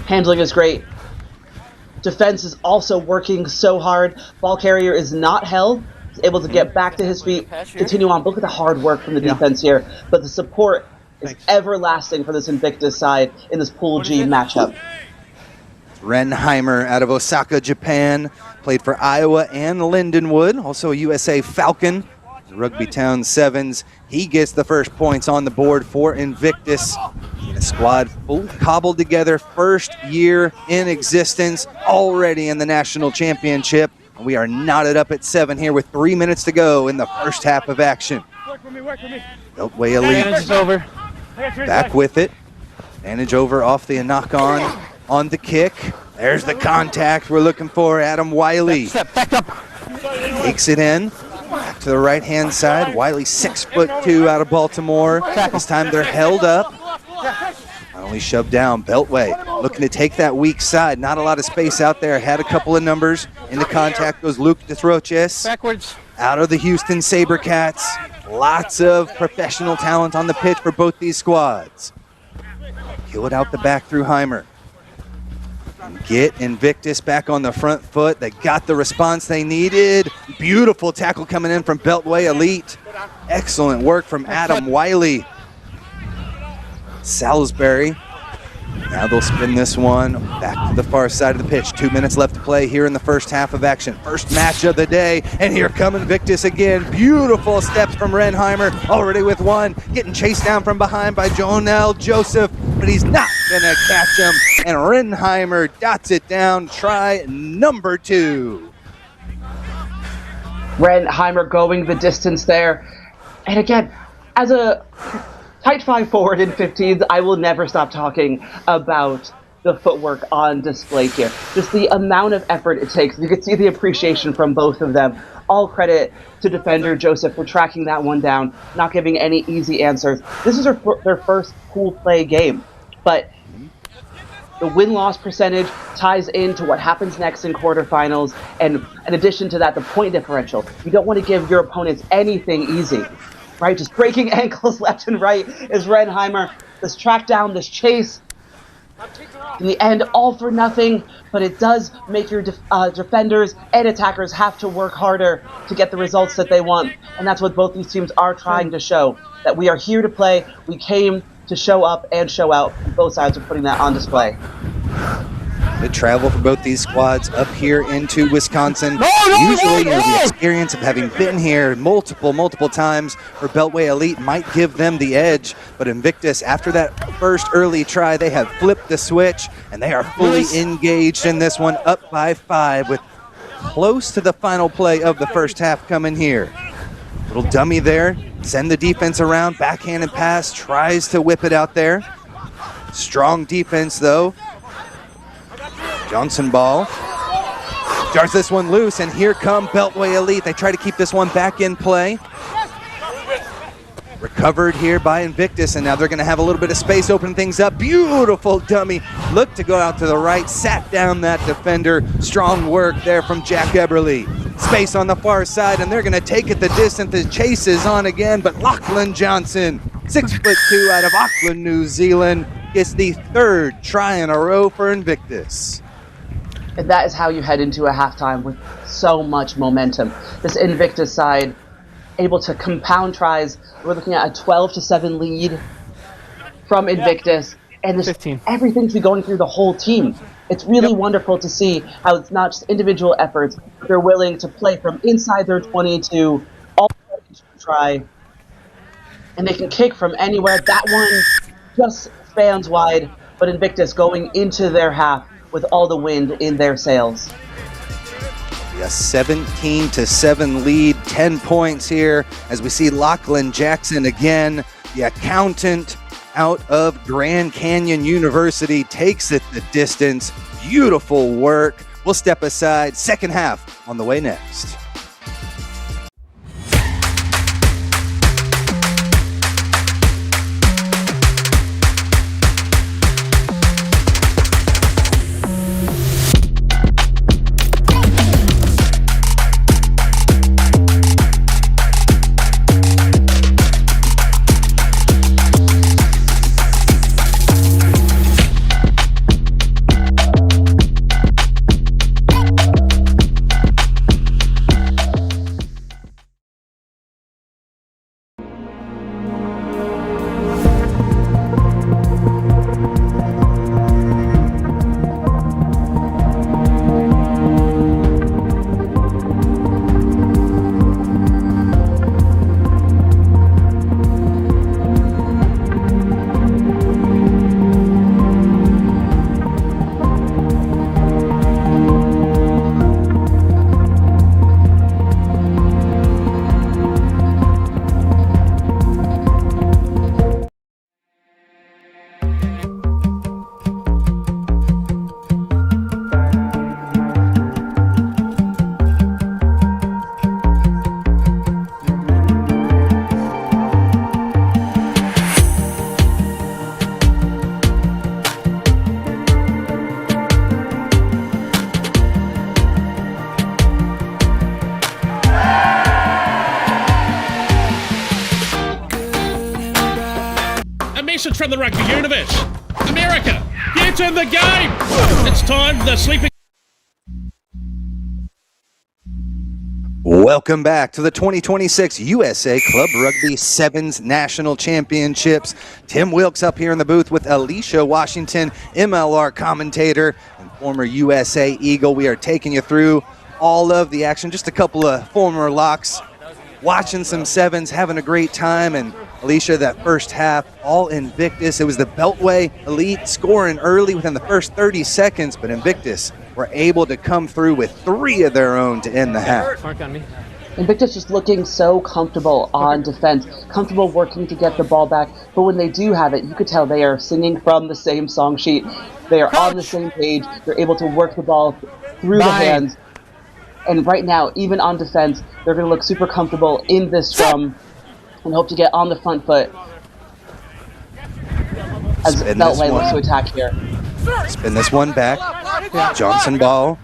Handling is great. Defense is also working so hard. Ball carrier is not held. He's able to get back to his feet, continue on. Look at the hard work from the defense here. But the support is everlasting for this Invictus side in this Pool G matchup. Renheimer out of Osaka, Japan. Played for Iowa and Lindenwood. Also a USA Falcon. Rugby Town Sevens. He gets the first points on the board for Invictus. The squad full cobbled together. First year in existence. Already in the national championship. And we are knotted up at 7 here with 3 minutes to go in the first half of action. Beltway Elite over. back with it. Advantage over off the knock on the kick. There's the contact we're looking for. Adam Wiley Step back up. takes it in. Back to the right-hand side. Wiley 6'2" out of Baltimore. This time they're held up. Finally shoved down. Beltway looking to take that weak side. Not a lot of space out there. Had a couple of numbers. Into contact goes Luke Desroches. Backwards. Out of the Houston SaberCats. Lots of professional talent on the pitch for both these squads. Kill it out the back through Heimer. And get Invictus back on the front foot. They got the response they needed. Beautiful tackle coming in from Beltway Elite. Excellent work from Adam Wiley. Salisbury. Now they'll spin this one back to the far side of the pitch. 2 minutes left to play here in the first half of action. First match of the day, and here come Invictus again. Beautiful steps from Renheimer, already with one. Getting chased down from behind by Jonel Joseph, but he's not gonna catch him. And Renheimer dots it down, try number 2. Renheimer going the distance there. And again, as a tight 5 forward in 15s, I will never stop talking about the footwork on display here. Just the amount of effort it takes. You can see the appreciation from both of them. All credit to defender Joseph for tracking that one down, not giving any easy answers. This is their first pool play game, but the win-loss percentage ties into what happens next in quarterfinals, and in addition to that, the point differential. You don't want to give your opponents anything easy, right? Just breaking ankles left and right is Renheimer. This track down, this chase, in the end, all for nothing, but it does make your defenders and attackers have to work harder to get the results that they want, and that's what both these teams are trying to show, that we are here to play, we came to show up and show out. Both sides are putting that on display. The travel for both these squads up here into Wisconsin. Usually the experience of having been here multiple times for Beltway Elite might give them the edge, but Invictus, after that first early try, they have flipped the switch and they are fully engaged in this one, up by 5 with close to the final play of the first half coming here. Little dummy there, send the defense around, backhanded pass, tries to whip it out there. Strong defense though. Johnson ball, darts this one loose, and here come Beltway Elite. They try to keep this one back in play. Recovered here by Invictus, and now they're gonna have a little bit of space, open things up. Beautiful dummy, looked to go out to the right, sat down that defender. Strong work there from Jack Eberly. Space on the far side, and they're gonna take it the distance. The chase is on again, but Lachlan Johnson, 6'2" out of Auckland, New Zealand, gets the 3rd try in a row for Invictus. And that is how you head into a halftime with so much momentum. This Invictus side able to compound tries. We're looking at a 12-7 lead from Invictus, and everything's been going through the whole team. It's really wonderful to see how it's not just individual efforts, but they're willing to play from inside their 22 all the way to try, and they can kick from anywhere. That one just spans wide, but Invictus going into their half with all the wind in their sails. A 17-7 lead, 10 points here as we see Lachlan Jackson again, the accountant out of Grand Canyon University, takes it the distance. Beautiful work. We'll step aside. Second half on the way next. message from the rugby universe. America, get in the game! It's time the sleeping... Welcome back to the 2026 USA Club Rugby Sevens National Championships. Tim Wilkes up here in the booth with Alicia Washington, MLR commentator and former USA Eagle. We are taking you through all of the action, just a couple of former locks, watching some sevens, having a great time. And Alicia, that first half, all Invictus. It was the Beltway Elite scoring early within the first 30 seconds, but Invictus were able to come through with 3 of their own to end the half. Mark on me. Invictus just looking so comfortable on defense, comfortable working to get the ball back, but when they do have it, you could tell they are singing from the same song sheet. They are on the same page. They're able to work the ball through the hands. And right now, even on defense, they're going to look super comfortable in this scrum and hope to get on the front foot as Beltway looks to attack here. Spin this one back. Johnson ball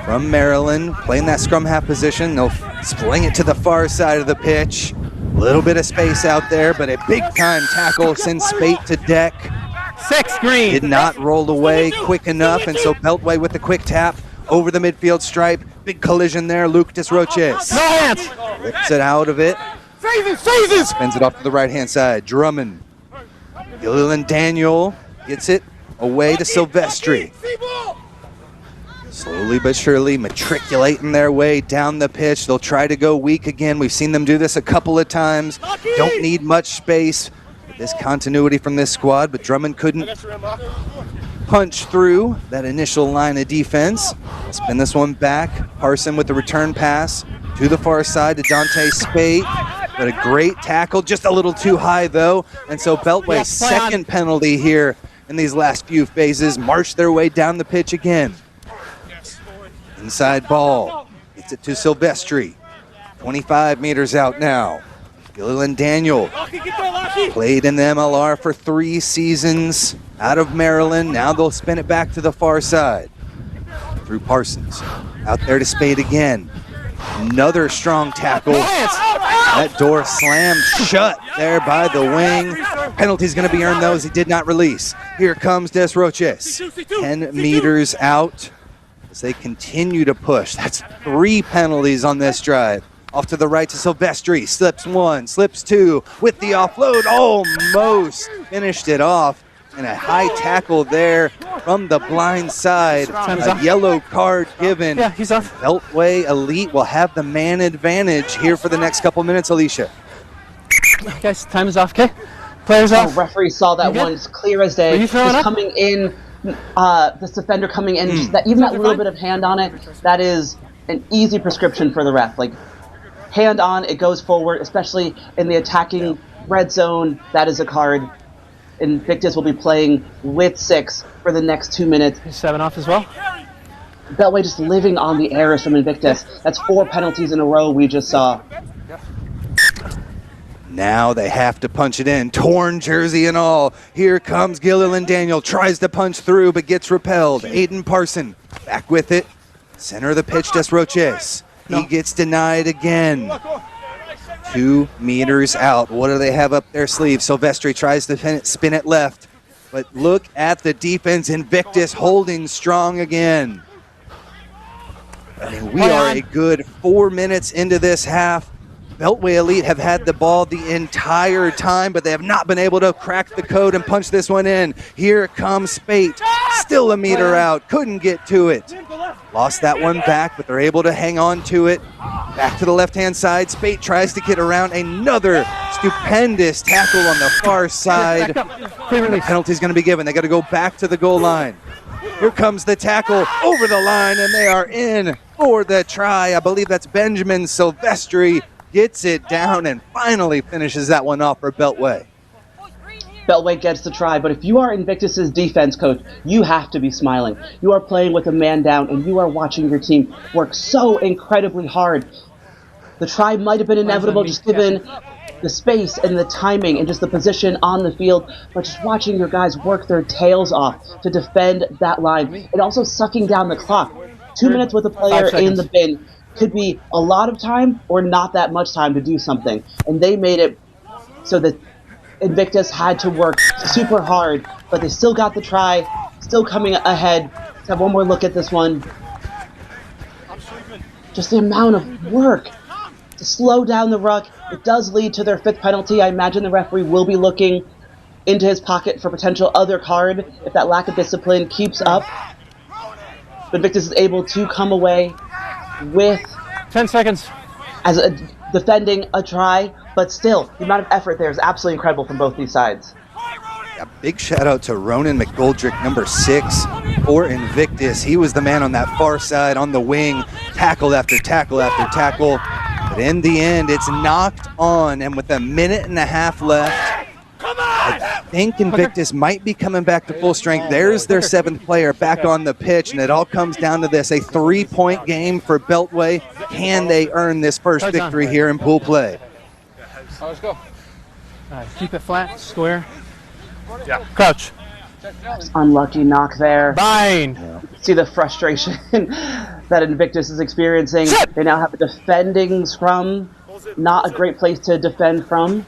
from Maryland, playing that scrum half position. They'll sling it to the far side of the pitch. A little bit of space out there, but a big-time tackle sends Spate to deck. 6 green. Did not roll away quick enough, and so Beltway with the quick tap over the midfield stripe. Big collision there, Luke Desroches. No hands. Whips it out of it. Save it. Spins it off to the right-hand side. Drummond. Gilliland Daniel gets it away to Silvestri. Slowly but surely matriculating their way down the pitch. They'll try to go weak again. We've seen them do this a couple of times. Don't need much space. This continuity from this squad, but Drummond couldn't punch through that initial line of defense. Spin this one back. Parson with the return pass to the far side to Dante Spate. But a great tackle, just a little too high though. And so Beltway's second penalty here in these last few phases. March their way down the pitch again. Inside ball, gets it to Silvestri. 25 meters out now. Gilliland Daniel played in the MLR for 3 seasons out of Maryland. Now they'll spin it back to the far side. Through Parsons. Out there to Spade again. Another strong tackle. That door slammed shut there by the wing. Penalty's going to be earned though as he did not release. Here comes Desroches. 10 meters out as they continue to push. That's 3 penalties on this drive. Off to the right to Silvestri. Slips 1, slips 2 with the offload. Almost finished it off. And a high tackle there from the blind side. A yellow card given. Yeah, he's off. Beltway Elite will have the man advantage here for the next couple minutes, Alicia. Guys, time is off, okay? Players off. Referee saw that one. It's clear as day. Just coming in, this defender coming in, just that, even that little bit of hand on it, that is an easy prescription for the ref. Like, hand on, it goes forward, especially in the attacking red zone. That is a card. Invictus will be playing with 6 for the next 2 minutes. 7 off as well. Beltway just living on the errors from Invictus. That's 4 penalties in a row we just saw. Now they have to punch it in. Torn jersey and all. Here comes Gilliland Daniel. Tries to punch through but gets repelled. Aiden Parson back with it. Center of the pitch, Desroches. He gets denied again. 2 meters out. What do they have up their sleeve? Silvestri tries to spin it left. But look at the defense. Invictus holding strong again. I mean, we are a good 4 minutes into this half. Beltway Elite have had the ball the entire time, but they have not been able to crack the code and punch this one in. Here comes Spate. Still a meter out. Couldn't get to it. Lost that one back, but they're able to hang on to it. Back to the left-hand side. Spate tries to get around. Another stupendous tackle on the far side. The penalty's going to be given. They got to go back to the goal line. Here comes the tackle over the line, and they are in for the try. I believe that's Benjamin Silvestri. Gets it down and finally finishes that one off for Beltway. Beltway gets the try, but if you are Invictus's defense coach, you have to be smiling. You are playing with a man down, and you are watching your team work so incredibly hard. The try might have been inevitable just given the space and the timing and just the position on the field, but just watching your guys work their tails off to defend that line and also sucking down the clock. 2 minutes with a player in the bin could be a lot of time or not that much time to do something. And they made it so that Invictus had to work super hard, but they still got the try, still coming ahead. Let's have one more look at this one. Just the amount of work to slow down the ruck. It does lead to their 5th penalty. I imagine the referee will be looking into his pocket for potential other card if that lack of discipline keeps up. But Invictus is able to come away with 10 seconds as defending a try, but still the amount of effort there is absolutely incredible from both these sides. A big shout out to Ronan McGoldrick, number 6 for Invictus. He was the man on that far side on the wing, tackle after tackle after tackle, but in the end it's knocked on, and with a minute and a half left, I think Invictus might be coming back to full strength. There's their 7th player back on the pitch, and it all comes down to this, a 3-point game for Beltway. Can they earn this first victory here in pool play? Let's go. Keep it flat, square. Yeah. Crouch. Unlucky knock there. Fine. See the frustration that Invictus is experiencing. They now have a defending scrum. Not a great place to defend from.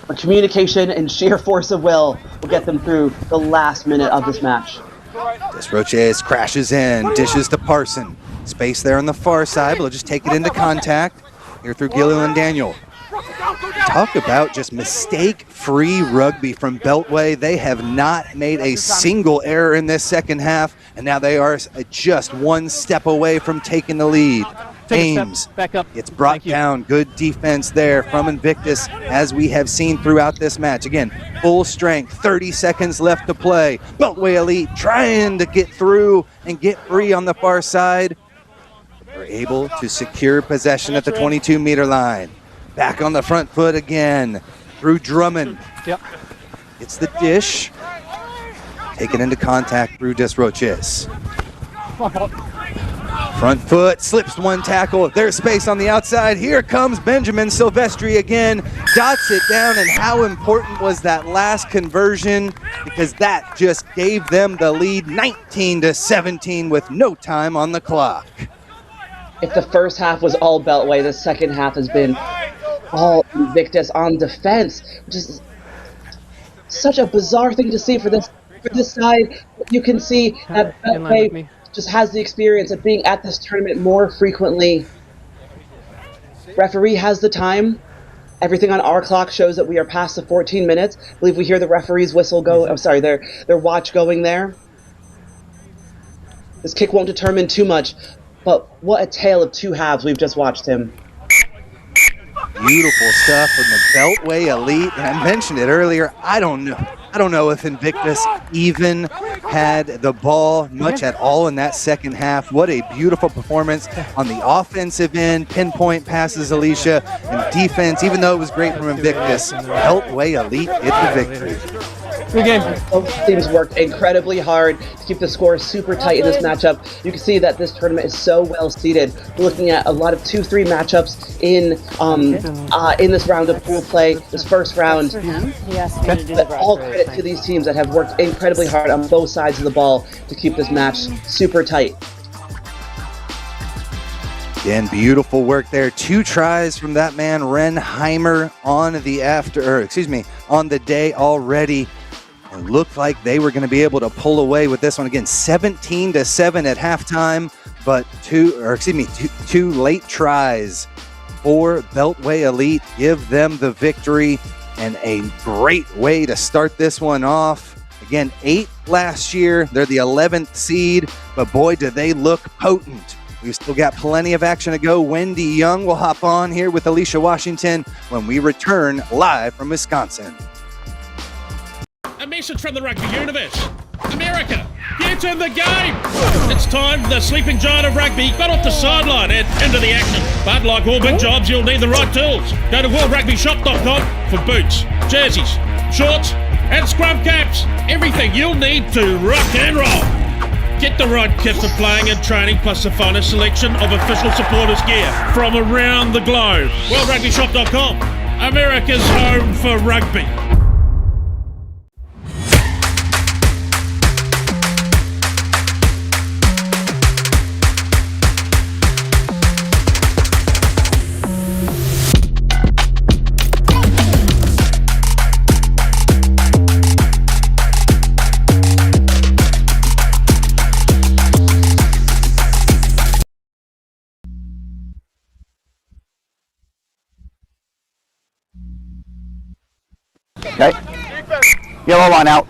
But communication and sheer force of will get them through the last minute of this match. Desroches crashes in, dishes to Parson. Space there on the far side, but he'll just take it into contact. Here through Gilliland Daniel. Talk about just mistake-free rugby from Beltway. They have not made a single error in this second half, and now they are just one step away from taking the lead. Ames back up. It's brought down. Good defense there from Invictus, as we have seen throughout this match. Again, full strength, 30 seconds left to play. Beltway Elite trying to get through and get free on the far side. They're able to secure possession at the 22-meter line. Back on the front foot again through Drummond. Yep. It's the dish. Taken into contact through Desroches. Front foot, slips one tackle. There's space on the outside. Here comes Benjamin Silvestri again. Dots it down, and how important was that last conversion? Because that just gave them the lead 19-17 with no time on the clock. If the first half was all Beltway, the second half has been all Invictus on defense, which is such a bizarre thing to see for this side. You can see that Beltway just has the experience of being at this tournament more frequently. Referee has the time. Everything on our clock shows that we are past the 14 minutes. I believe we hear the referee's whistle go. I'm sorry, their watch going there. This kick won't determine too much, but what a tale of two halves we've just watched him. Beautiful stuff from the Beltway Elite, and I mentioned it earlier. I don't know if Invictus even had the ball much at all in that second half. What a beautiful performance on the offensive end. Pinpoint passes, Alicia, and defense, even though it was great from Invictus, Beltway Elite get the victory. Good game. Both teams worked incredibly hard to keep the score super tight in this matchup. You can see that this tournament is so well seeded. We're looking at a lot of 2-3 matchups in this round of pool play, this first round. But all credit to these teams that have worked incredibly hard on both sides of the ball to keep this match super tight. Again, beautiful work there. 2 tries from that man, Renheimer, on the day already. It looked like they were going to be able to pull away with this one. Again, 17-7 at halftime, but two late tries for Beltway Elite give them the victory, and a great way to start this one off. Again, 8 last year. They're the 11th seed, but boy, do they look potent. We've still got plenty of action to go. Wendy Young will hop on here with Alicia Washington when we return live from Wisconsin. A message from the rugby universe. America, get in the game! It's time the sleeping giant of rugby got off the sideline and into the action. But like all big jobs, you'll need the right tools. Go to worldrugbyshop.com for boots, jerseys, shorts, and scrum caps. Everything you'll need to rock and roll. Get the right kit for playing and training, plus the finest selection of official supporters gear from around the globe. worldrugbyshop.com, America's home for rugby. Okay. Yellow line out.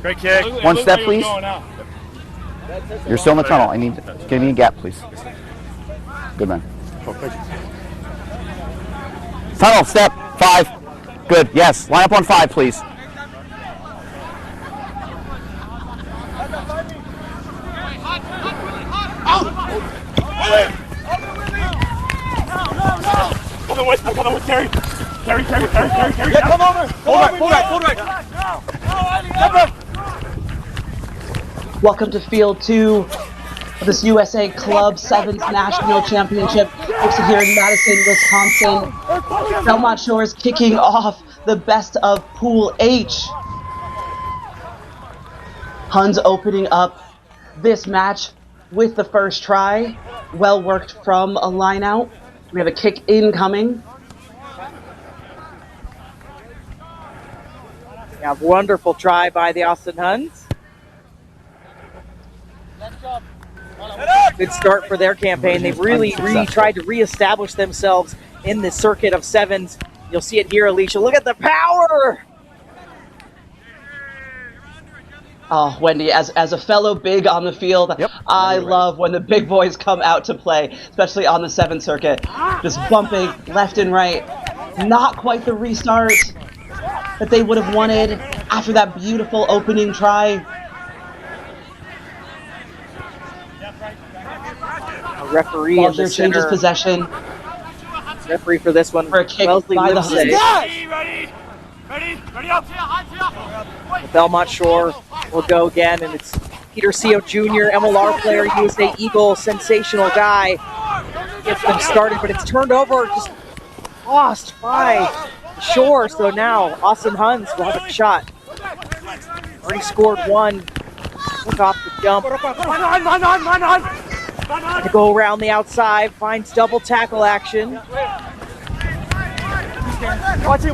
Great kick. One step, please. You're still in the tunnel. Give me a gap, please. Good man. Tunnel, step, 5. Good, yes. Line up on 5, please. I'm coming with Terry. Terry. Yeah, come over. Pull right. Welcome to Field 2 of this USA Club 7s National Championship. Hosted here in Madison, Wisconsin. Belmont Shores kicking off the best of Pool H. Huns opening up this match with the first try. Well worked from a line out. We have a kick incoming. Yeah, wonderful try by the Austin Huns. Good start for their campaign. They've really tried to reestablish themselves in the circuit of sevens. You'll see it here, Alicia. Look at the power! Oh, Wendy, as a fellow big on the field, I love when the big boys come out to play, especially on the 7 circuit. Just bumping left and right. Not quite the restart that they would have wanted after that beautiful opening try. A referee in the center. Changes possession. Referee for this one, for a kick Wellesley by the Livesay. Ready up. Belmont Shore will go again, and it's Peter Seo Jr., MLR player, USA Eagle, sensational guy. Gets them started, but it's turned over, just lost by Shore. So now Austin Huns will have a shot. Already scored one. Look off the jump. To go around the outside, finds double tackle action. Watch it.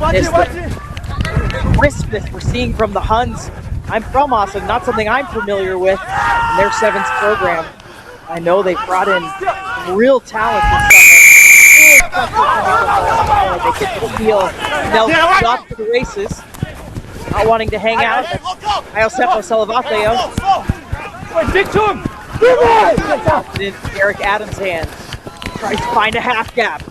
Crispness we're seeing from the Huns. I'm from Austin, not something I'm familiar with in their sevens program. I know they've brought in some real talent this summer. They get the feel. They'll off to the races. Not wanting to hang out. Iosepo Salavateo. Dig to him. It's in Derek Adams' hands. Tries to find a half gap.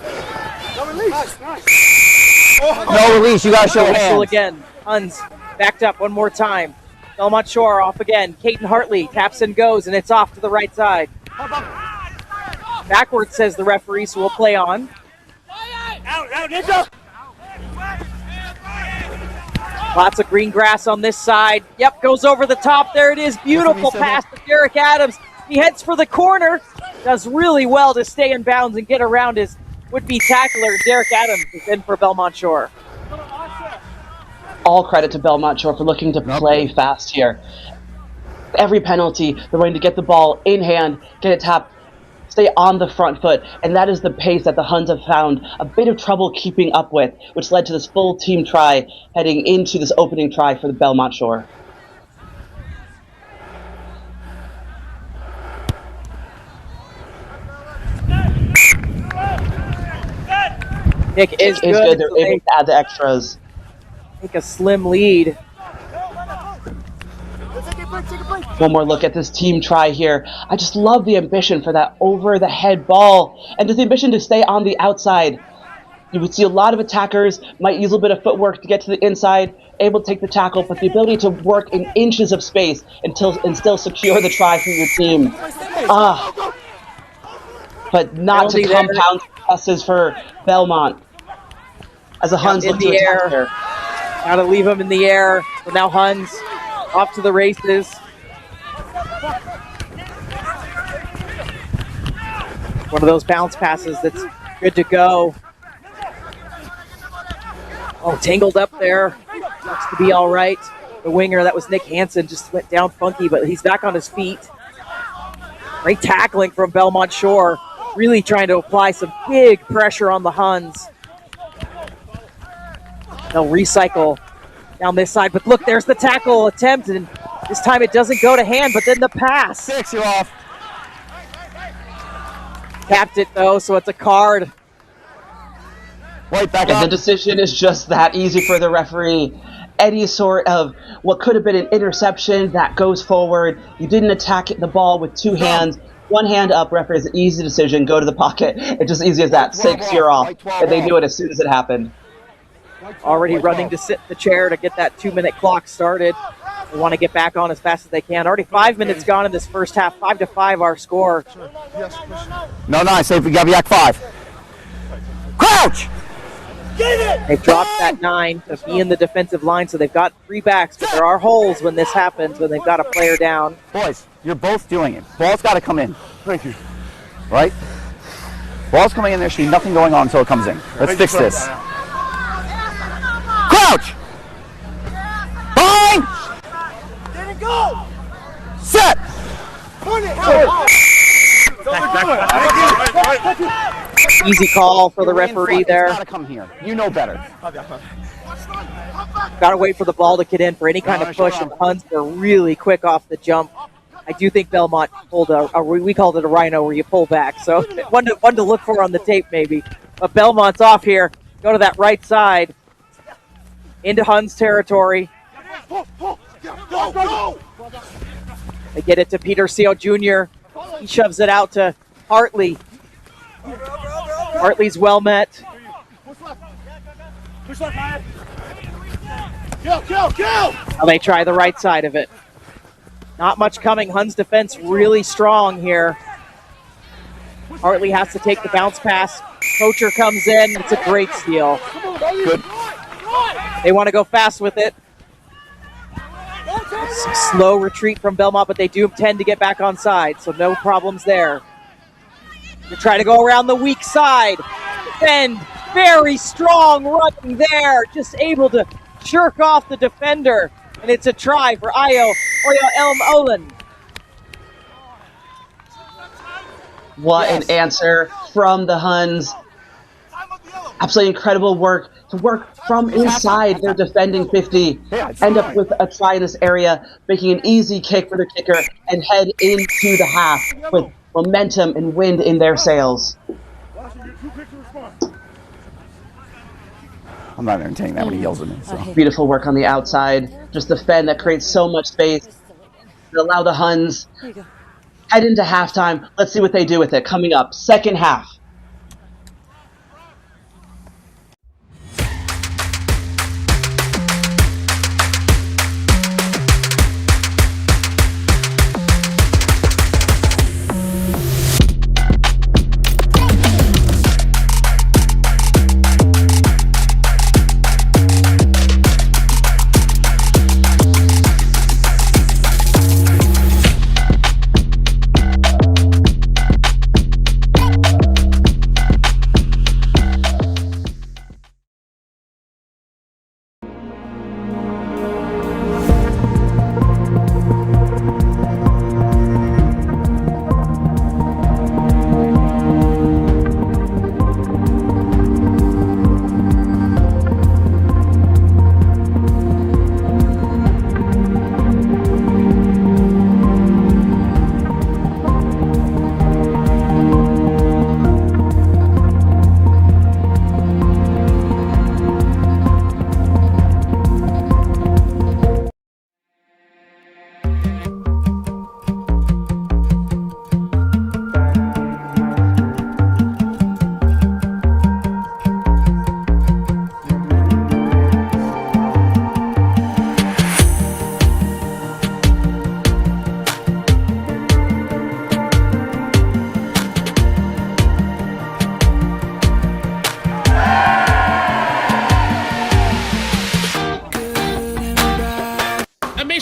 No release, you gotta show hands. Again, Huns backed up one more time. Belmont Shore off again. Caden Hartley taps and goes, and it's off to the right side. Backwards, says the referee, so we'll play on. Out, ninja. Lots of green grass on this side. Yep, goes over the top. There it is. Beautiful pass to Derek Adams. He heads for the corner. Does really well to stay in bounds and get around his would-be tackler. Derek Adams is in for Belmont Shore. All credit to Belmont Shore for looking to play fast here. Every penalty, they're going to get the ball in hand, get it tapped, stay on the front foot, and that is the pace that the Huns have found a bit of trouble keeping up with, which led to this full team try heading into this opening try for the Belmont Shore. Kick is good. They're able to add the extras. Take a slim lead. One more look at this team try here. I just love the ambition for that over-the-head ball, and just the ambition to stay on the outside. You would see a lot of attackers might use a little bit of footwork to get to the inside, able to take the tackle, but the ability to work in inches of space and still secure the try for your team. But not to compound passes for Belmont. As the Huns look to attack here. Gotta leave him in the air. But now Huns off to the races. One of those bounce passes that's good to go. Oh, tangled up there. Looks to be all right. The winger, that was Nick Hansen, just went down funky, but he's back on his feet. Great tackling from Belmont Shore. Really trying to apply some big pressure on the Huns. They'll recycle down this side, but look, there's the tackle attempt, and this time it doesn't go to hand, but then the pass. 6, you're off. Tapped it though, so it's a card. Wait, back And up. the decision is just that easy for the referee. Any sort of what could have been an interception that goes forward. You didn't attack the ball with 2 hands. 1 hand up, referee, is an easy decision. Go to the pocket. It's just easy as that. 6, you're off. And they knew it as soon as it happened. Already running to sit in the chair to get that 2-minute clock started. They want to get back on as fast as they can. Already 5 minutes gone in this first half. 5-5 our score. No, I say we got yak 5. Crouch! They've dropped that 9 to be in the defensive line, so they've got 3 backs, but there are holes when this happens, when they've got a player down. Boys, you're both doing it. Ball's got to come in. Thank you. Right? Ball's coming in, there should be nothing going on until it comes in. Let's fix this. Crouch! Bind! Didn't go! Set! Easy call for the referee there. Gotta come here. You know better. Got to wait for the ball to get in for any kind of push, and Huns were really quick off the jump. I do think Belmont pulled we called it a rhino where you pull back, so one to look for on the tape maybe. But Belmont's off here. Go to that right side into Huns territory. They get it to Peter Seal Jr. He shoves it out to Hartley. Hartley's well met. Now they try the right side of it. Not much coming. Huns defense really strong here. Hartley has to take the bounce pass. Poacher comes in. It's a great steal. Good. They want to go fast with it. Some slow retreat from Belmont, but they do tend to get back on side, so no problems there. They try to go around the weak side. Defend. Very strong running there. Just able to jerk off the defender. And it's a try for Oyo Elm Olin. What an answer from the Huns. Absolutely incredible work to work from inside their defending 50. End up with a try in this area, making an easy kick for the kicker, and head into the half with momentum and wind in their sails. I'm not entertaining that when he yells at me. So. Beautiful work on the outside. Just the fend that creates so much space to allow the Huns head into halftime. Let's see what they do with it. Coming up, second half.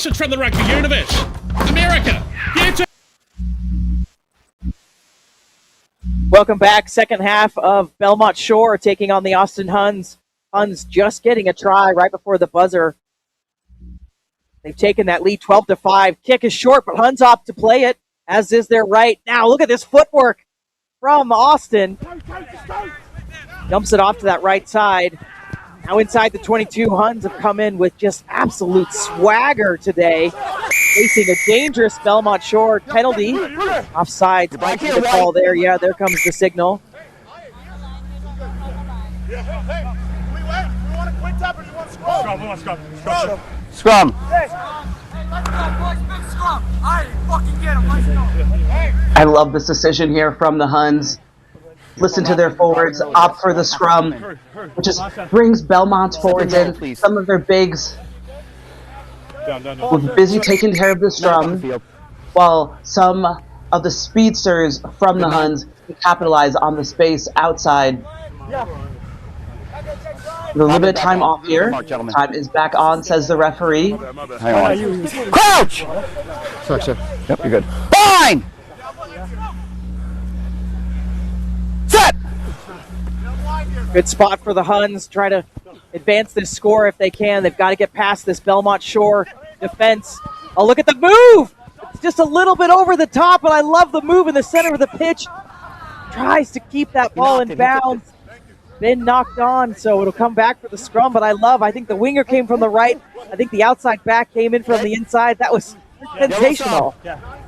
message from the rugby universe. America, get to... Welcome back. Second half of Belmont Shore taking on the Austin Huns. Huns just getting a try right before the buzzer. They've taken that lead 12-5. Kick is short, but Huns opt to play it, as is their right. Now look at this footwork from Austin. Dumps it off to that right side. Now inside the 22, Huns have come in with just absolute swagger today. Facing a dangerous Belmont Shore penalty. Offside. Might be the call there. Yeah, there comes the signal. Scrum. I love this decision here from the Huns. Listen to their forwards, opt for the scrum, which just brings Belmont's forwards in. Some of their bigs were busy taking care of the scrum, while some of the speedsters from the Huns capitalize on the space outside. A little bit of time off here. Time is back on, says the referee. Hang on. Crouch! Sorry, sir. Yep, you're good. Fine! Set! Good spot for the Huns. Try to advance this score if they can. They've got to get past this Belmont Shore defense. Oh, look at the move! just a little bit over the top, but I love the move in the center of the pitch. Tries to keep that ball in bounds. Been knocked on, so it'll come back for the scrum, but I think the winger came from the right. I think the outside back came in from the inside. That was sensational.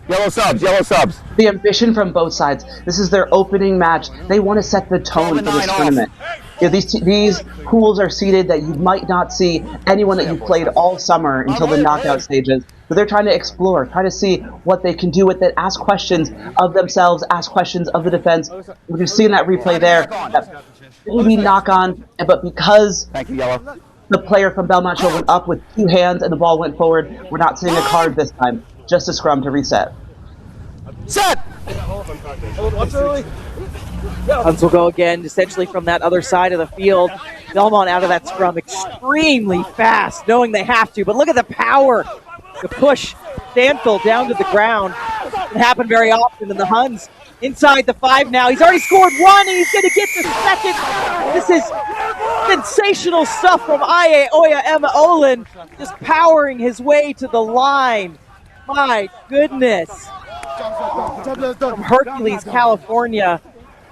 Yellow subs, yellow subs. The ambition from both sides. This is their opening match. They want to set the tone for this tournament. These pools are seeded that you might not see anyone that you've played all summer until the knockout stages. But they're trying to explore, trying to see what they can do with it, ask questions of themselves, ask questions of the defense. We've seen that replay there. That maybe knock on, but because the player from Belmont Shore went up with 2 hands and the ball went forward, we're not seeing a card this time. Just a scrum to reset. Set! Huns will go again, essentially from that other side of the field. Belmont out of that scrum extremely fast, knowing they have to. But look at the power to push Stanfield down to the ground. It happened very often in the Huns. Inside the 5 now. He's already scored 1, and he's going to get the second. This is sensational stuff from Oya Emma Olin, just powering his way to the line. My goodness. From Hercules, California.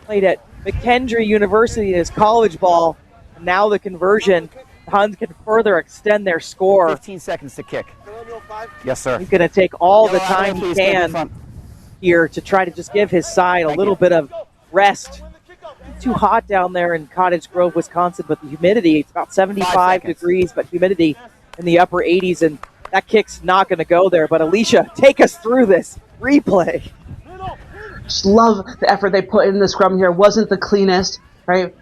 Played at McKendree University in his college ball. And now the conversion. The Huns can further extend their score. 15 seconds to kick. Yes, sir. He's going to take all the time he can here to try to just give his side a little bit of rest. It's too hot down there in Cottage Grove, Wisconsin, but the humidity, it's about 75 degrees, but humidity in the upper 80s, and that kick's not going to go there. But Alicia, take us through this replay. Just love the effort they put in the scrum here. Wasn't the cleanest, right?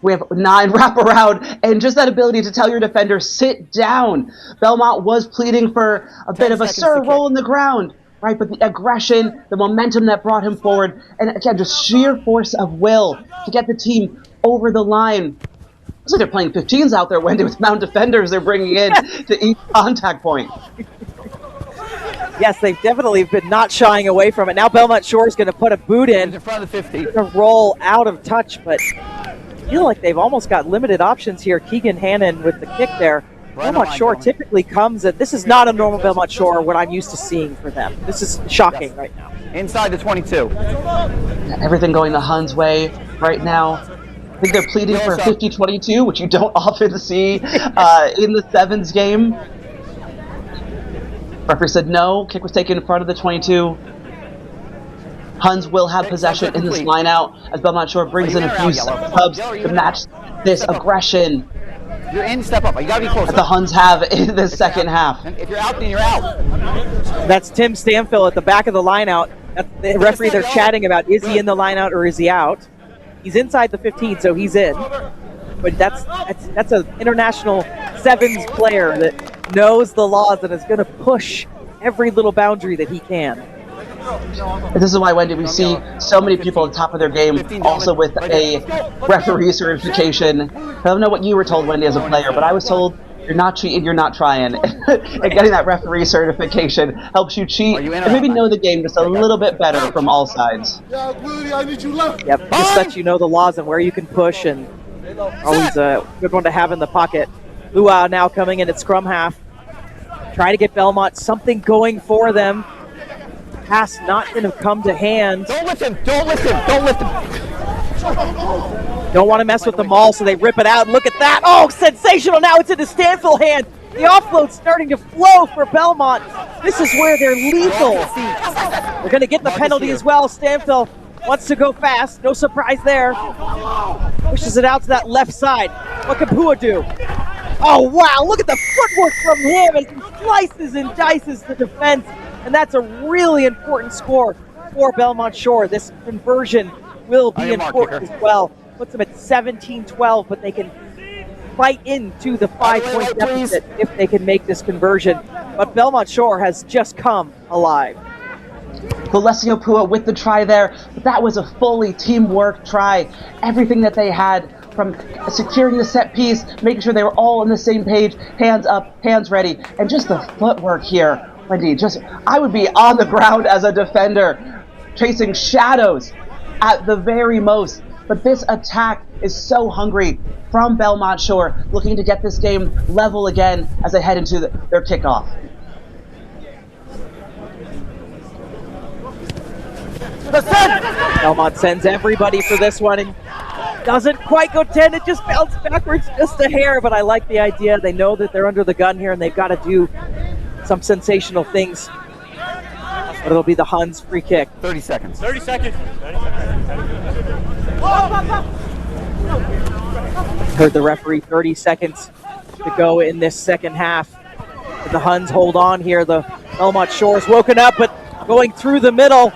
We have 9 wraparound, and just that ability to tell your defender, sit down. Belmont was pleading for a bit of a serve roll in the ground, right? But the aggression, the momentum that brought him forward, and again, just sheer force of will to get the team over the line. Looks like they're playing 15s out there, Wendy, with mound defenders they're bringing in to each contact point. Yes, they've definitely been not shying away from it. Now Belmont Shore is going to put a boot in front of the 50. To roll out of touch, but I feel like they've almost got limited options here. Keegan Hannon with the kick there. Belmont Shore typically comes at, this is not a normal Belmont Shore, what I'm used to seeing for them. This is shocking right now. Inside the 22. Everything going the Huns' way right now. I think they're pleading for a 50-22, which you don't often see in the sevens game. Referee said no. Kick was taken in front of the 22. Huns will have possession in this line out as Belmont Shore brings in a few subs to match this aggression. You're in, step up. You gotta be close. That the Huns have in the second half. If you're out, then you're out. That's Tim Stanfield at the back of the line out. The referee, they're chatting about, is he in the line out or is he out? He's inside the 15, so he's in. But that's an international sevens player that knows the laws and is going to push every little boundary that he can. This is why, Wendy, we see so many people at the top of their game, also with a referee certification. I don't know what you were told, Wendy, as a player, but I was told you're not cheating, you're not trying. And getting that referee certification helps you cheat and maybe know the game just a little bit better from all sides. Yep, just lets you know the laws and where you can push, and always a good one to have in the pocket. Luau now coming in at scrum half. Try to get Belmont something going for them. Pass not going to come to hand. Don't lift him! Don't lift him! Don't lift him! Don't want to mess with the maul, so they rip it out. Look at that. Oh, sensational. Now it's in the Stanfield hand. The offload's starting to flow for Belmont. This is where they're lethal. They're going to get the penalty as well. Stanfield wants to go fast. No surprise there. Pushes it out to that left side. What can Pua do? Oh, wow. Look at the footwork from him as he slices and dices the defense. And that's a really important score for Belmont Shore. This conversion will be important as well. Puts them at 17-12, but they can fight into the 5-point deficit if they can make this conversion. But Belmont Shore has just come alive. Alessio Pua with the try there, but that was a fully teamwork try. Everything that they had, from securing the set piece, making sure they were all on the same page, hands up, hands ready, and just the footwork here. Wendy, I would be on the ground as a defender, chasing shadows at the very most. But this attack is so hungry from Belmont Shore, looking to get this game level again as they head into their kickoff. Belmont sends everybody for this one and doesn't quite go 10. It just bounced backwards just a hair, but I like the idea. They know that they're under the gun here and they've got to do some sensational things. But it'll be the Huns free kick. 30 seconds. 30 seconds. Heard the referee, 30 seconds to go in this second half. The Huns hold on here. The Belmont Shores woken up, but going through the middle,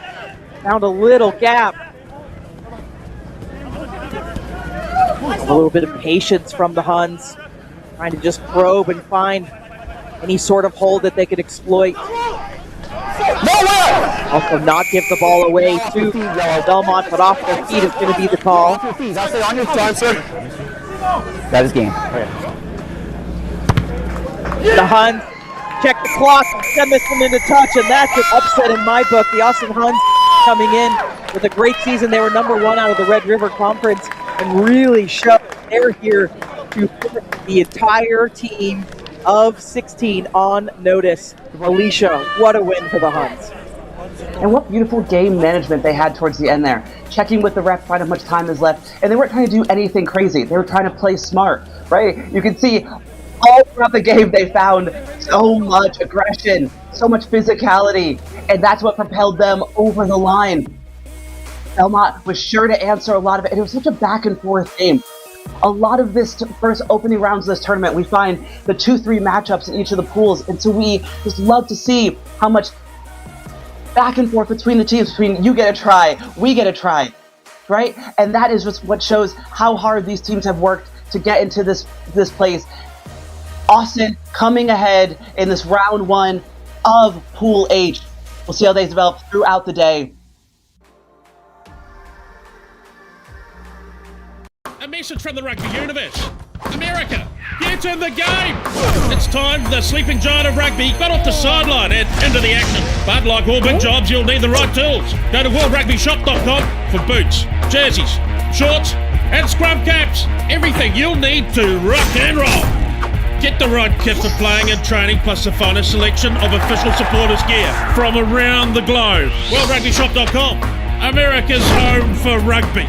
found a little gap. A little bit of patience from the Huns, trying to just probe and find any sort of hole that they could exploit. Also not give the ball away to Belmont, but off their feet is going to be the call. I'll say on your time, sir. That is game. The Huns check the clock, send this one into touch, and that's an upset in my book. The Austin Huns coming in with a great season. They were #1 out of the Red River Conference and really showed they're here to put the entire team of 16 on notice. Alicia, what a win for the Huns. And what beautiful game management they had towards the end there. Checking with the ref, find how much time is left. And they weren't trying to do anything crazy. They were trying to play smart, right? You can see all throughout the game they found so much aggression, so much physicality. And that's what propelled them over the line. Belmont was sure to answer a lot of it. And it was such a back and forth game. A lot of this first opening rounds of this tournament, we find the 2-3 matchups in each of the pools. And so we just love to see how much back and forth between the teams, between you get a try, we get a try, right? And that is just what shows how hard these teams have worked to get into this place. Austin coming ahead in this round 1 of Pool H. We'll see how they develop throughout the day. A message from the rugby universe. America, get in the game! It's time the sleeping giant of rugby got off the sideline and into the action. But like all big jobs, you'll need the right tools. Go to worldrugbyshop.com for boots, jerseys, shorts, and scrum caps. Everything you'll need to rock and roll. Get the right kit for playing and training, plus the finest selection of official supporters gear from around the globe. worldrugbyshop.com, America's home for rugby.